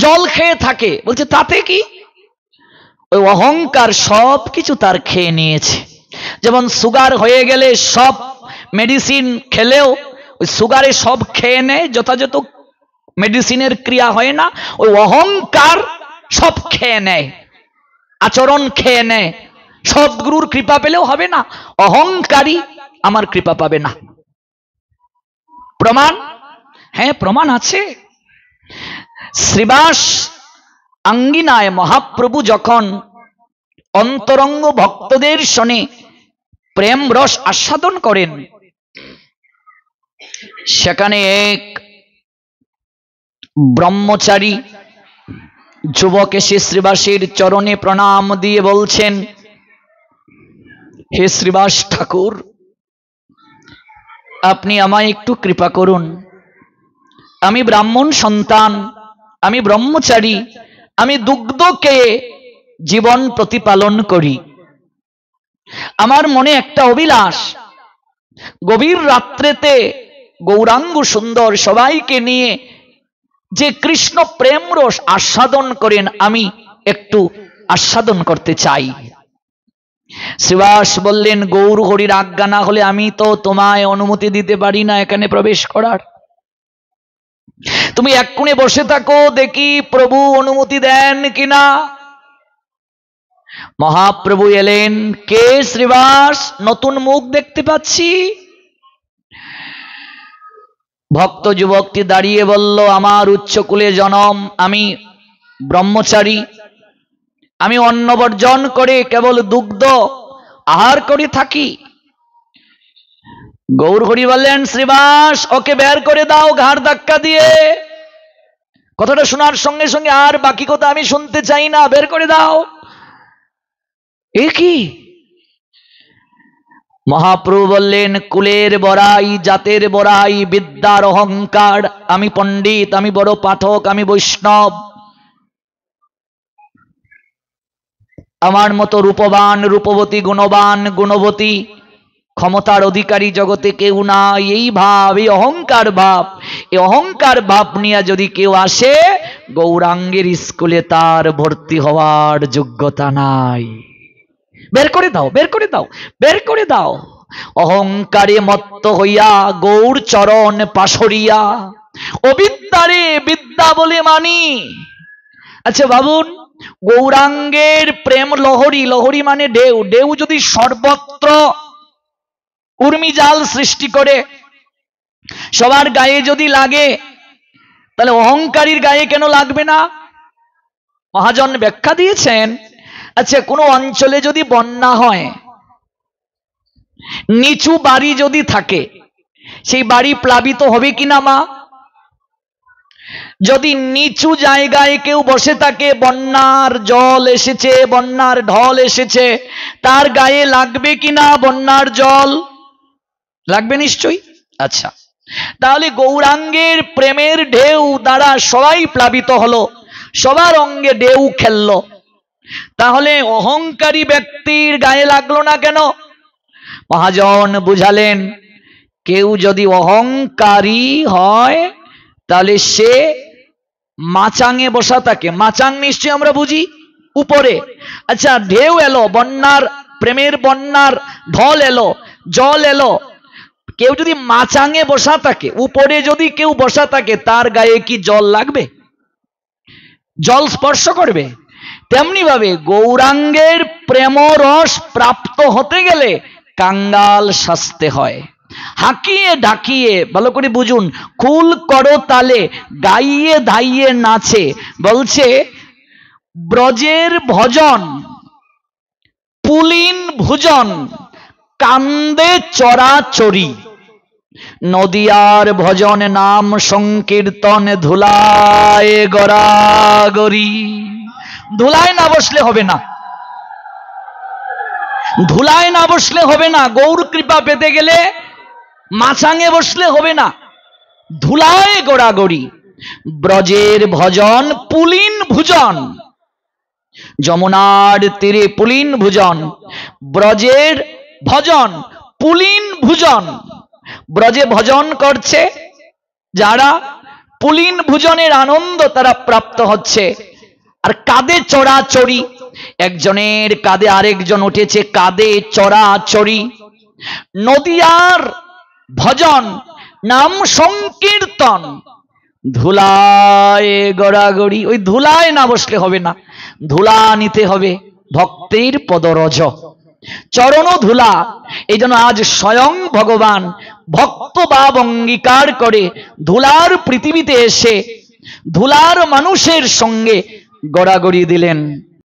জল খেয়ে থাকে, বলছে তাতে কি? ওই অহংকার সব কিছু তার খেয়ে নিয়েছে। যেমন সুগার হয়ে গেলে সব মেডিসিন খেলেও ওই সুগারে সব খেয়ে নেয়, যথাযথ মেডিসিনের ক্রিয়া হয় না, ওই অহংকার সব খেয়ে নেয়, আচরণ খেয়ে নেয়। সদ্গুরুর কৃপা পেলেও হবে না, অহংকারী আমার কৃপা পাবে না। প্রমাণ? হ্যাঁ, প্রমাণ আছে। শ্রীবাস আঙ্গিনায় মহাপ্রভু যখন অন্তরঙ্গ ভক্তদের শোনে প্রেম রস আস্বাদন করেন, সেখানে এক ব্রহ্মচারী যুবক এসে শ্রীবাসের চরণে প্রণাম দিয়ে বলছেন, হে শ্রীবাস ঠাকুর, আপনি আমায় একটু কৃপা করুন। আমি ব্রাহ্মণ সন্তান, আমি ব্রহ্মচারী, আমি দুগ্ধকে জীবন প্রতিপালন করি। আমার মনে একটা অভিলাষ, গভীর রাত্রেতে গৌরাঙ্গ সুন্দর সবাইকে নিয়ে যে কৃষ্ণ প্রেম রস আস্বাদন করেন, আমি একটু আস্বাদন করতে চাই। শ্রীবাস বললেন, গৌর হরির আজ্ঞা না হলে আমি তো তোমায় অনুমতি দিতে পারি না এখানে প্রবেশ করার। তুমি এক কোণে বসে থাকো, দেখি প্রভু অনুমতি দেন কিনা। মহাপ্রভু এলেন। কে শ্রীবাস? নতুন মুখ দেখতে পাচ্ছি। ভক্ত যুবকটি দাঁড়িয়ে বলল, আমার উচ্চকুলে জনম, আমি ব্রহ্মচারী, আমি অন্ন বর্জন করে কেবল দুগ্ধ আহার করে থাকি। গৌর হরি বললেন, শ্রীবাস ওকে বের করে দাও ঘাড় ধাক্কা দিয়ে। কথাটা শোনার সঙ্গে সঙ্গে আর বাকি কথা আমি শুনতে চাই না, বের করে দাও। এ কি? মহাপ্রভু বললেন, কুলের বড়াই, জাতের বড়াই, বিদ্যার অহংকার, আমি পণ্ডিত, আমি বড় পাঠক, আমি বৈষ্ণব, আমার মতো রূপবান রূপবতী, গুণবান গুণবতী, ক্ষমতার অধিকারী জগতে কেউ নাই। এই ভাব, এই অহংকার ভাব, এই অহংকার ভাব নিয়ে যদি কেউ আসে, গৌরাঙ্গের স্কুলে তার ভর্তি হওয়ার যোগ্যতা নাই। বের করে দাও, বের করে দাও, বের করে দাও। অহংকারে মত্ত হইয়া গৌর চরণ পাশরিয়া, অবিদ্যারে বিদ্যা বলে মানি। আচ্ছা ভাবুন, গৌরাঙ্গের প্রেম লহরী, লহরী মানে ঢেউ, ঢেউ যদি সর্বত্র উর্মিজাল সৃষ্টি করে সবার গায়ে যদি লাগে, তাহলে অহংকারীর গায়ে কেন লাগবে না? মহাজন ব্যাখ্যা দিয়েছেন। আচ্ছা, কোনো অঞ্চলে যদি বন্যা হয়, নিচু বাড়ি যদি থাকে, সেই বাড়ি প্লাবিত হবে কিনা মা? যদি নিচু জায়গায় কেউ বসে থাকে, বন্যার জল এসেছে, বন্যার ঢল এসেছে, তার গায়ে লাগবে কিনা বন্যার জল? লাগবে নিশ্চয়ই। আচ্ছা, তাহলে গৌরাঙ্গের প্রেমের ঢেউ দ্বারা সবাই প্লাবিত হলো, সবার অঙ্গে ঢেউ খেললো, তাহলে অহংকারী ব্যক্তির গায়ে লাগলো না কেন? মহাজন বুঝালেন কেউ যদি অহংকারী হয় তাহলে সে মাচাঙে বসা থাকে। মাচাং নিশ্চয়ই আমরা বুঝি উপরে। আচ্ছা, ঢেউ এলো, বন্যার প্রেমের বন্যার ঢল এলো, জল এলো, কেউ যদি মাচাঙে বসা থাকে, উপরে যদি কেউ বসা থাকে, তার গায়ে কি জল লাগবে? জল স্পর্শ করবে? তেমনি ভাবে গৌরাঙ্গের প্রেমরস প্রাপ্ত হতে গেলে কাঙ্গাল সাজতে হয়। হাঁকিয়ে ডাকিয়ে, ভালো করে বুঝুন, কুল করো তালে, গাইয়ে ধাইয়ে নাচে। বলছে ব্রজের ভজন পুলিন ভুজন, কান্দে চরাচরি। নদিয়ার ভজন নাম সংকীর্তন, ধুলায় গড়াগড়ি। ধুলায় না বসলে হবে না, ধুলায় না বসলে হবে না। গৌর কৃপা পেতে গেলে মাচাঙে বসলে হবে না, ধুলায় গড়াগড়ি। ব্রজের ভজন পুলিন ভুজন, যমুনার তীরে পুলিন ভুজন। ব্রজের ভজন পুলিন ভুজন, ব্রজে ভজন করছে যারা, পুলিন ভুজনের আনন্দ তারা প্রাপ্ত হচ্ছে। আর কাঁধে চড়াচড়ি, একজনের কাঁধে আরেকজন উঠেছে, কাঁধে চড়াচড়ি। নদিয়ার ভজন নাম সংকীর্তন, ধুলায় গড়াগড়ি। ওই ধুলায় না বসলে হবে না, ধুলা নিতে হবে ভক্তের পদরজ, চরণ ধুলা। এই জন্য আজ স্বয়ং ভগবান ভক্ত ভাব অঙ্গীকার করে ধুলার পৃথিবীতে এসে ধুলার মানুষের সঙ্গে গড়াগড়ি দিলেন।